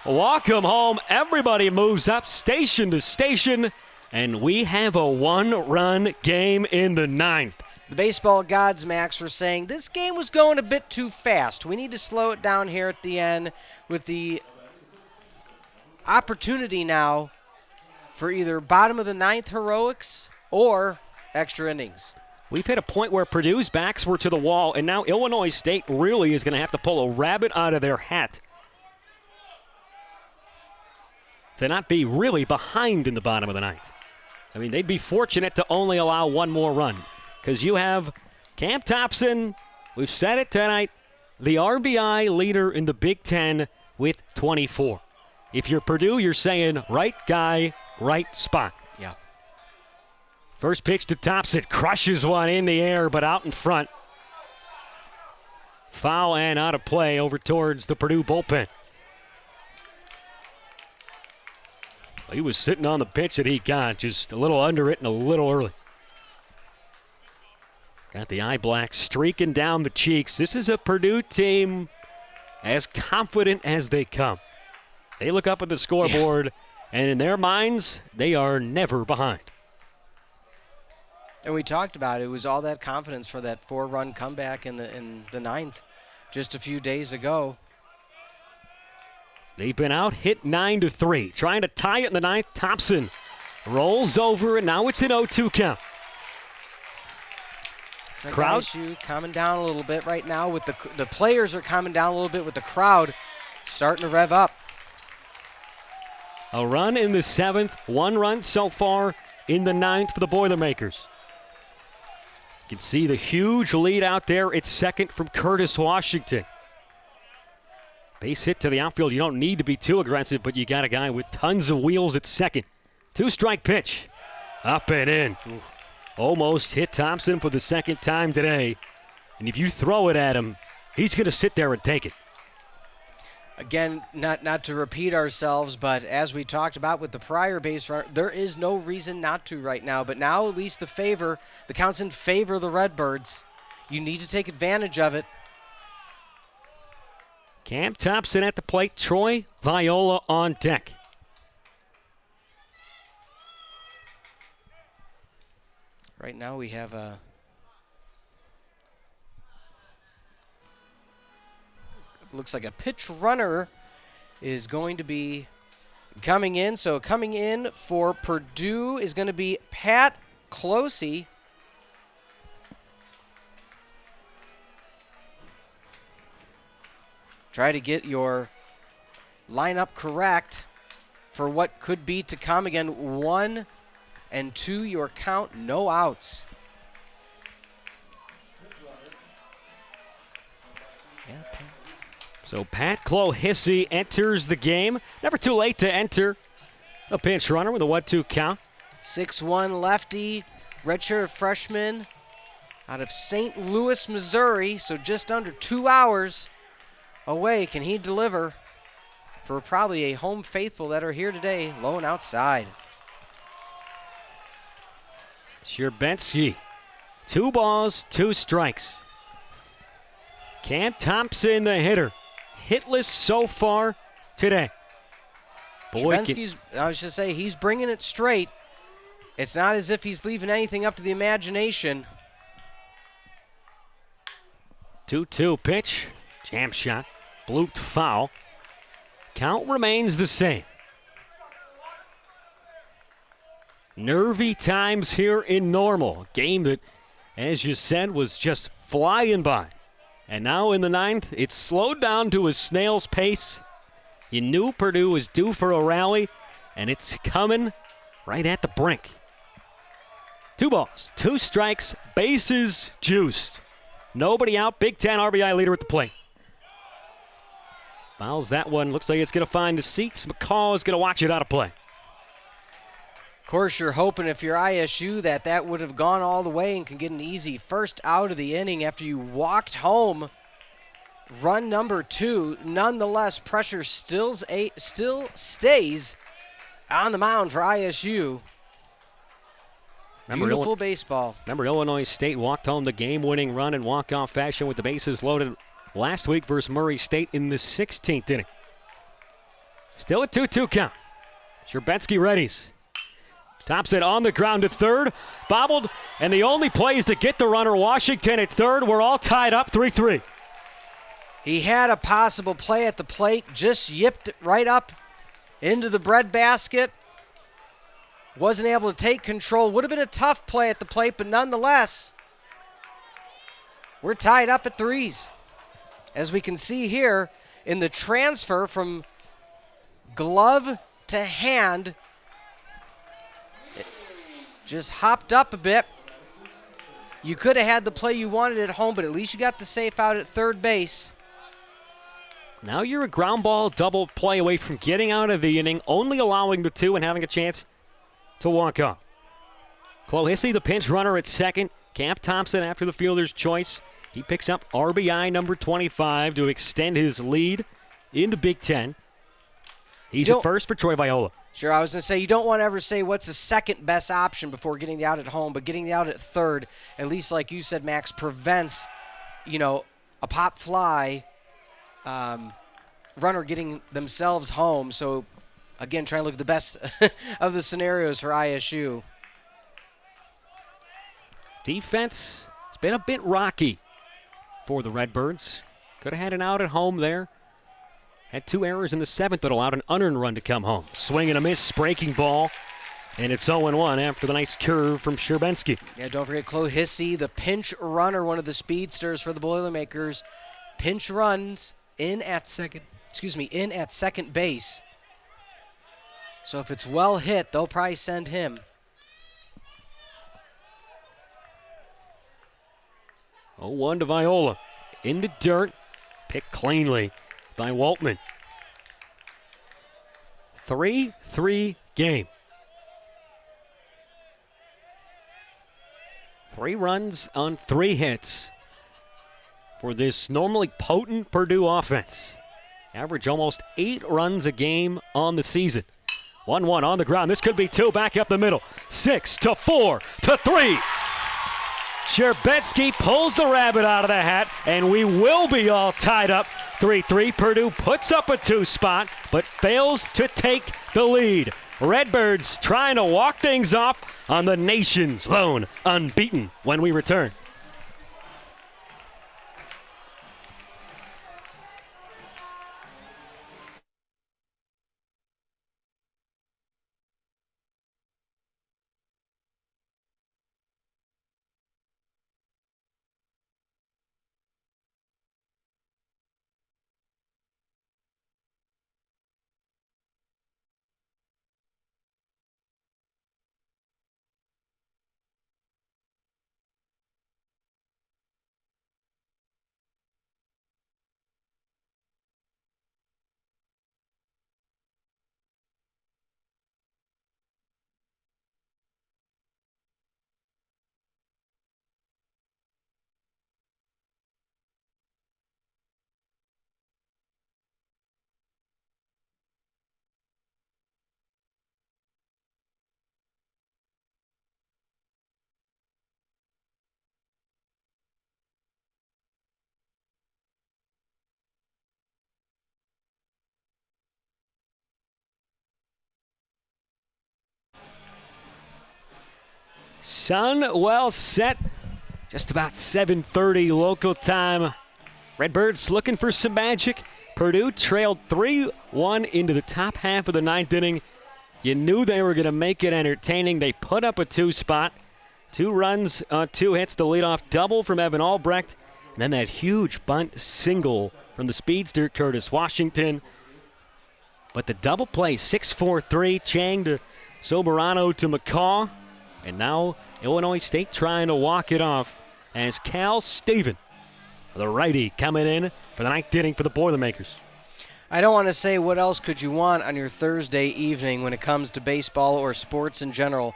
Walk 'em home. Everybody moves up station to station. And we have a 1-run game in the 9th. The baseball gods, Max, were saying this game was going a bit too fast. We need to slow it down here at the end with the opportunity now for either bottom of the 9th heroics or extra innings. We've hit a point where Purdue's backs were to the wall, and now Illinois State really is going to have to pull a rabbit out of their hat to not be really behind in the bottom of the 9th. I mean, they'd be fortunate to only allow 1 more run because you have Cam Thompson, we've said it tonight, the RBI leader in the Big Ten with 24. If you're Purdue, you're saying right guy, right spot. Yeah. First pitch to Thompson, crushes one in the air, but out in front. Foul and out of play over towards the Purdue bullpen. He was sitting on the pitch that he got, just a little under it and a little early. Got the eye black streaking down the cheeks. This is a Purdue team as confident as they come. They look up at the scoreboard, and in their minds, they are never behind. And we talked about it. It was all that confidence for that 4-run comeback in the 9th just a few days ago. They've been out, hit 9-3. Trying to tie it in the 9th. Thompson rolls over, and now it's an 0-2 count. Crowd issue calming down a little bit right now. With the players are calming down a little bit with the crowd starting to rev up. A run in the 7th, 1 run so far in the 9th for the Boilermakers. You can see the huge lead out there at second from Curtis Washington. Base hit to the outfield. You don't need to be too aggressive, but you got a guy with tons of wheels at second. 2-strike pitch. Up and in. Oof. Almost hit Thompson for the 2nd time today. And if you throw it at him, he's going to sit there and take it. Again, not to repeat ourselves, but as we talked about with the prior base runner, there is no reason not to right now. But now at least the count's in favor of the Redbirds. You need to take advantage of it. Cam Thompson at the plate. Troy Viola on deck. Right now we have a looks like a pitch runner is going to be coming in. So coming in for Purdue is going to be Pat Closey. Try to get your lineup correct for what could be to come. Again, 1 and 2, your count, no outs. So Pat Clohissy enters the game. Never too late to enter a pinch runner with a 1-2 count. 6'1" lefty, redshirt freshman out of St. Louis, Missouri, so just under 2 hours away. Can he deliver for probably a home faithful that are here today, low and outside? Sherbensky, 2 balls, 2 strikes. Cam Thompson, the hitter, hitless so far today. Sherbensky's, I was just say, he's bringing it straight. It's not as if he's leaving anything up to the imagination. 2-2 pitch, jam shot, blooped foul. Count remains the same. Nervy times here in Normal. A game that, as you said, was just flying by. And now in the 9th, it's slowed down to a snail's pace. You knew Purdue was due for a rally, and it's coming right at the brink. 2 balls, 2 strikes, bases juiced. Nobody out, Big Ten RBI leader at the plate. Fouls that one. Looks like it's going to find the seats. McCall is going to watch it out of play. Of course, you're hoping if you're ISU that would have gone all the way and can get an easy first out of the inning after you walked home. Run number 2. Nonetheless, pressure still stays on the mound for ISU. Beautiful baseball. Remember, Illinois State walked home the game-winning run in walk-off fashion with the bases loaded last week versus Murray State in the 16th inning. Still a 2-2 count. Sherbetsky readies. Tops it on the ground to third. Bobbled, and the only play is to get the runner. Washington at third. We're all tied up 3-3. He had a possible play at the plate, just yipped it right up into the breadbasket. Wasn't able to take control. Would have been a tough play at the plate, but nonetheless, we're tied up at 3s. As we can see here in the transfer from glove to hand, it just hopped up a bit. You could have had the play you wanted at home, but at least you got the safe out at third base. Now you're a ground ball double play away from getting out of the inning, only allowing the 2 and having a chance to walk off. Clohissy, the pinch runner at second. Camp Thompson after the fielder's choice. He picks up RBI number 25 to extend his lead in the Big Ten. He's at first for Troy Viola. Sure, I was going to say, you don't want to ever say what's the second best option before getting the out at home, but getting the out at third, at least like you said, Max, prevents, a pop fly runner getting themselves home. So, again, trying to look at the best of the scenarios for ISU. Defense, it's been a bit rocky for the Redbirds. Could have had an out at home there. Had 2 errors in the 7th that allowed an unearned run to come home. Swing and a miss, breaking ball. And it's 0-1 after the nice curve from Sherbetsky. Yeah, don't forget Clohissy, the pinch runner, one of the speedsters for the Boilermakers. Pinch runs in at second base. So if it's well hit, they'll probably send him. 0-1 to Viola. In the dirt, picked cleanly by Waltman. 3-3 game. 3 runs on 3 hits for this normally potent Purdue offense. Average almost 8 runs a game on the season. 1-1 on the ground. This could be 2 back up the middle. 6-4-3. Sherbetsky pulls the rabbit out of the hat, and we will be all tied up 3-3. Purdue puts up a 2 spot, but fails to take the lead. Redbirds trying to walk things off on the nation's lone unbeaten when we return. Sun well set. Just about 7:30 local time. Redbirds looking for some magic. Purdue trailed 3-1 into the top half of the 9th inning. You knew they were going to make it entertaining. They put up a 2 spot. 2 runs on 2 hits. The leadoff double from Evan Albrecht. And then that huge bunt single from the speedster Curtis Washington. But the double play, 6-4-3. Chang to Soberano to McCaw. And now Illinois State trying to walk it off as Cal Staven, the righty, coming in for the 9th inning for the Boilermakers. I don't want to say what else could you want on your Thursday evening when it comes to baseball or sports in general.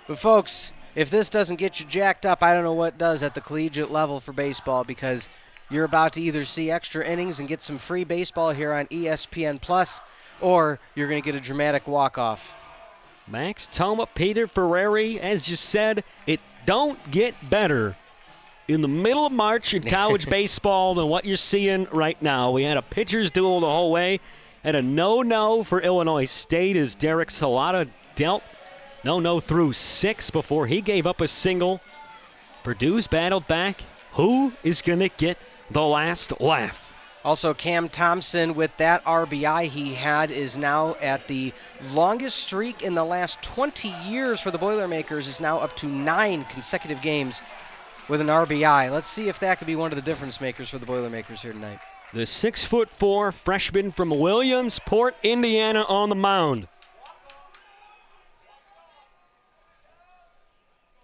But folks, if this doesn't get you jacked up, I don't know what does at the collegiate level for baseball, because you're about to either see extra innings and get some free baseball here on ESPN Plus, or you're going to get a dramatic walk-off. Max Toma, Peter Ferrari, as you said, it don't get better in the middle of March in college baseball than what you're seeing right now. We had a pitcher's duel the whole way, and a no-no for Illinois State as Derek Salata dealt no through 6 before he gave up a single. Purdue's battled back. Who is going to get the last laugh? Also, Cam Thompson, with that RBI he had, is now at the longest streak in the last 20 years for the Boilermakers, is now up to 9 consecutive games with an RBI. Let's see if that could be one of the difference makers for the Boilermakers here tonight. The 6'4" freshman from Williamsport, Indiana, on the mound.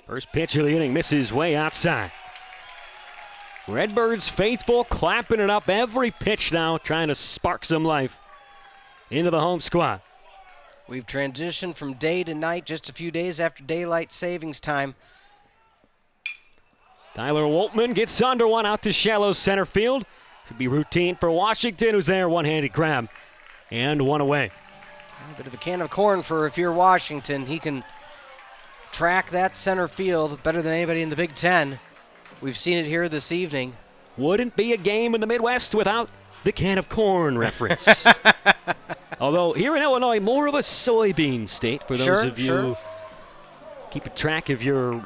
First pitch of the inning misses way outside. Redbirds faithful, clapping it up every pitch now, trying to spark some life into the home squad. We've transitioned from day to night just a few days after daylight savings time. Tyler Woltman gets under one out to shallow center field. Should be routine for Washington, who's there, one-handed grab, and one away. A bit of a can of corn for if you're Washington. He can track that center field better than anybody in the Big Ten. We've seen it here this evening. Wouldn't be a game in the Midwest without the can of corn reference. Although here in Illinois, more of a soybean state for those of you keeping track of your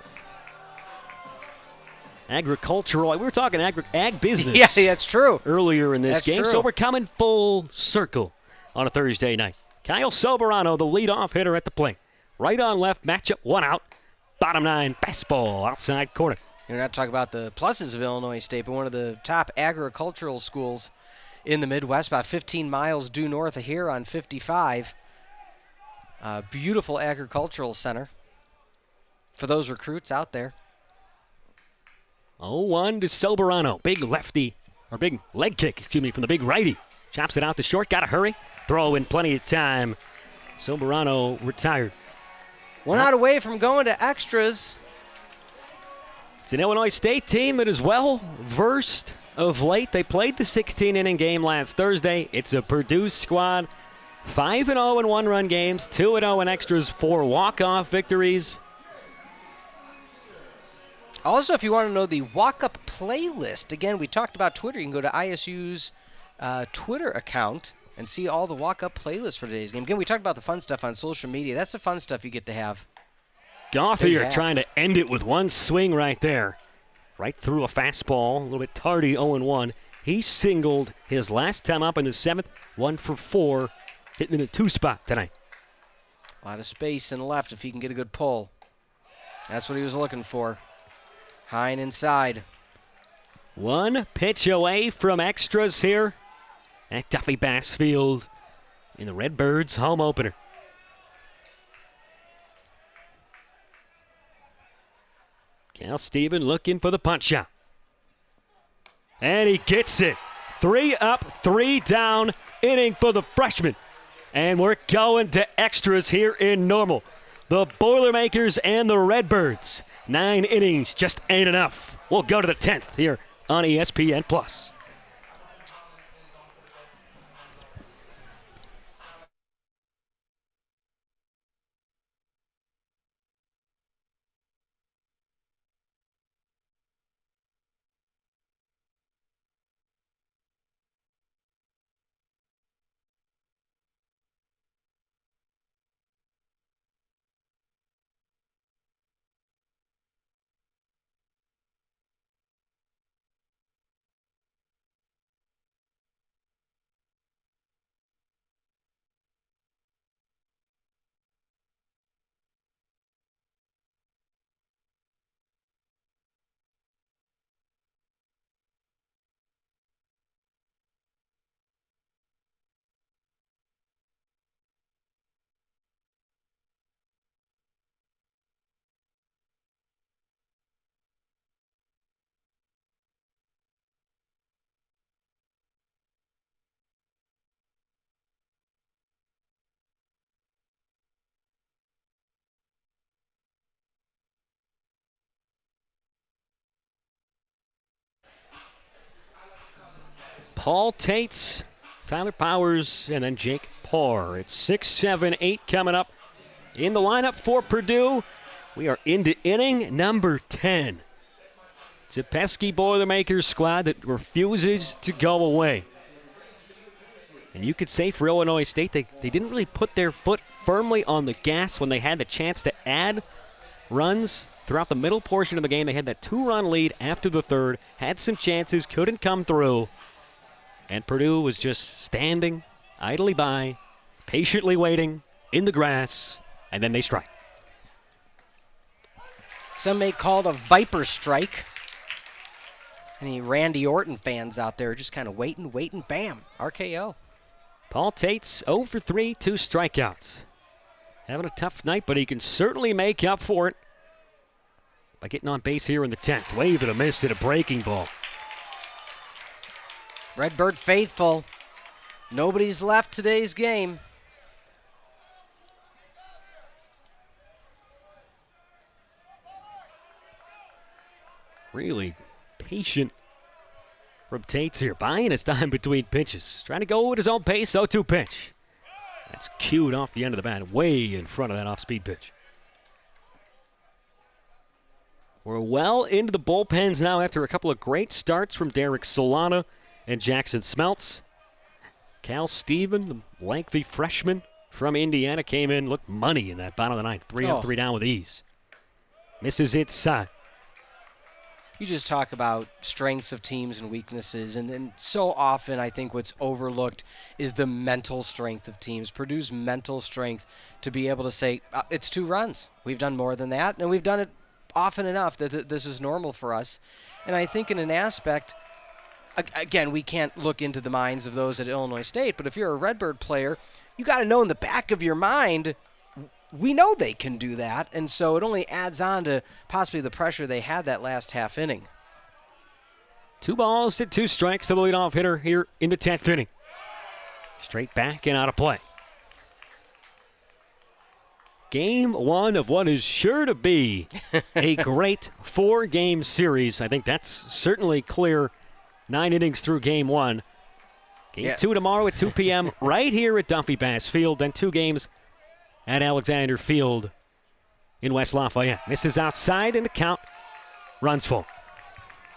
agricultural. We were talking ag business. Yeah, that's true. Earlier in this game, true. so we're coming full circle on a Thursday night. Kyle Soberano, the leadoff hitter at the plate. Right on left, matchup, one out. Bottom 9, fastball, outside corner. You're not talking about the pluses of Illinois State, but one of the top agricultural schools in the Midwest, about 15 miles due north of here on 55. Beautiful agricultural center for those recruits out there. 0-1 to Soberano. Big lefty, or big leg kick, from the big righty. Chops it out to short, gotta hurry. Throw in plenty of time. Soberano retired. One out away from going to extras. It's an Illinois State team that is well versed of late. They played the 16-inning game last Thursday. It's a Purdue squad. 5-0 in one-run games, 2-0 in extras, 4 walk-off victories. Also, if you want to know the walk-up playlist, again, we talked about Twitter. You can go to ISU's Twitter account and see all the walk-up playlists for today's game. Again, we talked about the fun stuff on social media. That's the fun stuff you get to have. Gothier trying to end it with one swing right there. Right through a fastball, a little bit tardy, 0-1. He singled his last time up in the 7th, 1 for 4, hitting in the 2 spot tonight. A lot of space in left if he can get a good pull. That's what he was looking for. High and inside. One pitch away from extras here at Duffy Bass Field in the Redbirds home opener. Cal Steven looking for the punch out. And he gets it. 3 up, 3 down, inning for the freshman. And we're going to extras here in Normal. The Boilermakers and the Redbirds. 9 innings just ain't enough. We'll go to the 10th here on ESPN+. Paul Tates, Tyler Powers, and then Jake Parr. It's 6, 7, 8 coming up in the lineup for Purdue. We are into inning number 10. It's a pesky Boilermakers squad that refuses to go away. And you could say for Illinois State, they didn't really put their foot firmly on the gas when they had the chance to add runs throughout the middle portion of the game. They had that 2-run lead after the third, had some chances, couldn't come through. And Purdue was just standing idly by, patiently waiting in the grass, and then they strike. Some may call it a Viper strike. Any Randy Orton fans out there just kind of waiting, bam, RKO. Paul Tates 0 for 3, 2 strikeouts. Having a tough night, but he can certainly make up for it by getting on base here in the 10th. Wave and a miss at a breaking ball. Redbird faithful. Nobody's left today's game. Really patient from Tates here, buying his time between pitches. Trying to go at his own pace, 0-2 pitch. That's cued off the end of the bat, way in front of that off-speed pitch. We're well into the bullpens now after a couple of great starts from Derek Solana and Jackson Smeltz. Cal Steven, the lengthy freshman from Indiana, came in, looked money in that bottom of the ninth. 3 up, 3 down with ease. Misses inside. You just talk about strengths of teams and weaknesses, and so often I think what's overlooked is the mental strength of teams. Purdue's mental strength to be able to say, it's 2 runs. We've done more than that, and we've done it often enough that this is normal for us. And I think in an aspect, again, we can't look into the minds of those at Illinois State, but if you're a Redbird player, you got to know in the back of your mind, we know they can do that, and so it only adds on to possibly the pressure they had that last half inning. 2 balls to 2 strikes to the leadoff hitter here in the 10th inning. Straight back and out of play. Game 1 of what is sure to be a great 4-game series. I think that's certainly clear. 9 innings through Game 1. Game 2 tomorrow at 2 p.m. right here at Duffy Bass Field. Then 2 games at Alexander Field in West Lafayette. Misses outside in the count. Runs full.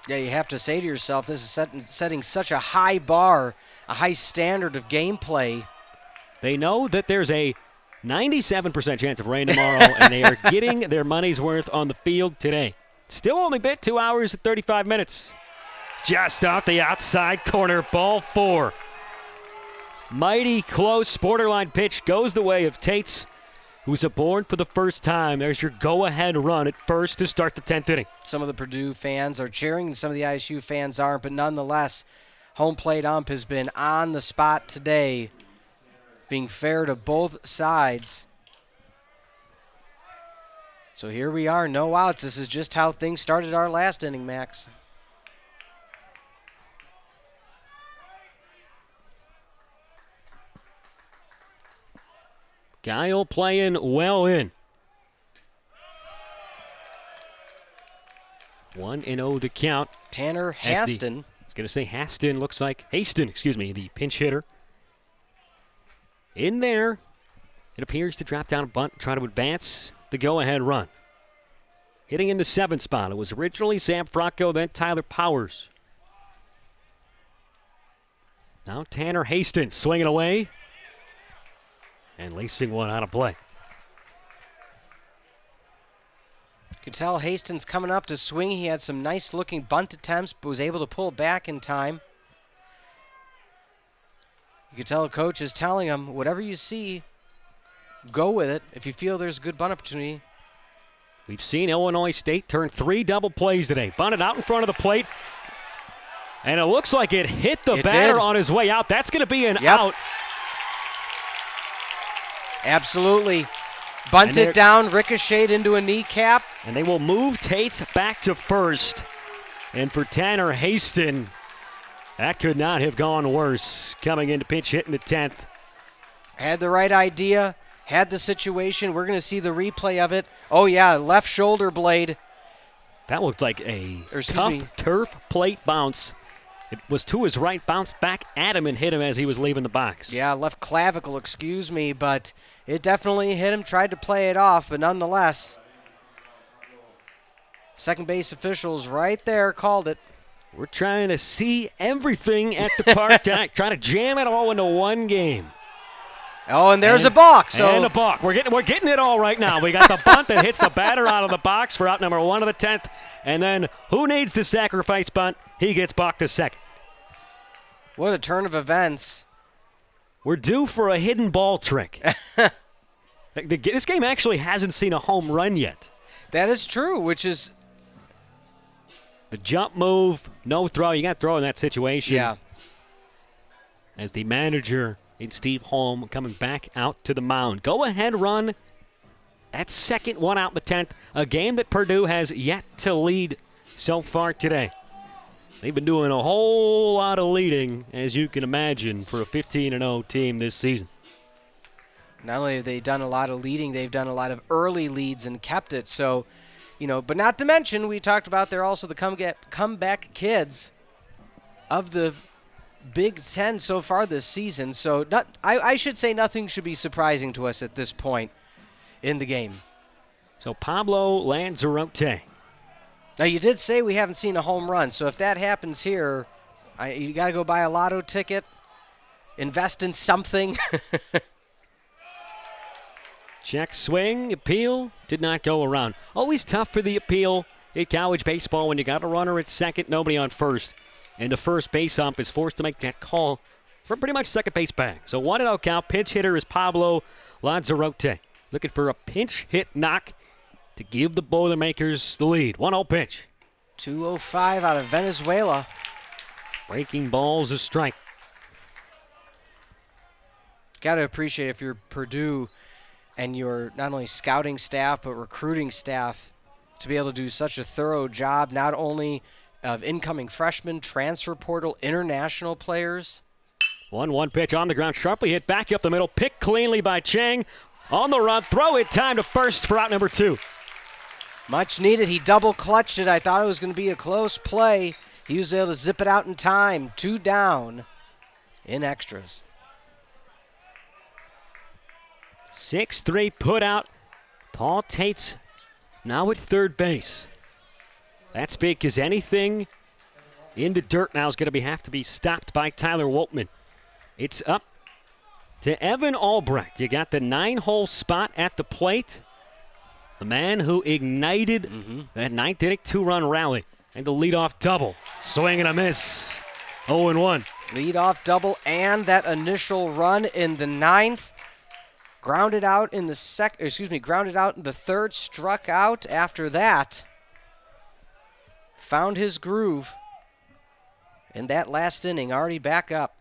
Yeah, you have to say to yourself, this is setting such a high bar, a high standard of gameplay. They know that there's a 97% chance of rain tomorrow, and they are getting their money's worth on the field today. Still only bit 2 hours and 35 minutes. Just out the outside corner, ball 4. Mighty close borderline pitch goes the way of Tates, who's aboard for the first time. There's your go-ahead run at first to start the 10th inning. Some of the Purdue fans are cheering, and some of the ISU fans aren't, but nonetheless, home plate ump has been on the spot today, being fair to both sides. So here we are, no outs. This is just how things started our last inning, Max. Guile playing well in. 1-0 the count. Tanner Haston. I was going to say Haston looks like Haston, the pinch hitter. In there, it appears to drop down a bunt, try to advance the go-ahead run. Hitting in the 7th spot, it was originally Sam Frocco, then Tyler Powers. Now Tanner Haston swinging away and lacing one out of play. You could tell Haston's coming up to swing. He had some nice-looking bunt attempts, but was able to pull back in time. You could tell the coach is telling him, whatever you see, go with it. If you feel there's a good bunt opportunity. We've seen Illinois State turn 3 double plays today. Bunted out in front of the plate. And it looks like it hit the batter on his way out. That's going to be an out. Absolutely. Bunted down, ricocheted into a kneecap. And they will move Tates back to first. And for Tanner Haston, that could not have gone worse coming into pinch hit in the 10th. Had the right idea, had the situation. We're going to see the replay of it. Oh, yeah, left shoulder blade. That looked like a tough turf plate bounce It was to his right, bounced back at him and hit him as he was leaving the box. Yeah, left clavicle, excuse me, but it definitely hit him, tried to play it off, but nonetheless, second base officials right there called it. We're trying to see everything at the park tonight, trying to jam it all into one game. Oh, and there's a balk. And a balk. We're getting it all right now. We got the bunt that hits the batter out of the box for out number 1 of the 10th. And then who needs the sacrifice bunt? He gets balked to second. What a turn of events. We're due for a hidden ball trick. This game actually hasn't seen a home run yet. That is true, which is... The jump move, no throw. You got to throw in that situation. Yeah. As the manager... in Steve Holm coming back out to the mound. Go-ahead run at second, 1 out in the 10th. A game that Purdue has yet to lead so far today. They've been doing a whole lot of leading, as you can imagine, for a 15-0 team this season. Not only have they done a lot of leading, they've done a lot of early leads and kept it. So, but not to mention, we talked about they're also the comeback kids of the Big Ten so far this season, so I should say nothing should be surprising to us at this point in the game. So Pablo Lanzarote. Now, you did say we haven't seen a home run, so if that happens here, you got to go buy a lotto ticket, invest in something. Check swing, appeal, did not go around. Always tough for the appeal in college baseball when you got a runner at second, nobody on first. And the first base ump is forced to make that call for pretty much second base back. So 1-0 count. Pinch hitter is Pablo Lanzarote. Looking for a pinch hit knock to give the Boilermakers the lead. 1-0 pitch. 205 out of Venezuela. Breaking balls a strike. Got to appreciate if you're Purdue and your not only scouting staff but recruiting staff to be able to do such a thorough job, not only of incoming freshmen, transfer portal, international players. 1-1 pitch on the ground, sharply hit back up the middle, picked cleanly by Chang. On the run, throw it, time to first for out number 2. Much needed. He double clutched it. I thought it was going to be a close play. He was able to zip it out in time. 2 down in extras. 6-3 put out. Paul Tate's now at third base. That's big because anything in the dirt now is going to have to be stopped by Tyler Woltman. It's up to Evan Albrecht. You got the 9-hole spot at the plate. The man who ignited that 9th inning 2-run rally and the leadoff double. Swing and a miss. 0-1. Leadoff double and that initial run in the 9th. Grounded out in the grounded out in the 3rd, struck out after that. Found his groove in that last inning, already back up.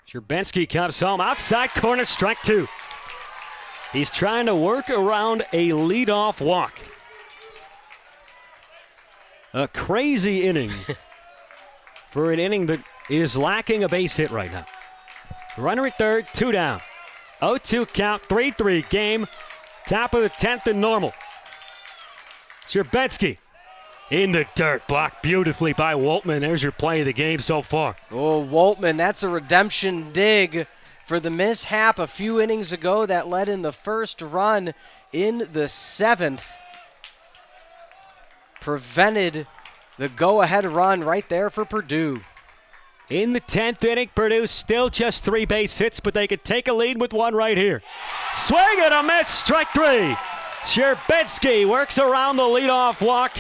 Sherbensky comes home, outside corner, strike 2. He's trying to work around a leadoff walk. A crazy inning for an inning that is lacking a base hit right now. Runner at third, 2 down. 0-2 count, 3-3 game. Top of the 10th and normal. Sherbensky. In the dirt, blocked beautifully by Woltman. There's your play of the game so far. Oh, Woltman, that's a redemption dig for the mishap a few innings ago that led in the first run in the 7th. Prevented the go-ahead run right there for Purdue. In the 10th inning, Purdue still just 3 base hits, but they could take a lead with one right here. Swing and a miss, strike 3. Sherbensky works around the leadoff walk.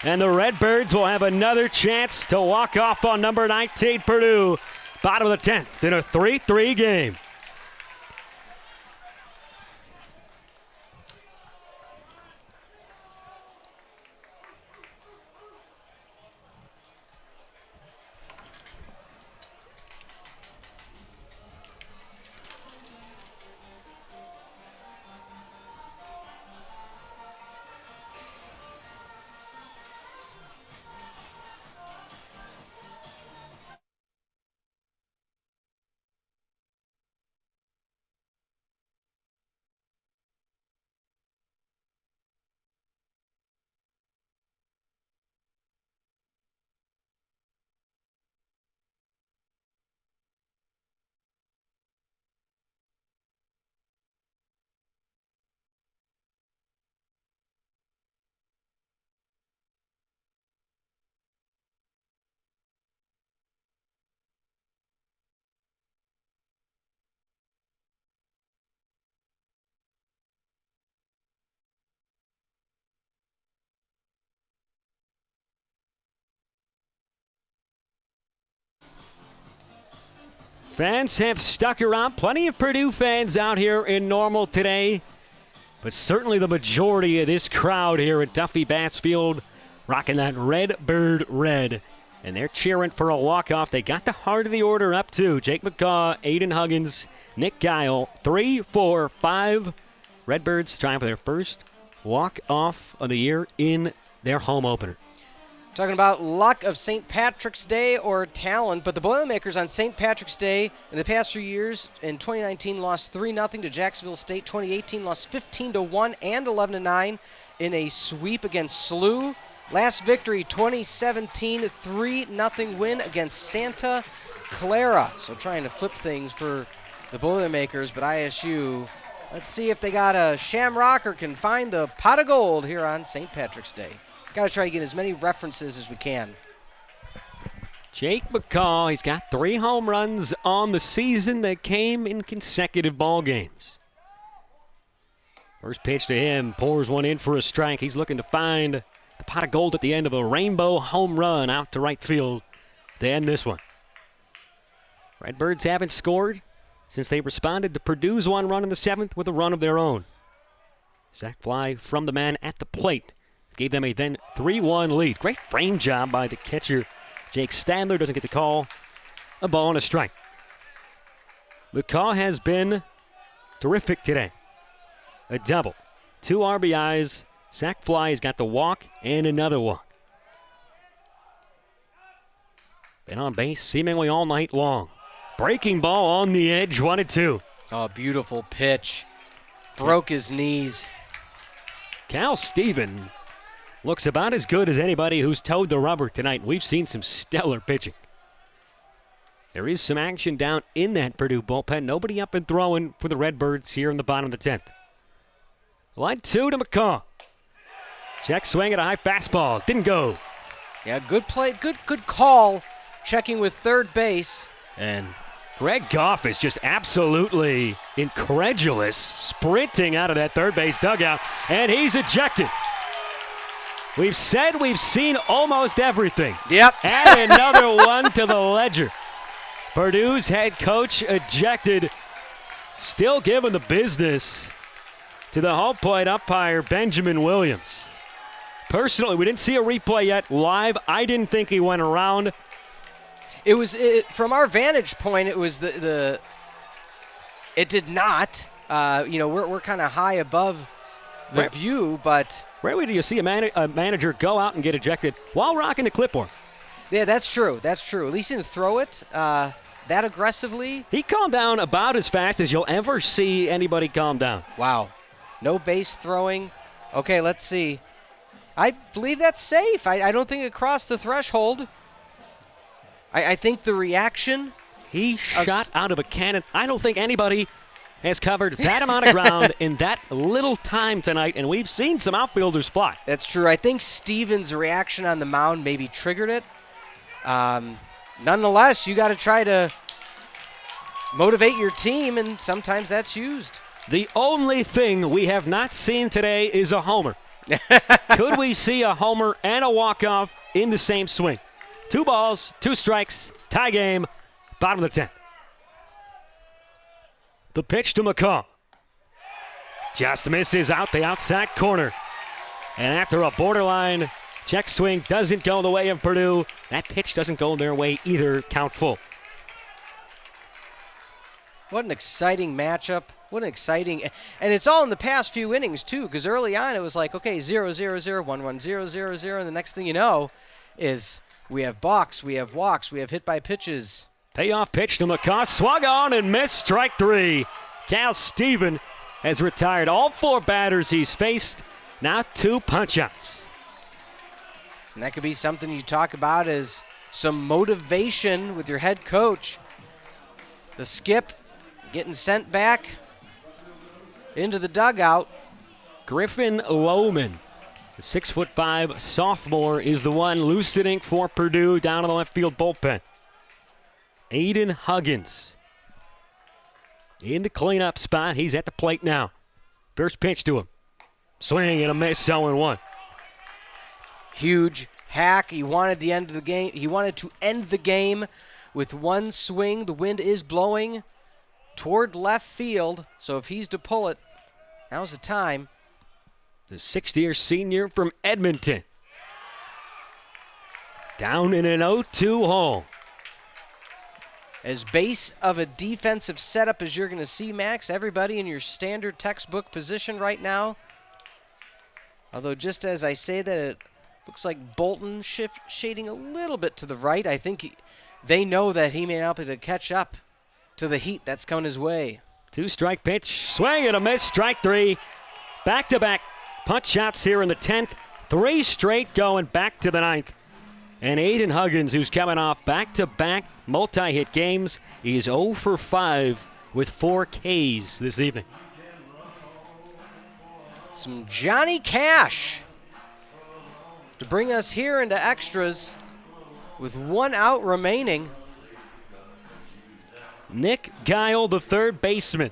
And the Redbirds will have another chance to walk off on number 19, Purdue. Bottom of the 10th in a 3-3 game. Fans have stuck around. Plenty of Purdue fans out here in Normal today. But certainly the majority of this crowd here at Duffy Bass Field rocking that Red Bird red. And they're cheering for a walk-off. They got the heart of the order up, too. Jake McCaw, Aiden Huggins, Nick Guile, 3, 4, 5. Redbirds trying for their first walk-off of the year in their home opener. Talking about luck of St. Patrick's Day or talent, but the Boilermakers on St. Patrick's Day in the past few years, in 2019 lost 3-0 to Jacksonville State. 2018 lost 15-1 and 11-9 in a sweep against SLU. Last victory, 2017, 3-0 win against Santa Clara. So trying to flip things for the Boilermakers, but ISU, let's see if they got a shamrock or can find the pot of gold here on St. Patrick's Day. Got to try to get as many references as we can. Jake McCaw, he's got 3 home runs on the season that came in consecutive ball games. First pitch to him, pours one in for a strike. He's looking to find the pot of gold at the end of a rainbow home run out to right field to end this one. Redbirds haven't scored since they responded to Purdue's 1 run in the 7th with a run of their own. Sac fly from the man at the plate gave them a then 3-1 lead. Great frame job by the catcher. Jake Stadler doesn't get the call. A ball and a strike. McCaw has been terrific today. A double, 2 RBIs. Sac fly has got the walk and another walk. Been on base seemingly all night long. Breaking ball on the edge, 1-2. Oh, beautiful pitch. Broke his knees. Cal Steven looks about as good as anybody who's towed the rubber tonight. We've seen some stellar pitching. There is some action down in that Purdue bullpen. Nobody up and throwing for the Redbirds here in the bottom of the 10th. 1-2 to McCaw. Check swing at a high fastball. Didn't go. Yeah, good play. Good call. Checking with third base. And Greg Goff is just absolutely incredulous, sprinting out of that third base dugout, and he's ejected. We've said we've seen almost everything. Yep. Add another one to the ledger. Purdue's head coach ejected, still giving the business to the home plate umpire, Benjamin Williams. Personally, we didn't see a replay yet live. I didn't think he went around. It was from our vantage point. It was it did not. We're kind of high above the view, but rarely do you see a manager go out and get ejected while rocking the clipboard. Yeah, that's true. That's true. At least he didn't throw it that aggressively. He calmed down about as fast as you'll ever see anybody calm down. Wow. No base throwing. Okay, let's see. I believe that's safe. I don't think it crossed the threshold. I think the reaction. He shot out of a cannon. I don't think anybody has covered that amount of ground in that little time tonight, and we've seen some outfielders fly. That's true. I think Stevens' reaction on the mound maybe triggered it. Nonetheless, you got to try to motivate your team, and sometimes that's used. The only thing we have not seen today is a homer. Could we see a homer and a walk-off in the same swing? 2 balls, 2 strikes, tie game, bottom of the 10th. The pitch to McCaw. Just misses out the outside corner. And after a borderline check swing doesn't go the way of Purdue, that pitch doesn't go their way either. Count full. What an exciting matchup. What an exciting. And it's all in the past few innings, too, because early on it was like, okay, 0-0-0, 1-1, 0-0-0, and the next thing you know is we have balks, we have walks, we have hit by pitches. Payoff pitch to McCaw, swung on and missed, strike 3. Cal Steven has retired all 4 batters he's faced, now 2 punch-outs. And that could be something you talk about as some motivation with your head coach. The skip getting sent back into the dugout. Griffin Lohman, the 6'5" sophomore, is the one loosening for Purdue down in the left field bullpen. Aiden Huggins in the cleanup spot. He's at the plate now. First pitch to him. Swing and a miss, 0-1. Huge hack. He wanted the end of the game. He wanted to end the game with one swing. The wind is blowing toward left field, so if he's to pull it, now's the time. The 6th-year senior from Edmonton. Down in an 0-2 hole. As base of a defensive setup as you're going to see, Max, everybody in your standard textbook position right now. Although just as I say that, it looks like Bolton shading a little bit to the right. I think they know that he may not be able to catch up to the heat that's coming his way. 2-strike pitch, swing and a miss, strike 3. Back-to-back punch shots here in the 10th. 3 straight going back to the 9th. And Aiden Huggins, who's coming off back-to-back multi-hit games, is 0 for 5 with 4 Ks this evening. Some Johnny Cash to bring us here into extras with 1 out remaining. Nick Guile, the third baseman.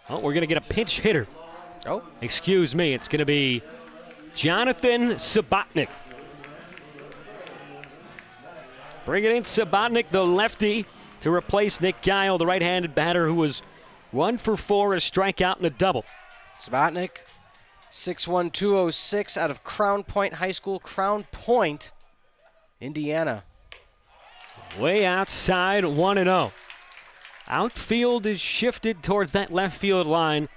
Oh, we're going to get a pinch hitter. Oh. Excuse me, it's going to be Jonathan Subotnick. Bringing in Subotnick, the lefty, to replace Nick Guile, the right-handed batter who was 1 for 4, a strikeout and a double. Subotnick, 6'1", 206 out of Crown Point High School, Crown Point, Indiana. Way outside, 1-0. Outfield is shifted towards that left field line.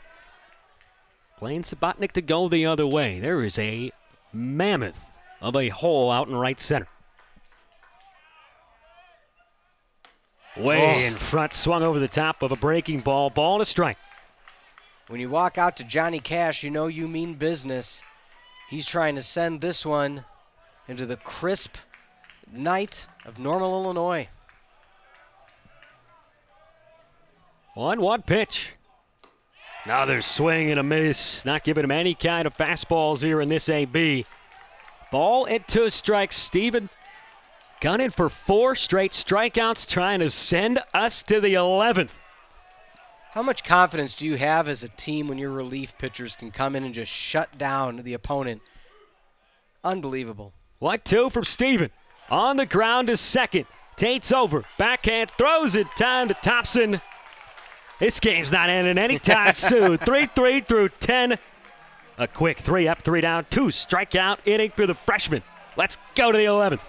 Playing Subotnick to go the other way. There is a mammoth of a hole out in right center. Way in front, swung over the top of a breaking ball. Ball and a strike. When you walk out to Johnny Cash, you know you mean business. He's trying to send this one into the crisp night of Normal, Illinois. 1-1 pitch. Another swing and a miss. Not giving him any kind of fastballs here in this AB. Ball and 2 strikes. Steven gunning for 4 straight strikeouts, trying to send us to the 11th. How much confidence do you have as a team when your relief pitchers can come in and just shut down the opponent? Unbelievable. 1-2 from Steven. On the ground to second. Tate's over. Backhand throws it down to Thompson. This game's not ending anytime soon. 3-3 through 10. A quick 3 up, 3 down, 2 strikeout inning for the freshman. Let's go to the 11th.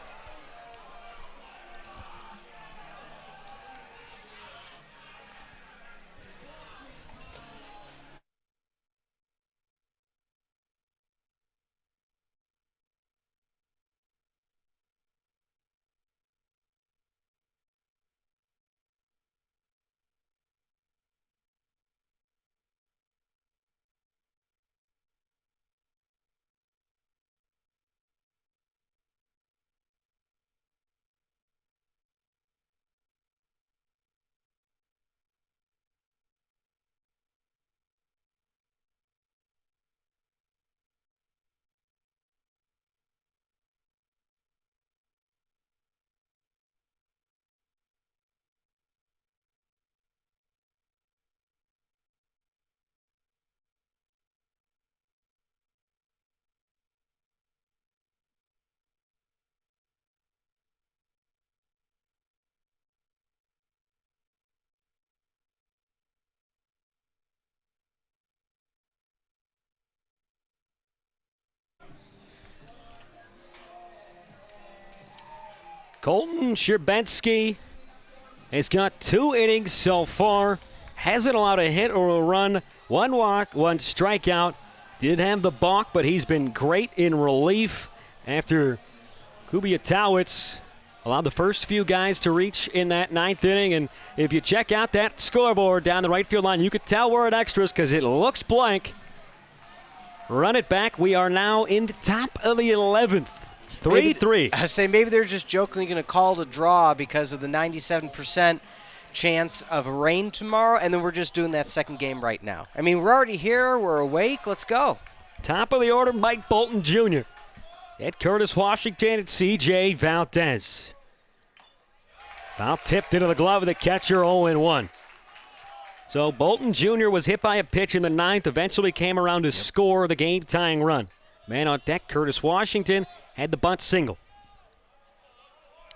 Colton Sherbensky has got 2 innings so far. Hasn't allowed a hit or a run. 1 walk, 1 strikeout. Did have the balk, but he's been great in relief after Kubiatowicz allowed the first few guys to reach in that 9th inning. And if you check out that scoreboard down the right field line, you could tell we're at extras because it looks blank. Run it back. We are now in the top of the 11th. 3-3. I say maybe they're just jokingly going to call it a draw because of the 97% chance of rain tomorrow, and then we're just doing that second game right now. I mean, we're already here. We're awake. Let's go. Top of the order, Mike Bolton Jr. Ed Curtis Washington and C.J. Valdez. Foul tipped into the glove of the catcher, 0-1. So Bolton Jr. was hit by a pitch in the 9th, eventually came around to score the game-tying run. Man on deck, Curtis Washington had the bunt single.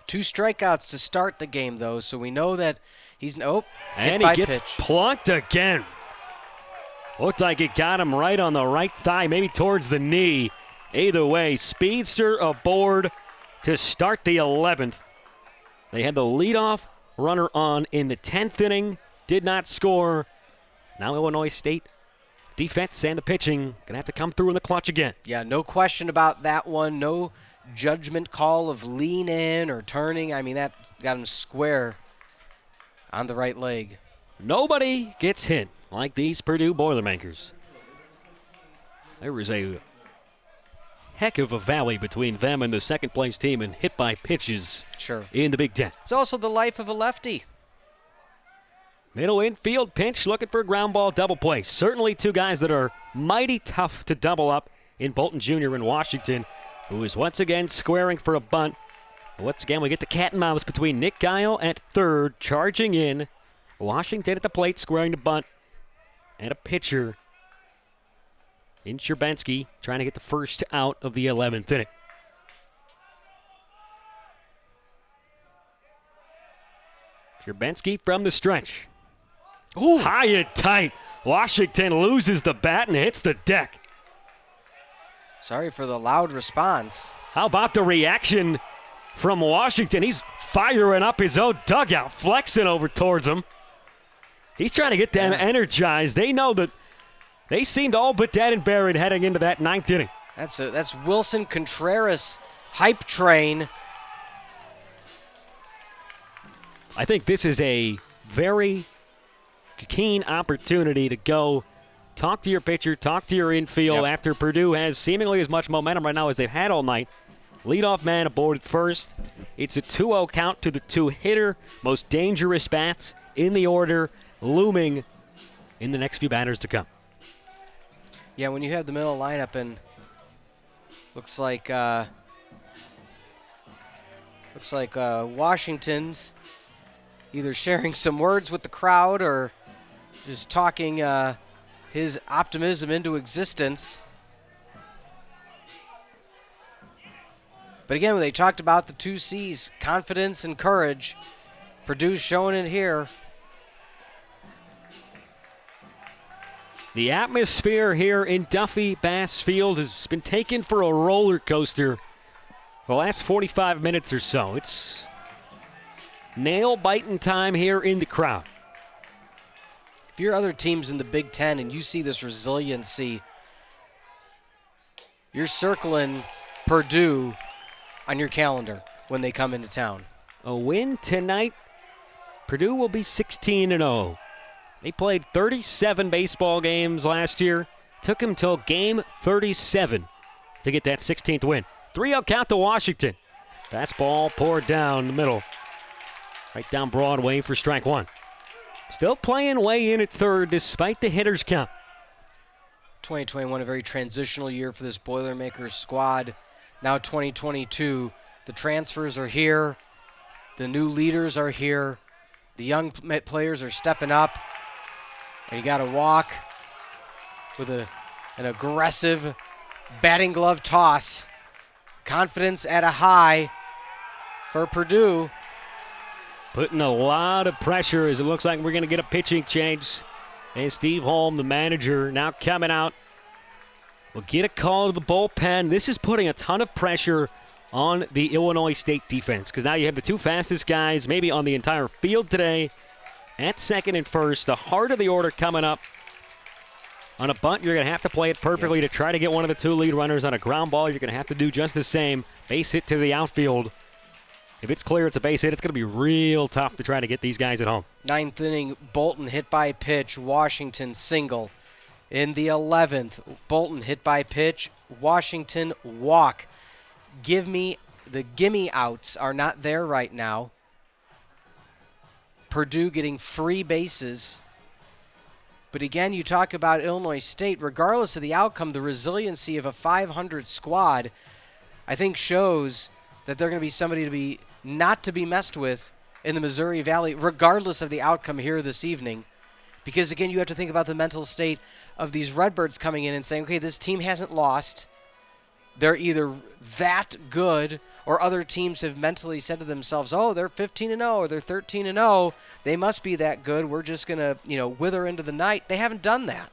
2 strikeouts to start the game, though, so we know that he's and he gets plunked again. Looked like it got him right on the right thigh, maybe towards the knee. Either way, speedster aboard to start the 11th. They had the leadoff runner on in the 10th inning, did not score. Now Illinois State defense and the pitching going to have to come through in the clutch again. Yeah, no question about that one. No judgment call of lean in or turning. I mean, that got him square on the right leg. Nobody gets hit like these Purdue Boilermakers. There was a heck of a valley between them and the second-place team in hit by pitches in the Big Ten. It's also the life of a lefty. Middle infield pinch, looking for a ground ball double play. Certainly 2 guys that are mighty tough to double up in Bolton Jr. and Washington, who is once again squaring for a bunt. Once again, we get the cat and mouse between Nick Guile at third, charging in. Washington at the plate, squaring the bunt. And a pitcher in Sherbensky trying to get the first out of the 11th inning. Sherbensky from the stretch. Ooh. High and tight. Washington loses the bat and hits the deck. Sorry for the loud response. How about the reaction from Washington? He's firing up his own dugout, flexing over towards him. He's trying to get them energized. They know that they seemed all but dead and buried heading into that 9th inning. That's Wilson Contreras hype train. I think this is a very keen opportunity to go talk to your pitcher, talk to your infield after Purdue has seemingly as much momentum right now as they've had all night. Leadoff man aboard at first. It's a 2-0 count to the 2-hitter. Most dangerous bats in the order looming in the next few batters to come. Yeah, when you have the middle lineup and looks like Washington's either sharing some words with the crowd or just talking his optimism into existence. But again, when they talked about the 2 C's, confidence and courage, Purdue's showing it here. The atmosphere here in Duffy Bass Field has been taken for a roller coaster for the last 45 minutes or so. It's nail-biting time here in the crowd. If you're other teams in the Big Ten and you see this resiliency, you're circling Purdue on your calendar when they come into town. A win tonight, Purdue will be 16-0. They played 37 baseball games last year. Took them till game 37 to get that 16th win. 3-0 count to Washington. Fastball poured down the middle. Right down Broadway for strike 1. Still playing way in at third despite the hitters count. 2021, a very transitional year for this Boilermakers squad. Now 2022, the transfers are here. The new leaders are here. The young players are stepping up. And you got to walk with an aggressive batting glove toss. Confidence at a high for Purdue. Putting a lot of pressure as it looks like we're going to get a pitching change. And Steve Holm, the manager, now coming out, will get a call to the bullpen. This is putting a ton of pressure on the Illinois State defense because now you have the 2 fastest guys maybe on the entire field today at second and first. The heart of the order coming up. On a bunt, you're going to have to play it perfectly to try to get one of the 2 lead runners. On a ground ball, you're going to have to do just the same. Base hit to the outfield. If it's clear it's a base hit, it's going to be real tough to try to get these guys at home. 9th inning, Bolton hit by pitch, Washington single. In the 11th, Bolton hit by pitch, Washington walk. The gimme outs are not there right now. Purdue getting free bases. But again, you talk about Illinois State, regardless of the outcome, the resiliency of a 500 squad, I think shows that they're going to be somebody not to be messed with in the Missouri Valley, regardless of the outcome here this evening. Because again, you have to think about the mental state of these Redbirds coming in and saying, okay, this team hasn't lost. they're either that good or other teams have mentally said to themselves, oh, they're 15-0 or they're 13-0. They must be that good. We're just going to, wither into the night. They haven't done that.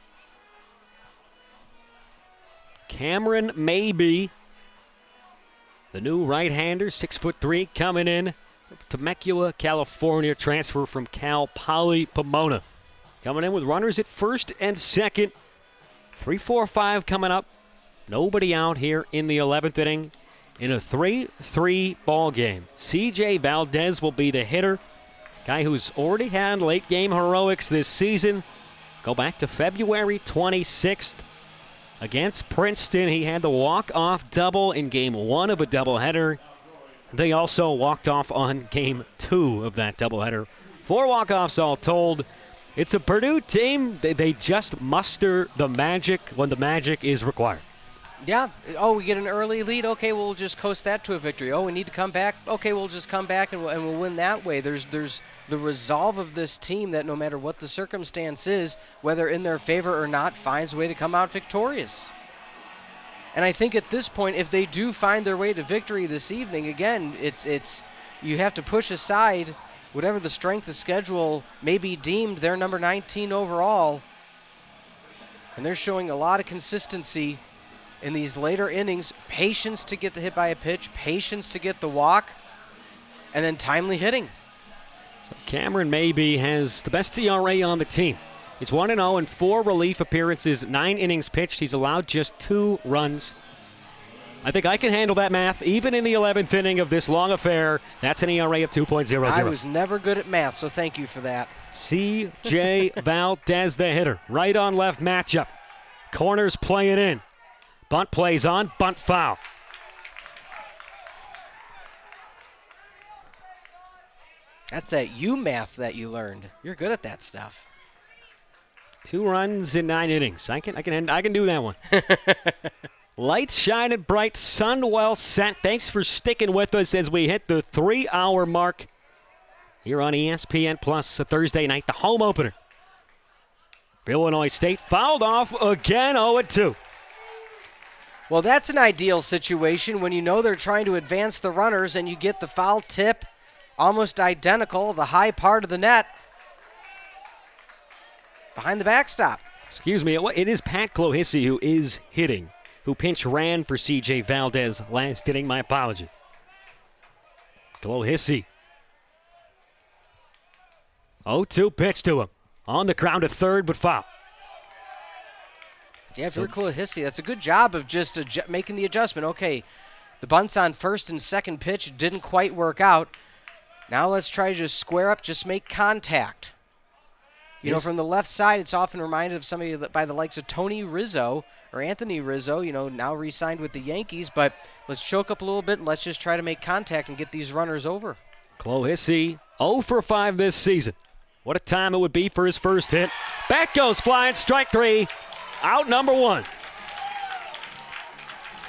Cameron Maybe, the new right-hander, 6'3", coming in. Temecula, California, transfer from Cal Poly Pomona. Coming in with runners at first and second. 3-4-5 coming up. Nobody out here in the 11th inning in a 3-3 ball game. CJ Valdez will be the hitter. Guy who's already had late game heroics this season. Go back to February 26th against Princeton. He had the walk-off double in game 1 of a doubleheader. They also walked off on game 2 of that doubleheader. 4 walk-offs all told. It's a Purdue team. They just muster the magic when the magic is required. Yeah. Oh, we get an early lead. Okay, we'll just coast that to a victory. Oh, we need to come back. Okay, we'll just come back and we'll win that way. There's the resolve of this team that no matter what the circumstance is, whether in their favor or not, finds a way to come out victorious. And I think at this point, if they do find their way to victory this evening, again, it's you have to push aside whatever the strength of schedule may be deemed. They're number 19 overall, and they're showing a lot of consistency in these later innings. Patience to get the hit by a pitch, patience to get the walk, and then timely hitting. So Cameron Maybe has the best ERA on the team. He's 1-0 in 4 relief appearances, 9 innings pitched. He's allowed just 2 runs. I think I can handle that math. Even in the 11th inning of this long affair, that's an ERA of 2.00. I was never good at math, so thank you for that. C.J. Valdez, the hitter. Right on left matchup. Corners playing in. Bunt plays on, bunt foul. That's that math that you learned. You're good at that stuff. 2 runs in 9 innings. I can do that one. Lights shining bright, sun well set. Thanks for sticking with us as we hit the 3-hour mark here on ESPN Plus. A Thursday night, the home opener. Illinois State fouled off again, 0-2. Well, that's an ideal situation when you know they're trying to advance the runners and you get the foul tip almost identical, the high part of the net behind the backstop. Excuse me, it is Pat Clohissy who is hitting, who pinch ran for C.J. Valdez last inning. My apology. Clohissy. 0-2 pitch to him. On the ground to third, but foul. Yeah, if you're Clohissy, that's a good job of just making the adjustment. Okay, the bunts on first and second pitch didn't quite work out. Now let's try to just square up, just make contact. You know, from the left side, it's often reminded of somebody by the likes of Tony Rizzo or Anthony Rizzo, now re-signed with the Yankees. But let's choke up a little bit and let's just try to make contact and get these runners over. Clohissy, 0 for 5 this season. What a time it would be for his first hit. Back goes flying, strike 3. Out number 1.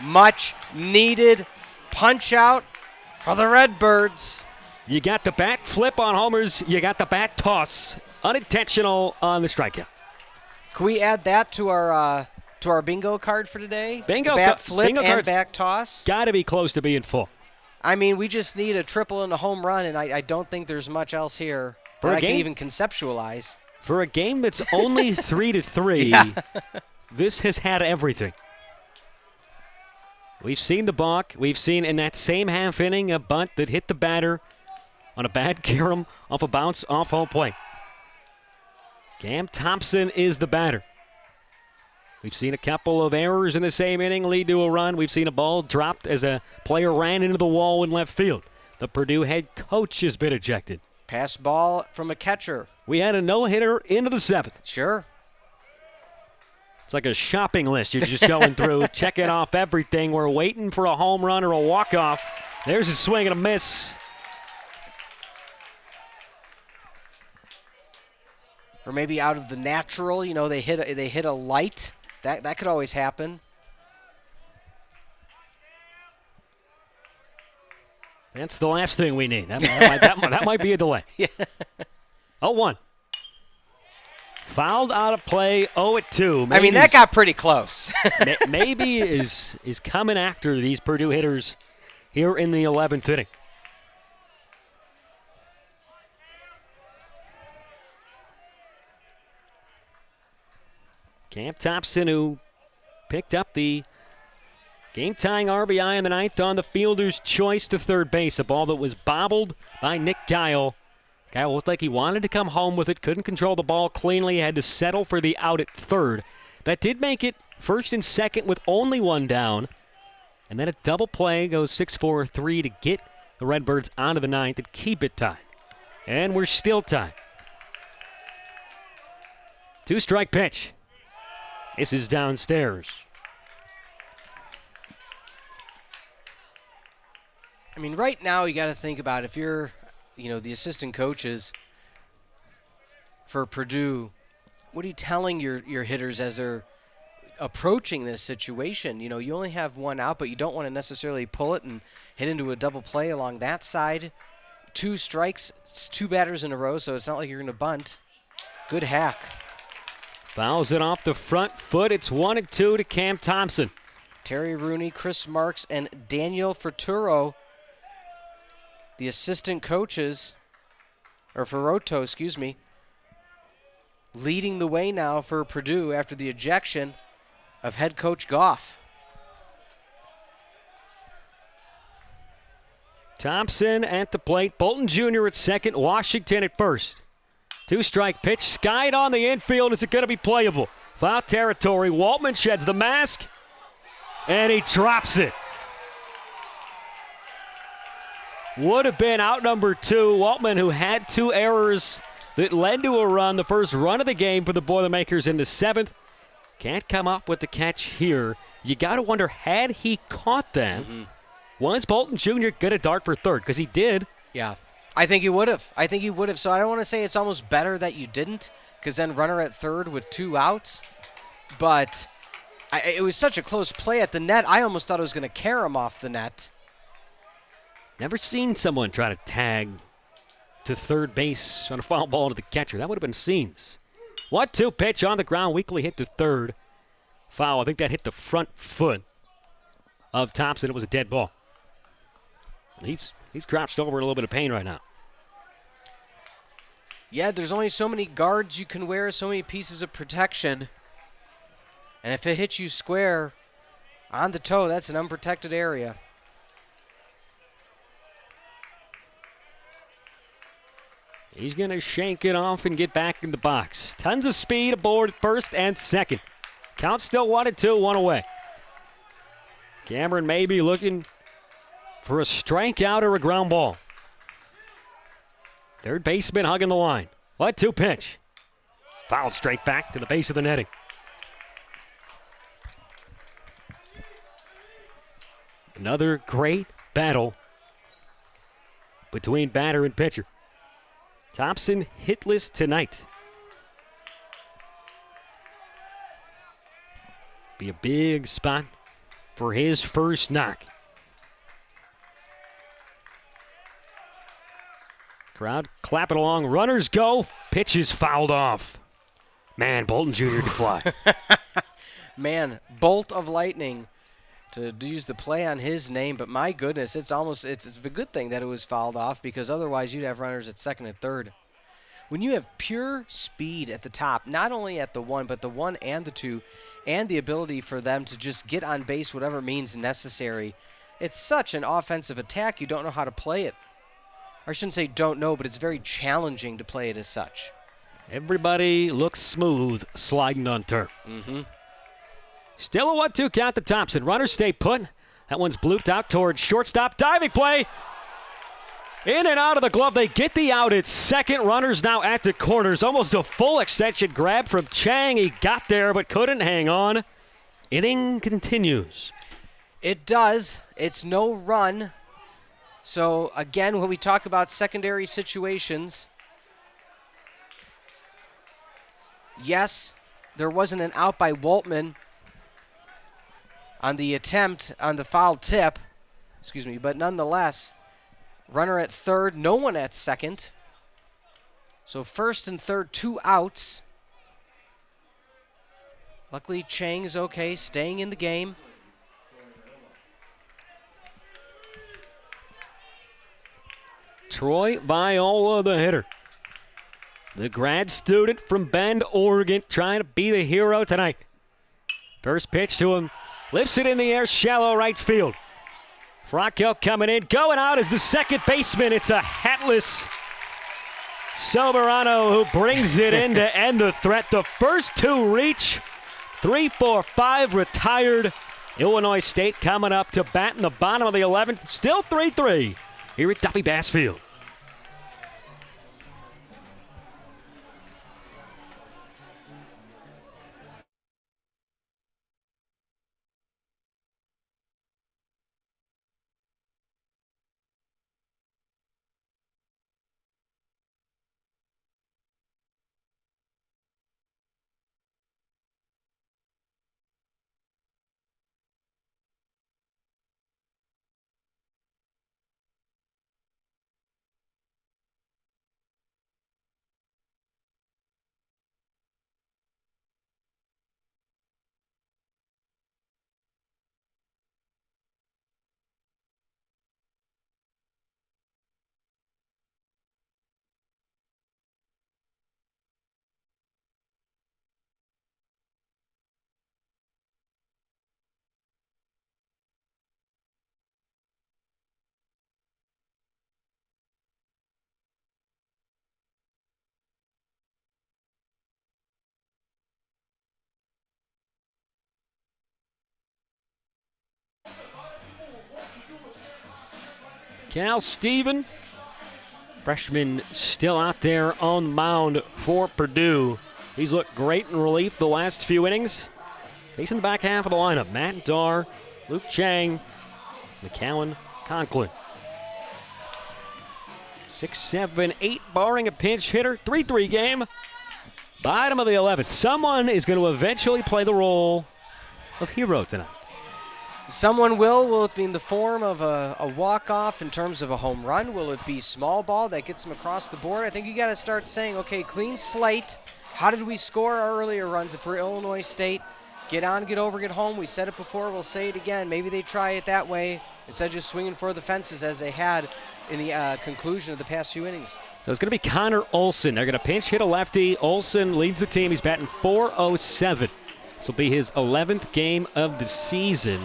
Much needed punch out for the Redbirds. You got the bat flip on homers. You got the bat toss. Unintentional on the strikeout. Can we add that to our bingo card for today? Bingo. The bat flip bingo and back toss. Got to be close to being full. I mean, we just need a triple and a home run, and I don't think there's much else here that I can even conceptualize. For a game that's only 3-3, this has had everything. We've seen the balk. We've seen in that same half inning a bunt that hit the batter on a bad carom off a bounce off home plate. Cam Thompson is the batter. We've seen a couple of errors in the same inning lead to a run. We've seen a ball dropped as a player ran into the wall in left field. The Purdue head coach has been ejected. Pass ball from a catcher. We had a no-hitter into the 7th. Sure. It's like a shopping list. You're just going through, checking off everything. We're waiting for a home run or a walk-off. There's a swing and a miss. Or maybe out of the natural, they hit a light. That could always happen. That's the last thing we need. That might be a delay. Yeah. 0-1. Fouled out of play, 0-2. I mean, that got pretty close. Maybe is coming after these Purdue hitters here in the 11th inning. Cam Thompson, who picked up the game-tying RBI in the ninth on the fielder's choice to third base, a ball that was bobbled by Nick Geil. Geil looked like he wanted to come home with it, couldn't control the ball cleanly, had to settle for the out at third. That did make it first and second with only one down. And then a double play goes 6-4-3 to get the Redbirds onto the ninth and keep it tied. And we're still tied. 2-strike pitch. This is downstairs. I mean, right now you got to think about if you're, the assistant coaches for Purdue, what are you telling your hitters as they're approaching this situation? You only have one out, but you don't want to necessarily pull it and hit into a double play along that side. 2 strikes, it's 2 batters in a row, so it's not like you're going to bunt. Good hack. Fouls it off the front foot. It's 1-2 to Cam Thompson. Terry Rooney, Chris Marks, and Daniel Ferturo, the assistant coaches, or Ferroto, leading the way now for Purdue after the ejection of head coach Goff. Thompson at the plate. Bolton Jr. at second. Washington at first. 2-strike pitch. Skied on the infield. Is it going to be playable? Foul territory. Waltman sheds the mask. And he drops it. Would have been out number 2. Waltman, who had 2 errors that led to a run, the first run of the game for the Boilermakers in the 7th. Can't come up with the catch here. You got to wonder, had he caught that, was Bolton Jr. going to dart for third? Because he did. Yeah. I think he would have. So I don't want to say it's almost better that you didn't, because then runner at third with 2 outs. But it was such a close play at the net, I almost thought it was going to carry him off the net. Never seen someone try to tag to third base on a foul ball to the catcher. That would have been scenes. 1-2 pitch on the ground, weakly hit to third. Foul. I think that hit the front foot of Thompson. It was a dead ball. He's crouched over in a little bit of pain right now. Yeah, there's only so many guards you can wear, so many pieces of protection. And if it hits you square on the toe, that's an unprotected area. He's going to shank it off and get back in the box. Tons of speed aboard at first and second. Count still 1-2, 1 away. Cameron maybe looking for a strikeout or a ground ball. Third baseman hugging the line. 1-2 pitch. Fouled straight back to the base of the netting. Another great battle between batter and pitcher. Thompson hitless tonight. Be a big spot for his first knock. Crowd clapping along. Runners go. Pitch is fouled off. Man, Bolton Jr. could fly. Man, bolt of lightning, to use the play on his name, but my goodness, it's a good thing that it was fouled off, because otherwise you'd have runners at second and third. When you have pure speed at the top, not only at the 1, but the 1 and the 2, and the ability for them to just get on base whatever means necessary, it's such an offensive attack, you don't know how to play it. Or I shouldn't say don't know, but it's very challenging to play it as such. Everybody looks smooth sliding on turf. Still a 1-2 count to Thompson. Runners stay put. That one's blooped out towards shortstop. Diving play. In and out of the glove. They get the out at second. Runners now at the corners. Almost a full extension grab from Chang. He got there but couldn't hang on. Inning continues. It does. It's no run. So, again, when we talk about secondary situations, yes, there wasn't an out by Waltman on the attempt, on the foul tip, but nonetheless, runner at third, no one at second. So first and third, 2 outs. Luckily, Chang is okay, staying in the game. Troy Viola, the hitter. The grad student from Bend, Oregon, trying to be the hero tonight. First pitch to him. Lifts it in the air, shallow right field. Fracco coming in. Going out is the second baseman. It's a hatless Soberano who brings it in to end the threat. The first two reach. 3, 4, 5 retired. Illinois State coming up to bat in the bottom of the 11th. Still 3-3 here at Duffy Bass Field. Cal Steven, freshman, still out there on the mound for Purdue. He's looked great in relief the last few innings. Facing the back half of the lineup, Matt Darr, Luke Chang, McCowan, Conklin. 6, 7, 8, barring a pinch hitter, 3-3 game. Bottom of the 11th. Someone is going to eventually play the role of hero tonight. Someone will. Will it be in the form of a walk-off in terms of a home run? Will it be small ball that gets them across the board? I think you got to start saying, okay, clean slate. How did we score our earlier runs for Illinois State? Get on, get over, get home. We said it before. We'll say it again. Maybe they try it that way instead of just swinging for the fences as they had in the conclusion of the past few innings. So it's going to be Connor Olson. They're going to pinch hit a lefty. Olson leads the team. He's batting .407. This will be his 11th game of the season.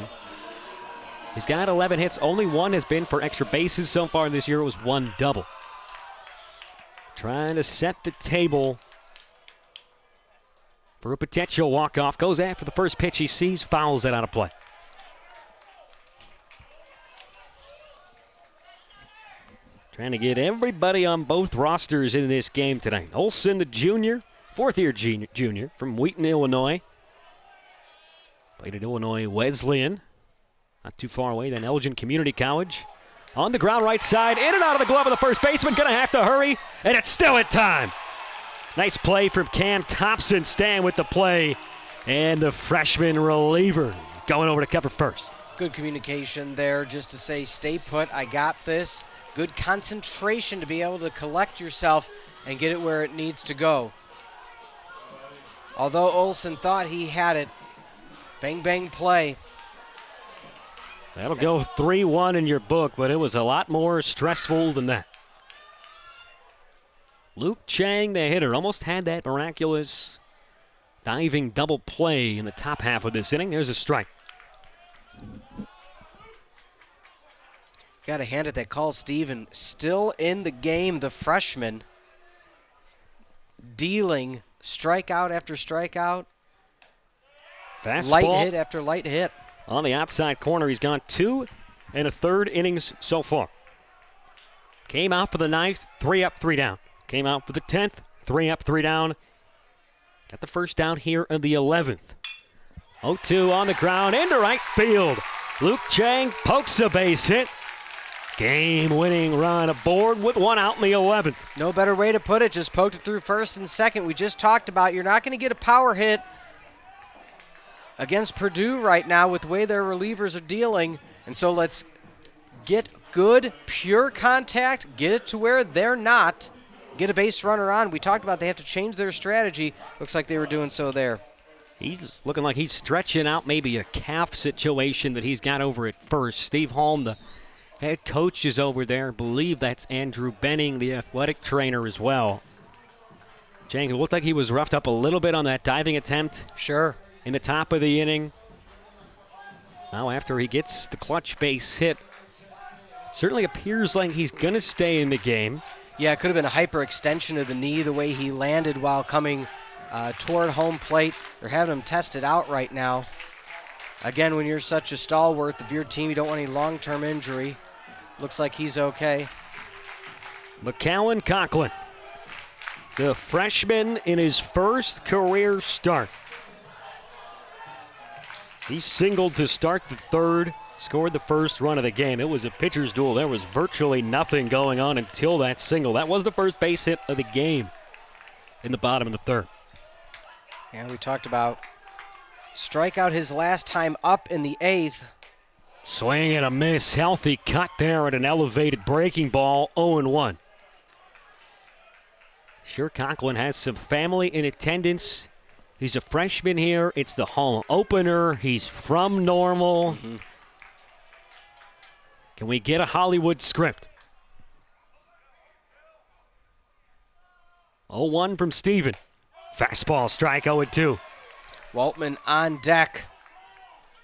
He's got 11 hits. Only one has been for extra bases so far this year. It was one double. Trying to set the table for a potential walk-off. Goes after the first pitch he sees, fouls it out of play. Trying to get everybody on both rosters in this game tonight. Olson, the junior, fourth-year junior from Wheaton, Illinois. Played at Illinois Wesleyan. Not too far away, then Elgin Community College. On the ground right side, in and out of the glove of the first baseman. Going to have to hurry, and it's still in time. Nice play from Cam Thompson, staying with the play. And the freshman reliever going over to cover first. Good communication there just to say, stay put, I got this. Good concentration to be able to collect yourself and get it where it needs to go. Although Olson thought he had it, bang, bang play. That'll go 3-1 in your book, but it was a lot more stressful than that. Luke Chang, the hitter, almost had that miraculous diving double play in the top half of this inning. There's a strike. Got to hand it that call, Steven. Still in the game, the freshman. Dealing strikeout after strikeout. Fastball. Light hit after light hit. On the outside corner, he's gone 2 1/3 innings so far. Came out for the 9th, 3 up, 3 down. Came out for the 10th, 3 up, 3 down. Got the first down here in the 11th. 0-2 on the ground, into right field. Luke Chang pokes a base hit. Game-winning run aboard with 1 out in the 11th. No better way to put it, just poked it through first and second. We just talked about you're not going to get a power hit against Purdue right now with the way their relievers are dealing. And so let's get good, pure contact, get it to where they're not, get a base runner on. We talked about they have to change their strategy. Looks like they were doing so there. He's looking like he's stretching out maybe a calf situation that he's got over at first. Steve Holm, the head coach, is over there. I believe that's Andrew Benning, the athletic trainer, as well. Chang, it looked like he was roughed up a little bit on that diving attempt. Sure. In the top of the inning. Now after he gets the clutch base hit, certainly appears like he's going to stay in the game. Yeah, it could have been a hyperextension of the knee the way he landed while coming toward home plate. They're having him tested out right now. Again, when you're such a stalwart of your team, you don't want any long-term injury. Looks like he's okay. McCallan Conklin, the freshman in his first career start. He singled to start the third, scored the first run of the game. It was a pitcher's duel. There was virtually nothing going on until that single. That was the first base hit of the game in the bottom of the third. Yeah, we talked about strikeout his last time up in the eighth. Swing and a miss. Healthy cut there at an elevated breaking ball. 0-1. Sure, Conklin has some family in attendance. He's a freshman here. It's the home opener. He's from Normal. Can we get a Hollywood script? 0-1 from Steven. Fastball, strike, 0-2. Waltman on deck.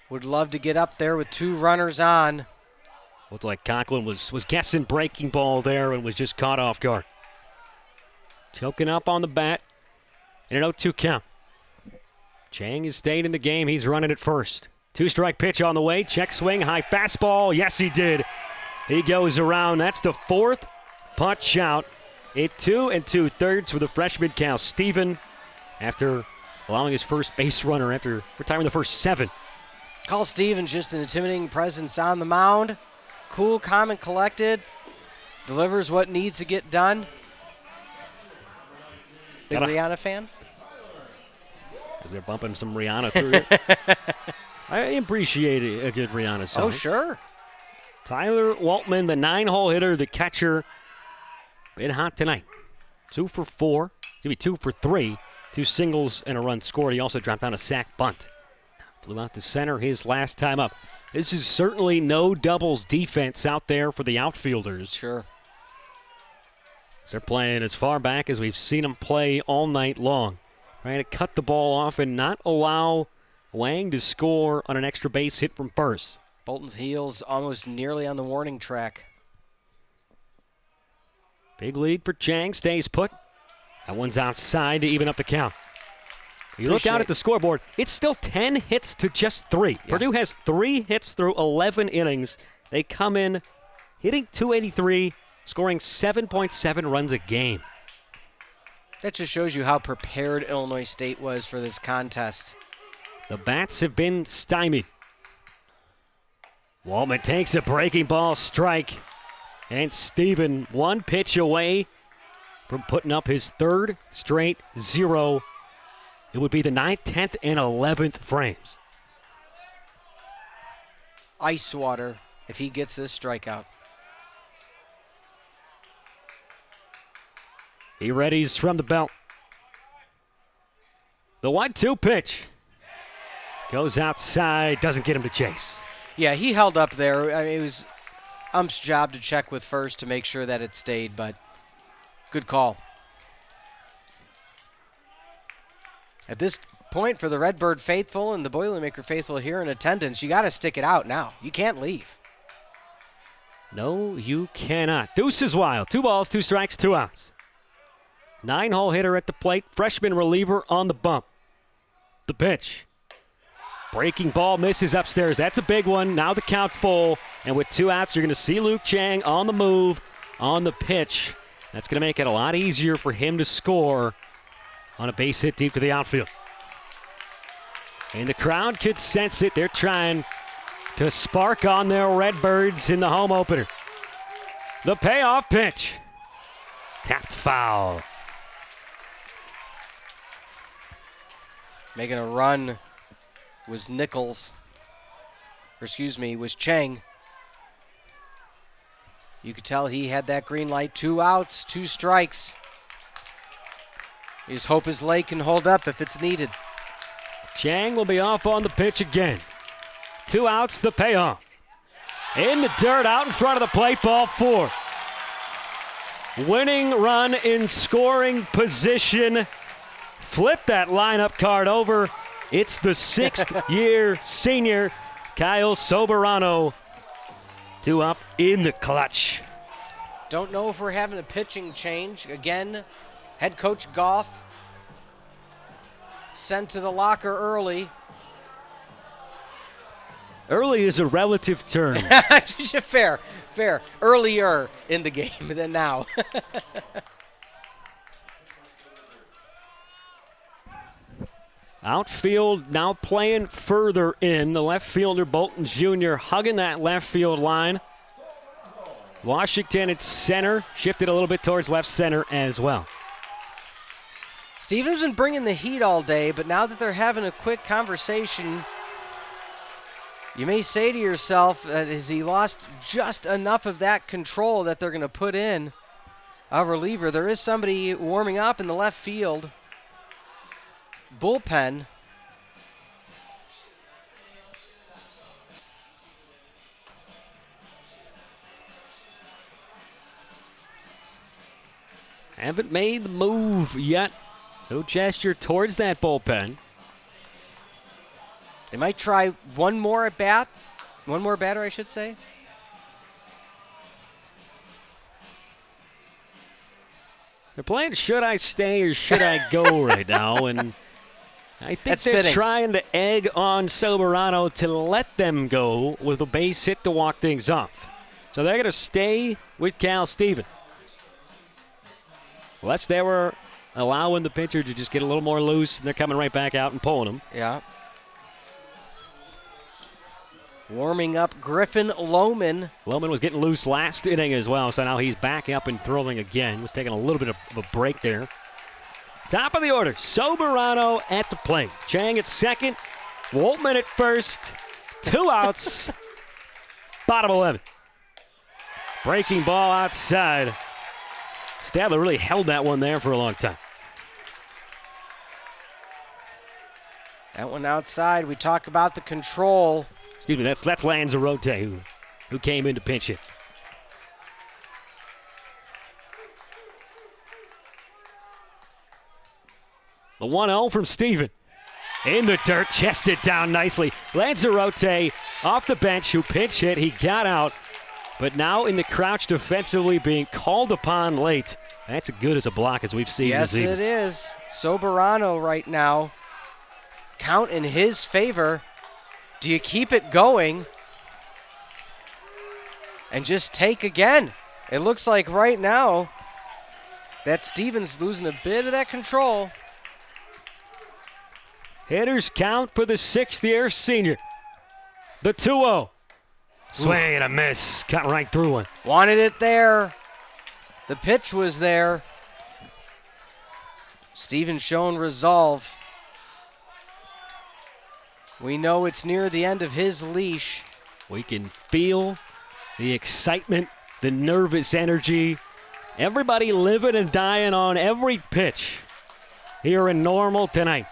Would love to get up there with two runners on. Looked like Conklin was guessing breaking ball there and was just caught off guard. Choking up on the bat in an 0-2 count. Chang is staying in the game. He's running at first. Two-strike pitch on the way. Check swing, high fastball. Yes, he did. He goes around. That's the fourth punch out. At 2 2/3 with the freshman Cal Steven after allowing his first base runner after retiring the first 7. Cal Stevens, just an intimidating presence on the mound. Cool, calm, and collected. Delivers what needs to get done. Big Rihanna fan? As they're bumping some Rihanna through it. I appreciate a good Rihanna song. Oh, sure. Tyler Waltman, the 9-hole hitter, the catcher. Been hot tonight. 2 for 4. Excuse me, 2 for 3. 2 singles and a run scored. He also dropped down a sac bunt. Flew out to center his last time up. This is certainly no doubles defense out there for the outfielders. Sure. They're playing as far back as we've seen them play all night long. Trying to cut the ball off and not allow Wang to score on an extra base hit from first. Bolton's heels almost nearly on the warning track. Big lead for Chang, stays put. That one's outside to even up the count. You look out at the scoreboard, it's still 10 hits to just 3. Yeah. Purdue has 3 hits through 11 innings. They come in hitting .283, scoring 7.7 runs a game. That just shows you how prepared Illinois State was for this contest. The bats have been stymied. Waltman takes a breaking ball strike. And Steven 1 pitch away from putting up his 3rd straight 0. It would be the 9th, 10th, and 11th frames. Ice water if he gets this strikeout. He readies from the belt. The 1-2 pitch. Goes outside, doesn't get him to chase. Yeah, he held up there. I mean, it was ump's job to check with first to make sure that it stayed, but good call. At this point, for the Redbird faithful and the Boilermaker faithful here in attendance, you got to stick it out now. You can't leave. No, you cannot. Deuce is wild. 2 balls, 2 strikes, 2 outs. 9-hole hitter at the plate. Freshman reliever on the bump. The pitch. Breaking ball misses upstairs. That's a big one. Now the count full. And with 2 outs, you're going to see Luke Chang on the move, on the pitch. That's going to make it a lot easier for him to score on a base hit deep to the outfield. And the crowd could sense it. They're trying to spark on their Redbirds in the home opener. The payoff pitch. Tapped foul. Making a run was Nichols. Was Chang. You could tell he had that green light. 2 outs, 2 strikes. You just hope his leg can hold up if it's needed. Chang will be off on the pitch again. 2 outs, the payoff. In the dirt, out in front of the plate, ball 4. Winning run in scoring position. Flip that lineup card over. It's the 6th-year senior, Kyle Soberano. 2 up in the clutch. Don't know if we're having a pitching change. Again, head coach Goff sent to the locker early. Early is a relative term. Fair. Earlier in the game than now. Outfield now playing further in. The left fielder, Bolton Jr., hugging that left field line. Washington at center, shifted a little bit towards left center as well. Stevens been bringing the heat all day, but now that they're having a quick conversation, you may say to yourself, has he lost just enough of that control that they're going to put in a reliever? There is somebody warming up in the left field bullpen. Haven't made the move yet. No gesture towards that bullpen. They might try one more at bat. One more batter, I should say. They're playing should I stay or should I go right now, and I think That's they're fitting. trying to egg on Soberano to let them go with a base hit to walk things off. So they're going to stay with Cal Steven. Unless they were allowing the pitcher to just get a little more loose, and they're coming right back out and pulling him. Yeah. Warming up Griffin Lohman. Lohman was getting loose last inning as well, so now he's back up and throwing again. Was taking a little bit of a break there. Top of the order, Soberano at the plate. Chang at second, Woltman at first. 2 outs, bottom 11. Breaking ball outside. Stadler really held that one there for a long time. That one outside. We talk about the control. Excuse me, that's Lanzarote who came in to pinch it. The 1-0 from Steven. In the dirt, chested down nicely. Lanzarote off the bench who pinch hit. He got out, but now in the crouch defensively being called upon late. That's as good as a block as we've seen Yes, this evening. it is. Soberano right now. Count in his favor. Do you keep it going and just take again? It looks like right now that Stevens losing a bit of that control. Hitters count for the 6th-year senior. The 2-0. Swing and a miss. Cut right through one. Wanted it there. The pitch was there. Stevens showing resolve. We know it's near the end of his leash. We can feel the excitement, the nervous energy. Everybody living and dying on every pitch here in Normal tonight.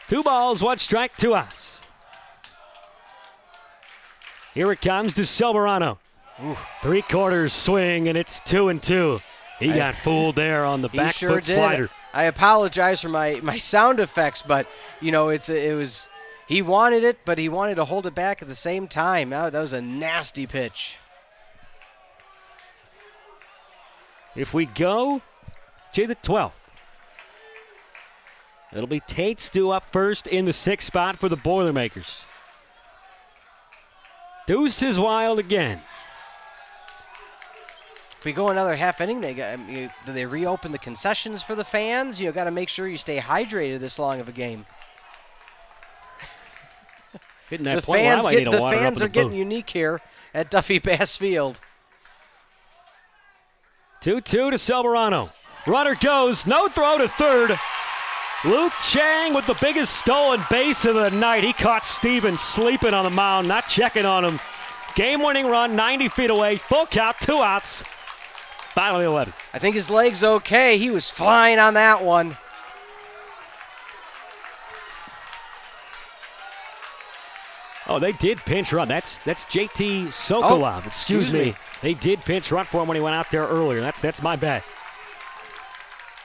2 balls, 1 strike, 2 outs. Here it comes to Soberano. 3/4 swing, and it's 2-2. He got fooled there on the back sure foot did. slider. I apologize for my sound effects, but you know it was he wanted it, but he wanted to hold it back at the same time. That was a nasty pitch. If we go to the 12th, it'll be Tate Stu up first in the 6th spot for the Boilermakers. Deuce is wild again. If we go another half inning, do they reopen the concessions for the fans? You got to make sure you stay hydrated this long of a game. Hitting that The point where I fans, might need a the water up fans in are the getting booth. unique here at Duffy Bass Field. 2-2 to Soberano. Runner goes, no throw to third. Luke Chang with the biggest stolen base of the night. He caught Stevens sleeping on the mound, not checking on him. Game-winning run, 90 feet away, full count, 2 outs. Bottom of the 11th. I think his leg's okay. He was flying on that one. Oh, they did pinch run. That's JT Sokolov. Excuse me. They did pinch run for him when he went out there earlier. That's my bad.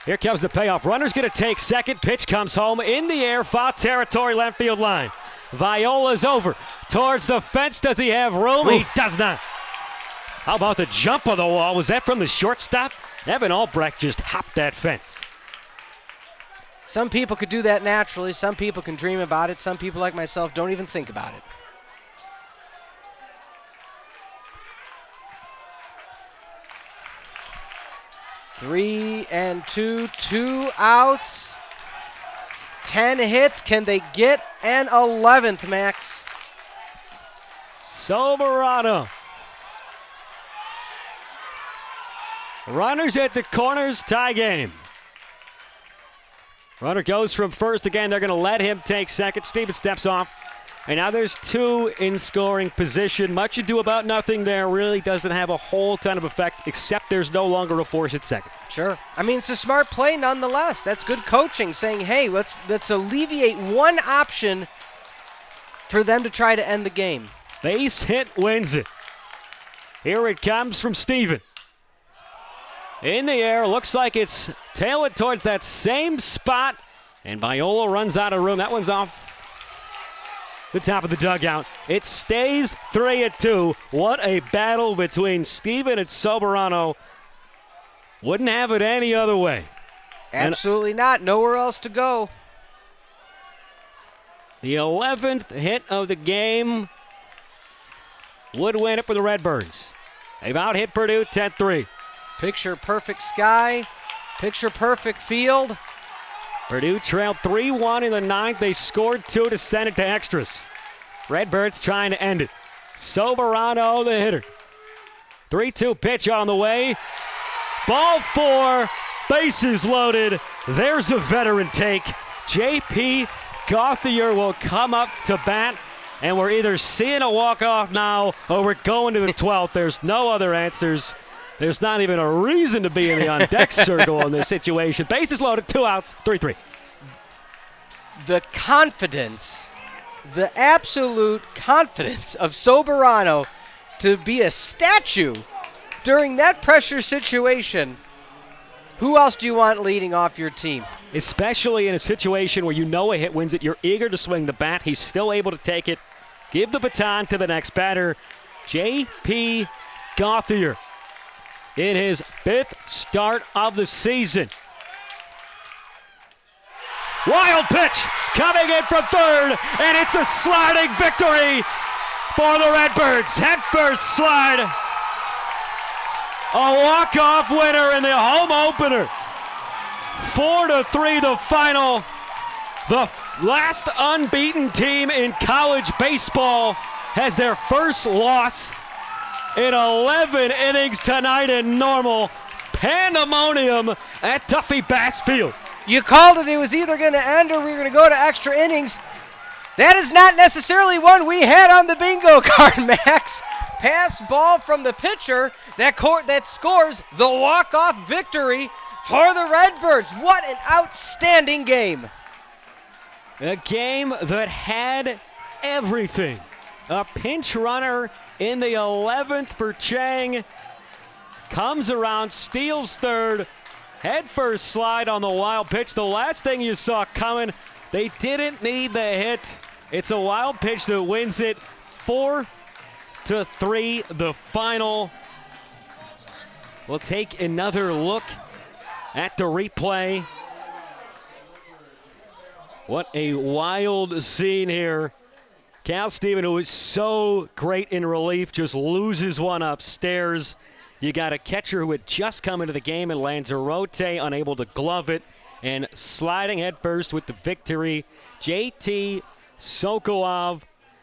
Here comes the payoff. Runner's going to take second. Pitch comes home in the air. Foul territory, left field line. Viola's over towards the fence. Does he have room? He does not. How about the jump of the wall? Was that from the shortstop? Evan Albrecht just hopped that fence. Some people could do that naturally. Some people can dream about it. Some people like myself don't even think about it. Three and two, 2 outs. 10 hits. Can they get an 11th, Max? Soberano. Runners at the corners, tie game. Runner goes from first again. They're going to let him take second. Steven steps off. And now there's 2 in scoring position. Much ado about nothing there. Really doesn't have a whole ton of effect, except there's no longer a force at second. Sure. I mean, it's a smart play nonetheless. That's good coaching, saying, hey, let's alleviate one option for them to try to end the game. Base hit wins it. Here it comes from Steven. In the air, looks like it's tailored towards that same spot, and Viola runs out of room. That one's off the top of the dugout. It stays 3-2. What a battle between Steven and Soberano. Wouldn't have it any other way. Absolutely not. Nowhere else to go. The 11th hit of the game would win it for the Redbirds. They've out-hit Purdue 10-3. Picture perfect sky, picture perfect field. Purdue trailed 3-1 in the 9th. They scored 2 to send it to extras. Redbirds trying to end it. Soberano, the hitter. 3-2 pitch on the way. Ball 4, bases loaded. There's a veteran take. J.P. Gauthier will come up to bat, and we're either seeing a walk-off now or we're going to the 12th. There's no other answers. There's not even a reason to be in the on-deck circle in this situation. Bases loaded, 2 outs, 3-3. The confidence, the absolute confidence of Soberano to be a statue during that pressure situation. Who else do you want leading off your team? Especially in a situation where you know a hit wins it. You're eager to swing the bat. He's still able to take it. Give the baton to the next batter, J.P. Gauthier. In his 5th start of the season. Wild pitch coming in from third, and it's a sliding victory for the Redbirds. Head first slide. A walk-off winner in the home opener. 4-3 the final. The last unbeaten team in college baseball has their first loss in 11 innings tonight in normal pandemonium at Duffy Bass Field. You called it. It was either going to end or we were going to go to extra innings. That is not necessarily one we had on the bingo card, Max. Pass ball from the pitcher that scores the walk-off victory for the Redbirds. What an outstanding game. A game that had everything. A pinch runner in the 11th for Chang. Comes around, steals third. Head first slide on the wild pitch. The last thing you saw coming, they didn't need the hit. It's a wild pitch that wins it. 4-3 the final. We'll take another look at the replay. What a wild scene here. Cal Steven, who is so great in relief, just loses one upstairs. You got a catcher who had just come into the game and Lanzarote unable to glove it, and sliding headfirst with the victory, JT Sokolov,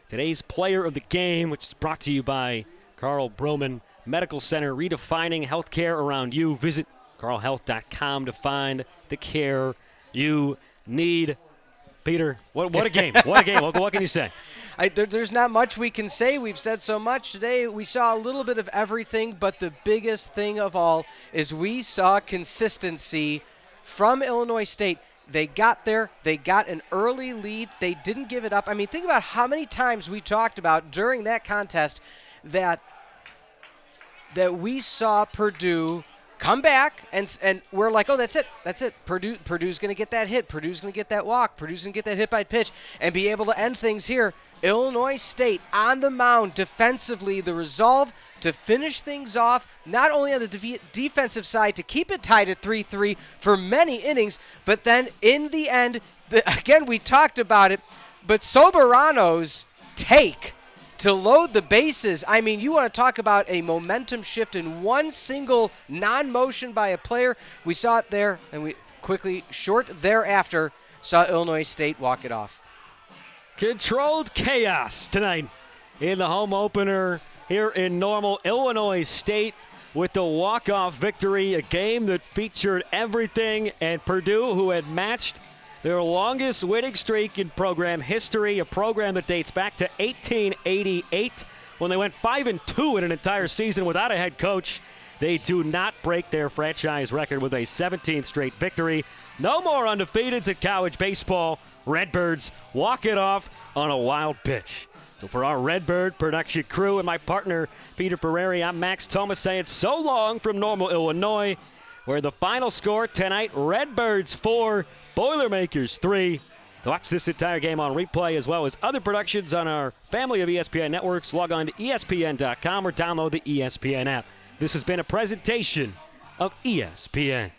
today's player of the game, which is brought to you by Carl Broman Medical Center, redefining healthcare around you. Visit carlhealth.com to find the care you need. Peter, what a game. What a game. What can you say? There's not much we can say. We've said so much today. We saw a little bit of everything, but the biggest thing of all is we saw consistency from Illinois State. They got there. They got an early lead. They didn't give it up. I mean, think about how many times we talked about during that contest that we saw Purdue come back, and we're like, oh, that's it. Purdue's going to get that hit. Purdue's going to get that walk. Purdue's going to get that hit by pitch and be able to end things here. Illinois State on the mound defensively, the resolve to finish things off, not only on the defensive side to keep it tied at 3-3 for many innings, but then in the end, again, we talked about it, but Soberano's take to load the bases, I mean, you want to talk about a momentum shift in one single non-motion by a player. We saw it there, and we quickly, short thereafter, saw Illinois State walk it off. Controlled chaos tonight in the home opener here in Normal. Illinois State with the walk-off victory, a game that featured everything, and Purdue, who had matched their longest winning streak in program history, a program that dates back to 1888 when they went 5-2 in an entire season without a head coach. They do not break their franchise record with a 17th straight victory. No more undefeateds at college baseball. Redbirds walk it off on a wild pitch. So for our Redbird production crew and my partner, Peter Ferrari, I'm Max Thomas saying so long from Normal, Illinois, where the final score tonight, Redbirds 4, Boilermakers 3. To watch this entire game on replay as well as other productions on our family of ESPN networks, log on to ESPN.com or download the ESPN app. This has been a presentation of ESPN.